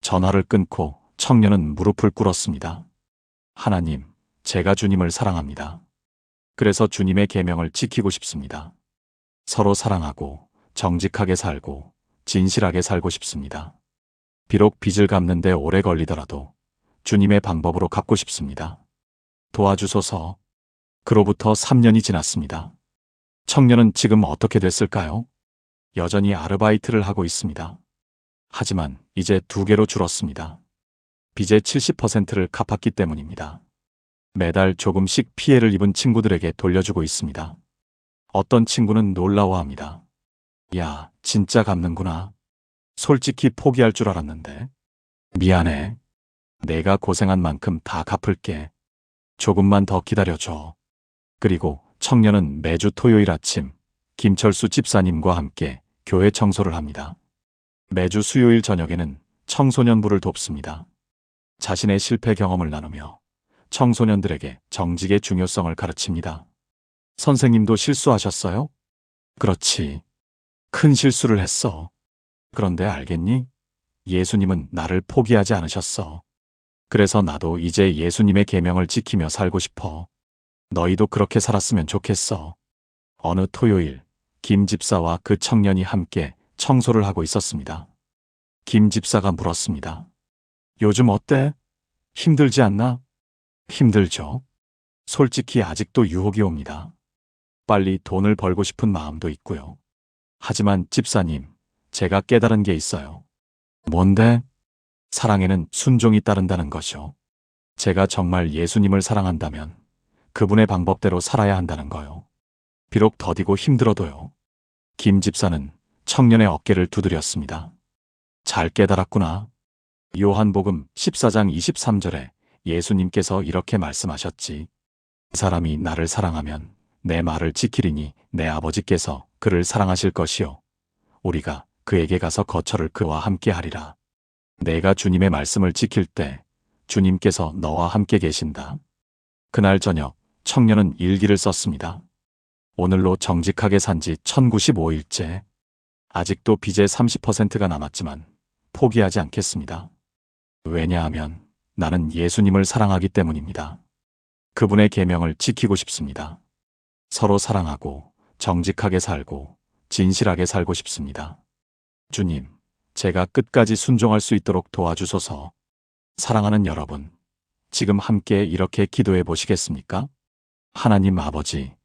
전화를 끊고 청년은 무릎을 꿇었습니다. 하나님, 제가 주님을 사랑합니다. 그래서 주님의 계명을 지키고 싶습니다. 서로 사랑하고 정직하게 살고 진실하게 살고 싶습니다. 비록 빚을 갚는데 오래 걸리더라도 주님의 방법으로 갚고 싶습니다. 도와주소서. 그로부터 3년이 지났습니다. 청년은 지금 어떻게 됐을까요? 여전히 아르바이트를 하고 있습니다. 하지만 이제 2개로 줄었습니다. 빚의 70%를 갚았기 때문입니다. 매달 조금씩 피해를 입은 친구들에게 돌려주고 있습니다. 어떤 친구는 놀라워합니다. 야, 진짜 갚는구나. 솔직히 포기할 줄 알았는데. 미안해. 내가 고생한 만큼 다 갚을게. 조금만 더 기다려줘. 그리고 청년은 매주 토요일 아침 김철수 집사님과 함께 교회 청소를 합니다. 매주 수요일 저녁에는 청소년부를 돕습니다. 자신의 실패 경험을 나누며 청소년들에게 정직의 중요성을 가르칩니다. 선생님도 실수하셨어요? 그렇지. 큰 실수를 했어. 그런데 알겠니? 예수님은 나를 포기하지 않으셨어. 그래서 나도 이제 예수님의 계명을 지키며 살고 싶어. 너희도 그렇게 살았으면 좋겠어. 어느 토요일, 김 집사와 그 청년이 함께 청소를 하고 있었습니다. 김 집사가 물었습니다. 요즘 어때? 힘들지 않나? 힘들죠. 솔직히 아직도 유혹이 옵니다. 빨리 돈을 벌고 싶은 마음도 있고요. 하지만 집사님, 제가 깨달은 게 있어요. 뭔데? 사랑에는 순종이 따른다는 것이요. 제가 정말 예수님을 사랑한다면 그분의 방법대로 살아야 한다는 거요. 비록 더디고 힘들어도요. 김 집사는 청년의 어깨를 두드렸습니다. 잘 깨달았구나. 요한복음 14장 23절에 예수님께서 이렇게 말씀하셨지. 사람이 나를 사랑하면 내 말을 지키리니 내 아버지께서 그를 사랑하실 것이요. 우리가 그에게 가서 거처를 그와 함께 하리라. 내가 주님의 말씀을 지킬 때 주님께서 너와 함께 계신다. 그날 저녁 청년은 일기를 썼습니다. 오늘로 정직하게 산 지 1095일째. 아직도 빚의 30%가 남았지만 포기하지 않겠습니다. 왜냐하면 나는 예수님을 사랑하기 때문입니다. 그분의 계명을 지키고 싶습니다. 서로 사랑하고 정직하게 살고 진실하게 살고 싶습니다. 주님, 제가 끝까지 순종할 수 있도록 도와주소서. 사랑하는 여러분, 지금 함께 이렇게 기도해 보시겠습니까? 하나님 아버지,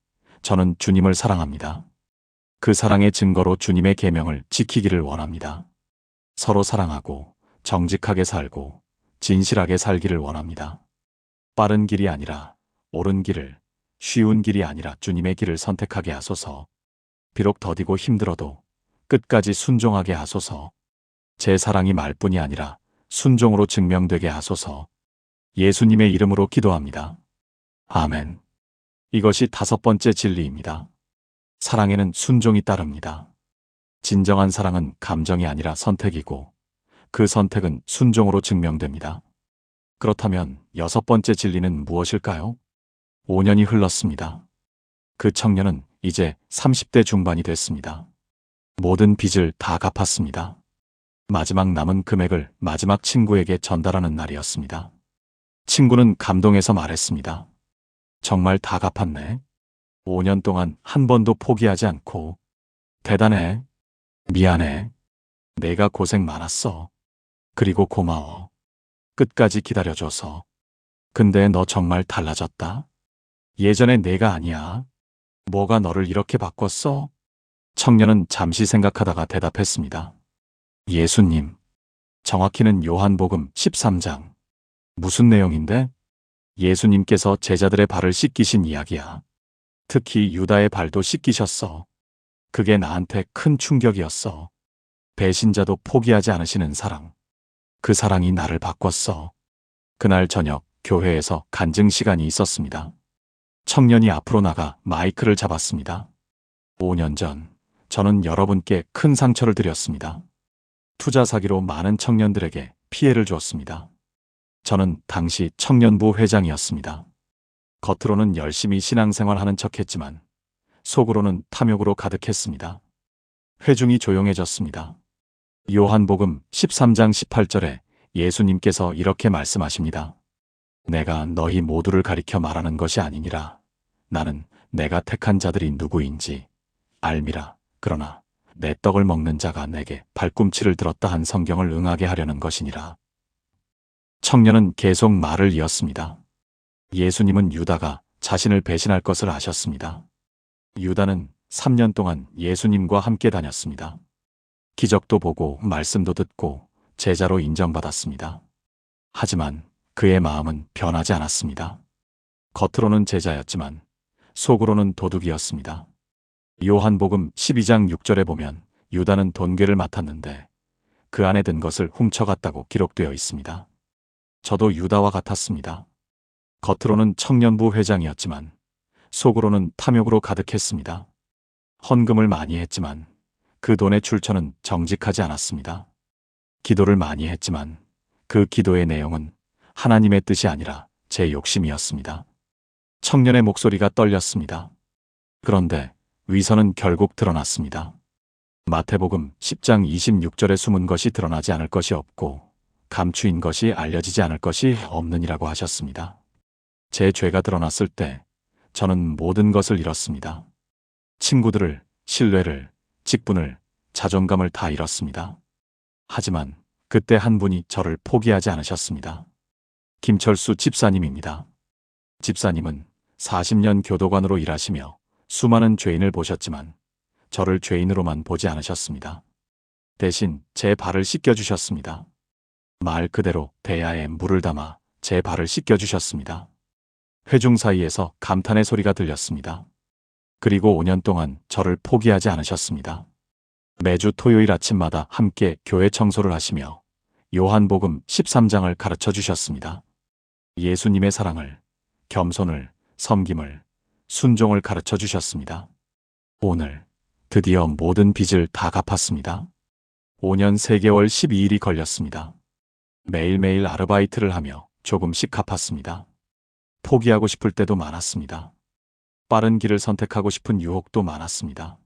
저는 주님을 사랑합니다. 그 사랑의 증거로 주님의 계명을 지키기를 원합니다. 서로 사랑하고 정직하게 살고 진실하게 살기를 원합니다. 빠른 길이 아니라 옳은 길을, 쉬운 길이 아니라 주님의 길을 선택하게 하소서. 비록 더디고 힘들어도 끝까지 순종하게 하소서. 제 사랑이 말뿐이 아니라 순종으로 증명되게 하소서. 예수님의 이름으로 기도합니다. 아멘. 이것이 5번째 진리입니다. 사랑에는 순종이 따릅니다. 진정한 사랑은 감정이 아니라 선택이고 그 선택은 순종으로 증명됩니다. 그렇다면 6번째 진리는 무엇일까요? 5년이 흘렀습니다. 그 청년은 이제 30대 중반이 됐습니다. 모든 빚을 다 갚았습니다. 마지막 남은 금액을 마지막 친구에게 전달하는 날이었습니다. 친구는 감동해서 말했습니다. 정말 다 갚았네. 5년 동안 한 번도 포기하지 않고. 대단해. 미안해. 내가 고생 많았어. 그리고 고마워. 끝까지 기다려줘서. 근데 너 정말 달라졌다. 예전에 내가 아니야. 뭐가 너를 이렇게 바꿨어? 청년은 잠시 생각하다가 대답했습니다. 예수님. 정확히는 요한복음 13장. 무슨 내용인데? 예수님께서 제자들의 발을 씻기신 이야기야. 특히 유다의 발도 씻기셨어. 그게 나한테 큰 충격이었어. 배신자도 포기하지 않으시는 사랑. 그 사랑이 나를 바꿨어. 그날 저녁 교회에서 간증 시간이 있었습니다. 청년이 앞으로 나가 마이크를 잡았습니다. 5년 전 저는 여러분께 큰 상처를 드렸습니다. 투자 사기로 많은 청년들에게 피해를 주었습니다. 저는 당시 청년부 회장이었습니다. 겉으로는 열심히 신앙생활하는 척했지만 속으로는 탐욕으로 가득했습니다. 회중이 조용해졌습니다. 요한복음 13장 18절에 예수님께서 이렇게 말씀하십니다. 내가 너희 모두를 가리켜 말하는 것이 아니니라. 나는 내가 택한 자들이 누구인지 알미라. 그러나 내 떡을 먹는 자가 내게 발꿈치를 들었다 한 성경을 응하게 하려는 것이니라. 청년은 계속 말을 이었습니다. 예수님은 유다가 자신을 배신할 것을 아셨습니다. 유다는 3년 동안 예수님과 함께 다녔습니다. 기적도 보고 말씀도 듣고 제자로 인정받았습니다. 하지만 그의 마음은 변하지 않았습니다. 겉으로는 제자였지만 속으로는 도둑이었습니다. 요한복음 12장 6절에 보면 유다는 돈괴를 맡았는데 그 안에 든 것을 훔쳐갔다고 기록되어 있습니다. 저도 유다와 같았습니다. 겉으로는 청년부 회장이었지만 속으로는 탐욕으로 가득했습니다. 헌금을 많이 했지만 그 돈의 출처는 정직하지 않았습니다. 기도를 많이 했지만 그 기도의 내용은 하나님의 뜻이 아니라 제 욕심이었습니다. 청년의 목소리가 떨렸습니다. 그런데 위선은 결국 드러났습니다. 마태복음 10장 26절에 숨은 것이 드러나지 않을 것이 없고 감추인 것이 알려지지 않을 것이 없느니라고 하셨습니다. 제 죄가 드러났을 때 저는 모든 것을 잃었습니다. 친구들을, 신뢰를, 직분을, 자존감을 다 잃었습니다. 하지만 그때 한 분이 저를 포기하지 않으셨습니다. 김철수 집사님입니다. 집사님은 40년 교도관으로 일하시며 수많은 죄인을 보셨지만 저를 죄인으로만 보지 않으셨습니다. 대신 제 발을 씻겨주셨습니다. 말 그대로 대야에 물을 담아 제 발을 씻겨주셨습니다. 회중 사이에서 감탄의 소리가 들렸습니다. 그리고 5년 동안 저를 포기하지 않으셨습니다. 매주 토요일 아침마다 함께 교회 청소를 하시며 요한복음 13장을 가르쳐 주셨습니다. 예수님의 사랑을, 겸손을, 섬김을, 순종을 가르쳐 주셨습니다. 오늘 드디어 모든 빚을 다 갚았습니다. 5년 3개월 12일이 걸렸습니다. 매일매일 아르바이트를 하며 조금씩 갚았습니다. 포기하고 싶을 때도 많았습니다. 빠른 길을 선택하고 싶은 유혹도 많았습니다.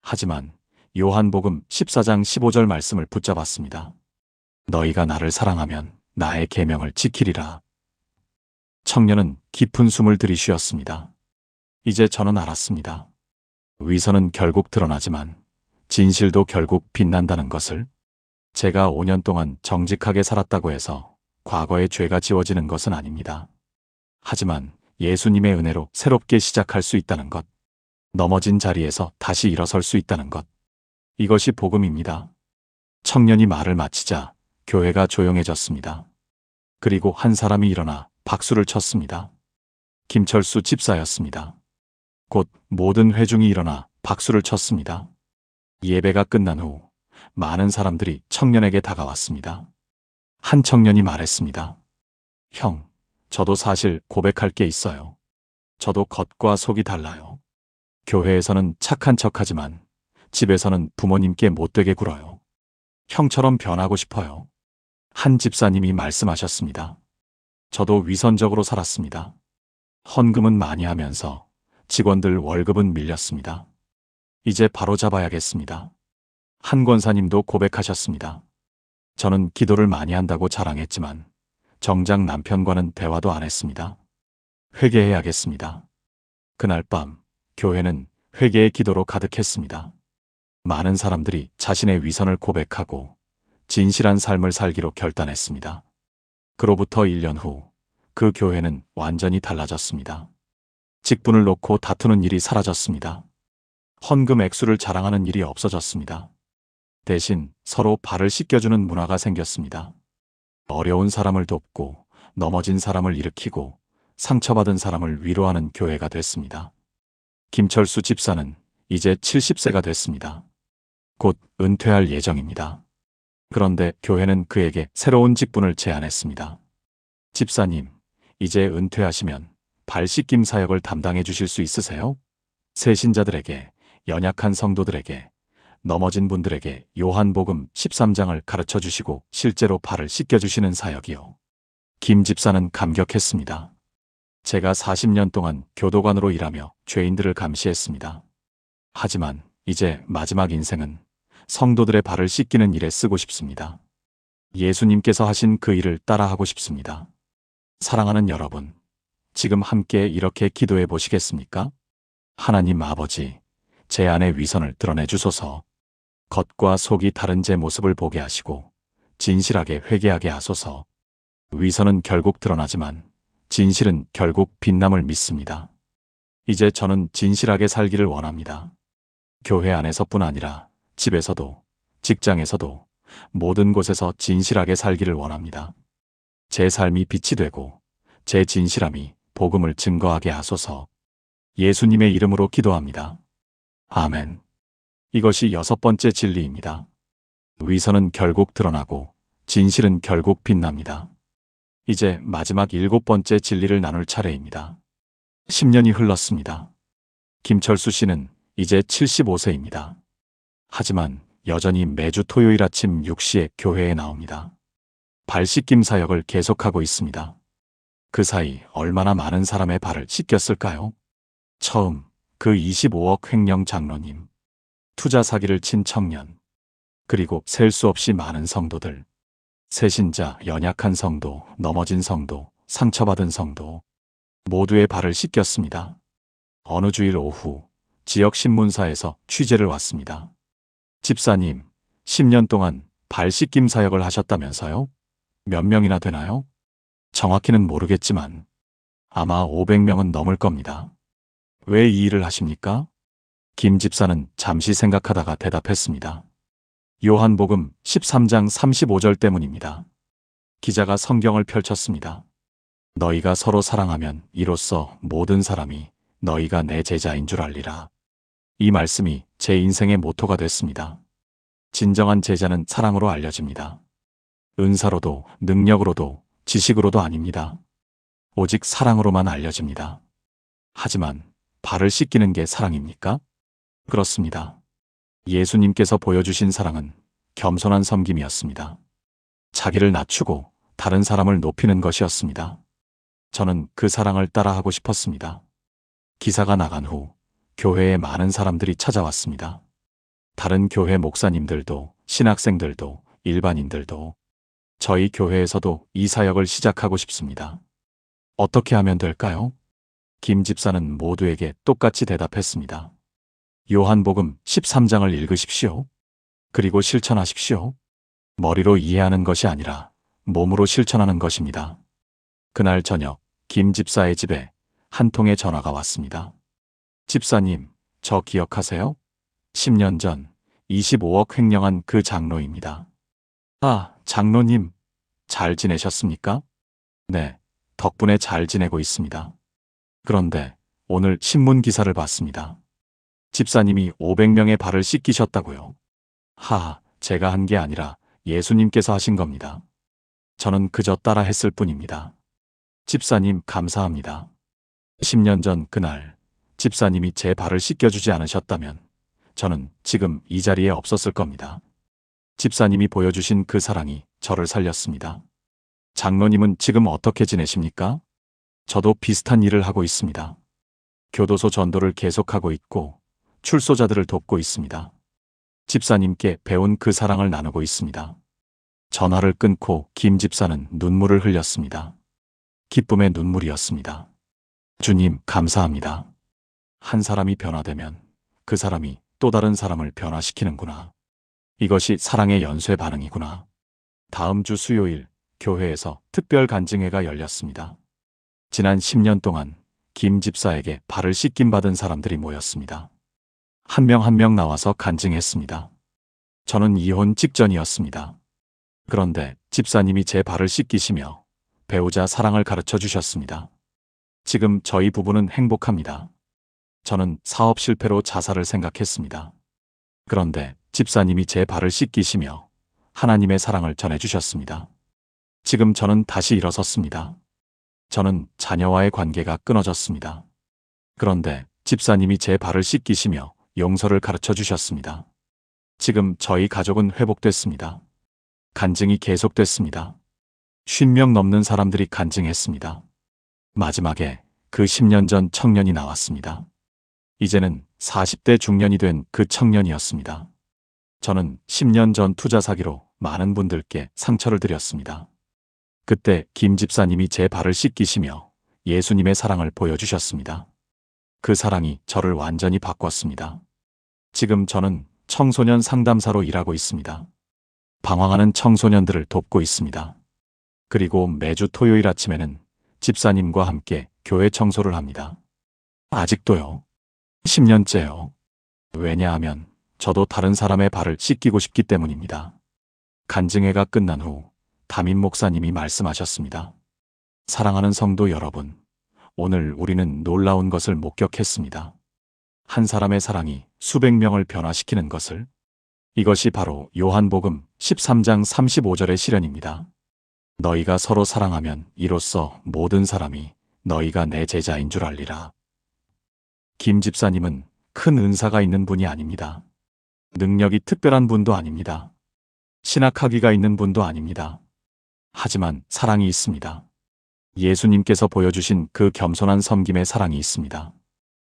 하지만 요한복음 14장 15절 말씀을 붙잡았습니다. 너희가 나를 사랑하면 나의 계명을 지키리라. 청년은 깊은 숨을 들이쉬었습니다. 이제 저는 알았습니다. 위선은 결국 드러나지만 진실도 결국 빛난다는 것을. 제가 5년 동안 정직하게 살았다고 해서 과거의 죄가 지워지는 것은 아닙니다. 하지만 예수님의 은혜로 새롭게 시작할 수 있다는 것, 넘어진 자리에서 다시 일어설 수 있다는 것, 이것이 복음입니다. 청년이 말을 마치자 교회가 조용해졌습니다. 그리고 한 사람이 일어나 박수를 쳤습니다. 김철수 집사였습니다. 곧 모든 회중이 일어나 박수를 쳤습니다. 예배가 끝난 후 많은 사람들이 청년에게 다가왔습니다. 한 청년이 말했습니다. 형, 저도 사실 고백할 게 있어요. 저도 겉과 속이 달라요. 교회에서는 착한 척하지만 집에서는 부모님께 못되게 굴어요. 형처럼 변하고 싶어요. 한 집사님이 말씀하셨습니다. 저도 위선적으로 살았습니다. 헌금은 많이 하면서 직원들 월급은 밀렸습니다. 이제 바로 잡아야겠습니다. 한 권사님도 고백하셨습니다. 저는 기도를 많이 한다고 자랑했지만 정작 남편과는 대화도 안 했습니다. 회개해야겠습니다. 그날 밤 교회는 회개의 기도로 가득했습니다. 많은 사람들이 자신의 위선을 고백하고 진실한 삶을 살기로 결단했습니다. 그로부터 1년 후 그 교회는 완전히 달라졌습니다. 직분을 놓고 다투는 일이 사라졌습니다. 헌금 액수를 자랑하는 일이 없어졌습니다. 대신 서로 발을 씻겨주는 문화가 생겼습니다. 어려운 사람을 돕고 넘어진 사람을 일으키고 상처받은 사람을 위로하는 교회가 됐습니다. 김철수 집사는 이제 70세가 됐습니다. 곧 은퇴할 예정입니다. 그런데 교회는 그에게 새로운 직분을 제안했습니다. 집사님, 이제 은퇴하시면 발 씻김 사역을 담당해 주실 수 있으세요? 새신자들에게, 연약한 성도들에게, 넘어진 분들에게 요한복음 13장을 가르쳐 주시고 실제로 발을 씻겨 주시는 사역이요. 김 집사는 감격했습니다. 제가 40년 동안 교도관으로 일하며 죄인들을 감시했습니다. 하지만 이제 마지막 인생은 성도들의 발을 씻기는 일에 쓰고 싶습니다. 예수님께서 하신 그 일을 따라하고 싶습니다. 사랑하는 여러분, 지금 함께 이렇게 기도해 보시겠습니까? 하나님 아버지, 제 안의 위선을 드러내 주소서. 겉과 속이 다른 제 모습을 보게 하시고 진실하게 회개하게 하소서. 위선은 결국 드러나지만 진실은 결국 빛남을 믿습니다. 이제 저는 진실하게 살기를 원합니다. 교회 안에서뿐 아니라 집에서도, 직장에서도, 모든 곳에서 진실하게 살기를 원합니다. 제 삶이 빛이 되고 제 진실함이 복음을 증거하게 하소서. 예수님의 이름으로 기도합니다. 아멘. 이것이 6번째 진리입니다. 위선은 결국 드러나고 진실은 결국 빛납니다. 이제 마지막 7번째 진리를 나눌 차례입니다. 10년이 흘렀습니다. 김철수 씨는 이제 75세입니다. 하지만 여전히 매주 토요일 아침 6시에 교회에 나옵니다. 발 씻김 사역을 계속하고 있습니다. 그 사이 얼마나 많은 사람의 발을 씻겼을까요? 처음 그 25억 횡령 장로님, 투자 사기를 친 청년, 그리고 셀 수 없이 많은 성도들, 새신자, 연약한 성도, 넘어진 성도, 상처받은 성도, 모두의 발을 씻겼습니다. 어느 주일 오후 지역 신문사에서 취재를 왔습니다. 집사님, 10년 동안 발 씻김 사역을 하셨다면서요? 몇 명이나 되나요? 정확히는 모르겠지만 아마 500명은 넘을 겁니다. 왜 이 일을 하십니까? 김 집사는 잠시 생각하다가 대답했습니다. 요한복음 13장 35절 때문입니다. 기자가 성경을 펼쳤습니다. 너희가 서로 사랑하면 이로써 모든 사람이 너희가 내 제자인 줄 알리라. 이 말씀이 제 인생의 모토가 됐습니다. 진정한 제자는 사랑으로 알려집니다. 은사로도 능력으로도 지식으로도 아닙니다. 오직 사랑으로만 알려집니다. 하지만 발을 씻기는 게 사랑입니까? 그렇습니다. 예수님께서 보여주신 사랑은 겸손한 섬김이었습니다. 자기를 낮추고 다른 사람을 높이는 것이었습니다. 저는 그 사랑을 따라하고 싶었습니다. 기사가 나간 후 교회에 많은 사람들이 찾아왔습니다. 다른 교회 목사님들도, 신학생들도, 일반인들도, 저희 교회에서도 이 사역을 시작하고 싶습니다. 어떻게 하면 될까요? 김 집사는 모두에게 똑같이 대답했습니다. 요한복음 13장을 읽으십시오. 그리고 실천하십시오. 머리로 이해하는 것이 아니라 몸으로 실천하는 것입니다. 그날 저녁 김 집사의 집에 한 통의 전화가 왔습니다. 집사님, 저 기억하세요? 10년 전 25억 횡령한 그 장로입니다. 아, 장로님, 잘 지내셨습니까? 네, 덕분에 잘 지내고 있습니다. 그런데 오늘 신문 기사를 봤습니다. 집사님이 500명의 발을 씻기셨다고요. 제가 한 게 아니라 예수님께서 하신 겁니다. 저는 그저 따라 했을 뿐입니다. 집사님, 감사합니다. 10년 전 그날 집사님이 제 발을 씻겨주지 않으셨다면 저는 지금 이 자리에 없었을 겁니다. 집사님이 보여주신 그 사랑이 저를 살렸습니다. 장로님은 지금 어떻게 지내십니까? 저도 비슷한 일을 하고 있습니다. 교도소 전도를 계속하고 있고 출소자들을 돕고 있습니다. 집사님께 배운 그 사랑을 나누고 있습니다. 전화를 끊고 김 집사는 눈물을 흘렸습니다. 기쁨의 눈물이었습니다. 주님, 감사합니다. 한 사람이 변화되면 그 사람이 또 다른 사람을 변화시키는구나. 이것이 사랑의 연쇄 반응이구나. 다음 주 수요일 교회에서 특별 간증회가 열렸습니다. 지난 10년 동안 김 집사에게 발을 씻김 받은 사람들이 모였습니다. 한 명 한 명 나와서 간증했습니다. 저는 이혼 직전이었습니다. 그런데 집사님이 제 발을 씻기시며 배우자 사랑을 가르쳐 주셨습니다. 지금 저희 부부는 행복합니다. 저는 사업 실패로 자살을 생각했습니다. 그런데 집사님이 제 발을 씻기시며 하나님의 사랑을 전해주셨습니다. 지금 저는 다시 일어섰습니다. 저는 자녀와의 관계가 끊어졌습니다. 그런데 집사님이 제 발을 씻기시며 용서를 가르쳐 주셨습니다. 지금 저희 가족은 회복됐습니다. 간증이 계속됐습니다. 50명 넘는 사람들이 간증했습니다. 마지막에 그 10년 전 청년이 나왔습니다. 이제는 40대 중년이 된 그 청년이었습니다. 저는 10년 전 투자 사기로 많은 분들께 상처를 드렸습니다. 그때 김 집사님이 제 발을 씻기시며 예수님의 사랑을 보여주셨습니다. 그 사랑이 저를 완전히 바꿨습니다. 지금 저는 청소년 상담사로 일하고 있습니다. 방황하는 청소년들을 돕고 있습니다. 그리고 매주 토요일 아침에는 집사님과 함께 교회 청소를 합니다. 아직도요. 10년째요. 왜냐하면 저도 다른 사람의 발을 씻기고 싶기 때문입니다. 간증회가 끝난 후 담임 목사님이 말씀하셨습니다. 사랑하는 성도 여러분, 오늘 우리는 놀라운 것을 목격했습니다. 한 사람의 사랑이 수백 명을 변화시키는 것을. 이것이 바로 요한복음 13장 35절의 실현입니다. 너희가 서로 사랑하면 이로써 모든 사람이 너희가 내 제자인 줄 알리라. 김 집사님은 큰 은사가 있는 분이 아닙니다. 능력이 특별한 분도 아닙니다. 신학학위가 있는 분도 아닙니다. 하지만 사랑이 있습니다. 예수님께서 보여주신 그 겸손한 섬김의 사랑이 있습니다.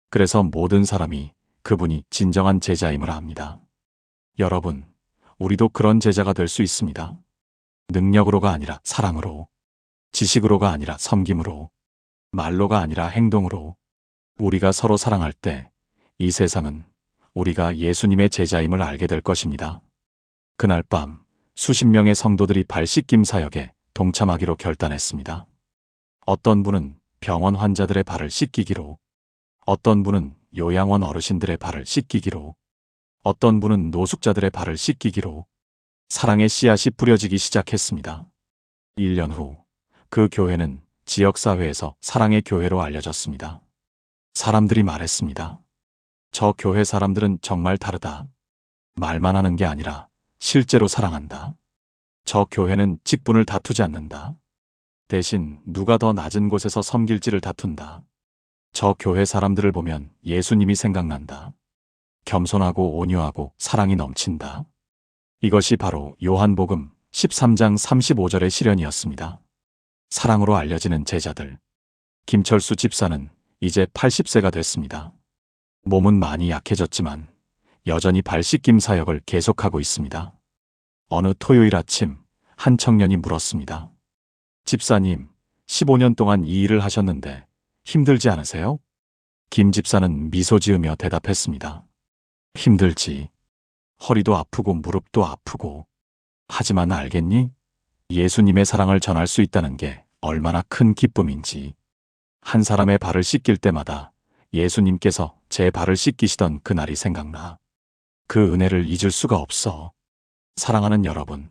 그래서 모든 사람이 그분이 진정한 제자임을 압니다. 여러분, 우리도 그런 제자가 될 수 있습니다. 능력으로가 아니라 사랑으로, 지식으로가 아니라 섬김으로, 말로가 아니라 행동으로 우리가 서로 사랑할 때 이 세상은 우리가 예수님의 제자임을 알게 될 것입니다. 그날 밤 수십 명의 성도들이 발 씻김 사역에 동참하기로 결단했습니다. 어떤 분은 병원 환자들의 발을 씻기기로, 어떤 분은 요양원 어르신들의 발을 씻기기로, 어떤 분은 노숙자들의 발을 씻기기로 사랑의 씨앗이 뿌려지기 시작했습니다. 1년 후 그 교회는 지역사회에서 사랑의 교회로 알려졌습니다. 사람들이 말했습니다. 저 교회 사람들은 정말 다르다. 말만 하는 게 아니라 실제로 사랑한다. 저 교회는 직분을 다투지 않는다. 대신 누가 더 낮은 곳에서 섬길지를 다툰다. 저 교회 사람들을 보면 예수님이 생각난다. 겸손하고 온유하고 사랑이 넘친다. 이것이 바로 요한복음 13장 35절의 실현이었습니다. 사랑으로 알려지는 제자들. 김철수 집사는 이제 80세가 됐습니다. 몸은 많이 약해졌지만 여전히 발 씻김 사역을 계속하고 있습니다. 어느 토요일 아침 한 청년이 물었습니다. 집사님, 15년 동안 이 일을 하셨는데 힘들지 않으세요? 김 집사는 미소 지으며 대답했습니다. 힘들지. 허리도 아프고 무릎도 아프고. 하지만 알겠니? 예수님의 사랑을 전할 수 있다는 게 얼마나 큰 기쁨인지. 한 사람의 발을 씻길 때마다 예수님께서 제 발을 씻기시던 그날이 생각나. 그 은혜를 잊을 수가 없어. 사랑하는 여러분,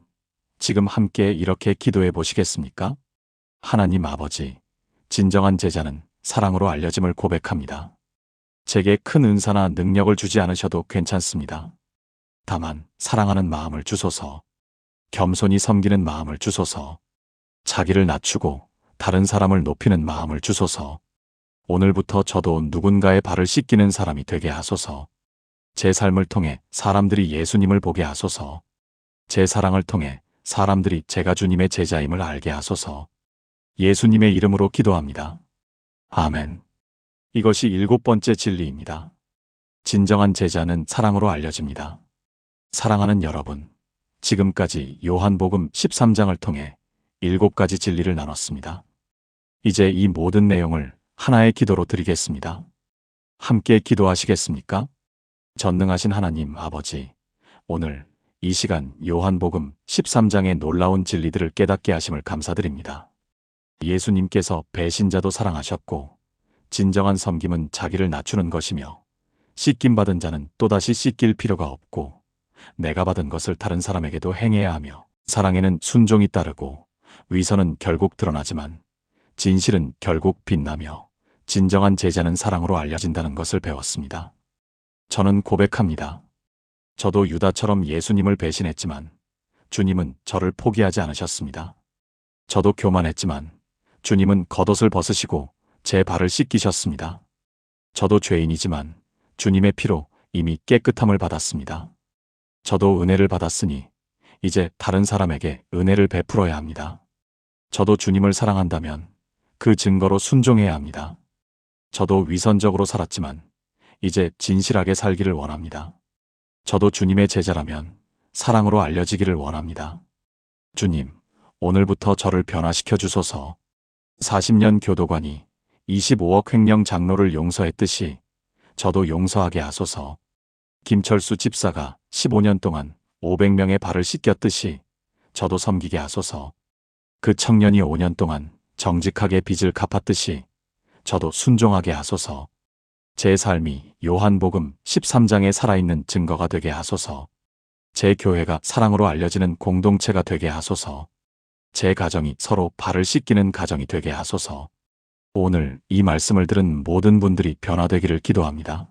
지금 함께 이렇게 기도해 보시겠습니까? 하나님 아버지, 진정한 제자는 사랑으로 알려짐을 고백합니다. 제게 큰 은사나 능력을 주지 않으셔도 괜찮습니다. 다만 사랑하는 마음을 주소서, 겸손히 섬기는 마음을 주소서, 자기를 낮추고 다른 사람을 높이는 마음을 주소서. 오늘부터 저도 누군가의 발을 씻기는 사람이 되게 하소서. 제 삶을 통해 사람들이 예수님을 보게 하소서. 제 사랑을 통해 사람들이 제가 주님의 제자임을 알게 하소서. 예수님의 이름으로 기도합니다. 아멘. 이것이 7번째 진리입니다. 진정한 제자는 사랑으로 알려집니다. 사랑하는 여러분, 지금까지 요한복음 13장을 통해 7가지 진리를 나눴습니다. 이제 이 모든 내용을 하나의 기도로 드리겠습니다. 함께 기도하시겠습니까? 전능하신 하나님 아버지, 오늘 이 시간 요한복음 13장의 놀라운 진리들을 깨닫게 하심을 감사드립니다. 예수님께서 배신자도 사랑하셨고, 진정한 섬김은 자기를 낮추는 것이며, 씻김받은 자는 또다시 씻길 필요가 없고, 내가 받은 것을 다른 사람에게도 행해야 하며, 사랑에는 순종이 따르고, 위선은 결국 드러나지만, 진실은 결국 빛나며, 진정한 제자는 사랑으로 알려진다는 것을 배웠습니다. 저는 고백합니다. 저도 유다처럼 예수님을 배신했지만, 주님은 저를 포기하지 않으셨습니다. 저도 교만했지만, 주님은 겉옷을 벗으시고 제 발을 씻기셨습니다. 저도 죄인이지만, 주님의 피로 이미 깨끗함을 받았습니다. 저도 은혜를 받았으니, 이제 다른 사람에게 은혜를 베풀어야 합니다. 저도 주님을 사랑한다면, 그 증거로 순종해야 합니다. 저도 위선적으로 살았지만 이제 진실하게 살기를 원합니다. 저도 주님의 제자라면 사랑으로 알려지기를 원합니다. 주님, 오늘부터 저를 변화시켜 주소서. 40년 교도관이 25억 횡령 장로를 용서했듯이 저도 용서하게 하소서. 김철수 집사가 15년 동안 500명의 발을 씻겼듯이 저도 섬기게 하소서. 그 청년이 5년 동안 정직하게 빚을 갚았듯이 저도 순종하게 하소서. 제 삶이 요한복음 13장에 살아있는 증거가 되게 하소서. 제 교회가 사랑으로 알려지는 공동체가 되게 하소서. 제 가정이 서로 발을 씻기는 가정이 되게 하소서. 오늘 이 말씀을 들은 모든 분들이 변화되기를 기도합니다.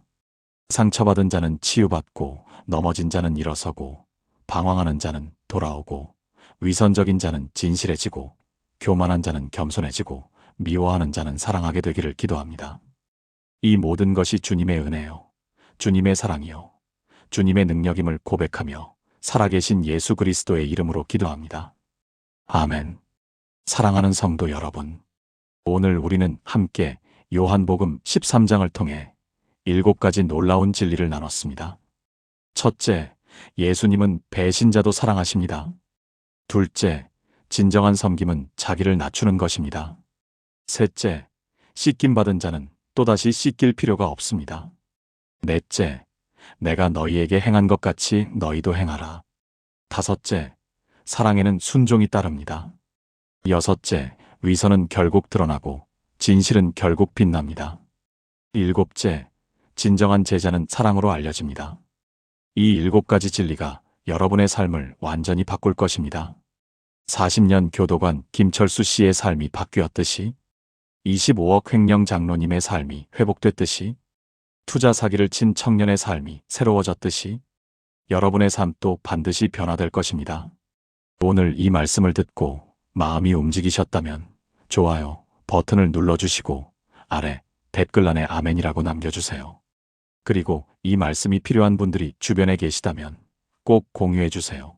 상처받은 자는 치유받고, 넘어진 자는 일어서고, 방황하는 자는 돌아오고, 위선적인 자는 진실해지고, 교만한 자는 겸손해지고, 미워하는 자는 사랑하게 되기를 기도합니다. 이 모든 것이 주님의 은혜요, 주님의 사랑이요, 주님의 능력임을 고백하며 살아계신 예수 그리스도의 이름으로 기도합니다. 아멘. 사랑하는 성도 여러분, 오늘 우리는 함께 요한복음 13장을 통해 7가지 놀라운 진리를 나눴습니다. 첫째, 예수님은 배신자도 사랑하십니다. 둘째, 진정한 섬김은 자기를 낮추는 것입니다. 셋째, 씻김받은 자는 또다시 씻길 필요가 없습니다. 넷째, 내가 너희에게 행한 것 같이 너희도 행하라. 다섯째, 사랑에는 순종이 따릅니다. 여섯째, 위선은 결국 드러나고 진실은 결국 빛납니다. 일곱째, 진정한 제자는 사랑으로 알려집니다. 이 7가지 진리가 여러분의 삶을 완전히 바꿀 것입니다. 40년 교도관 김철수 씨의 삶이 바뀌었듯이 25억 횡령 장로님의 삶이 회복됐듯이 투자 사기를 친 청년의 삶이 새로워졌듯이 여러분의 삶도 반드시 변화될 것입니다. 오늘 이 말씀을 듣고 마음이 움직이셨다면 좋아요 버튼을 눌러주시고 아래 댓글란에 아멘이라고 남겨주세요. 그리고 이 말씀이 필요한 분들이 주변에 계시다면 꼭 공유해주세요.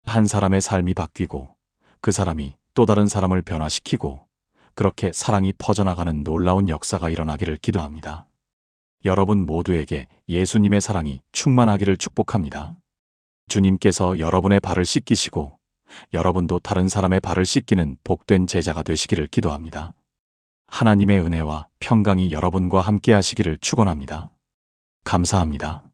한 사람의 삶이 바뀌고 그 사람이 또 다른 사람을 변화시키고 그렇게 사랑이 퍼져나가는 놀라운 역사가 일어나기를 기도합니다. 여러분 모두에게 예수님의 사랑이 충만하기를 축복합니다. 주님께서 여러분의 발을 씻기시고 여러분도 다른 사람의 발을 씻기는 복된 제자가 되시기를 기도합니다. 하나님의 은혜와 평강이 여러분과 함께 하시기를 축원합니다. 감사합니다.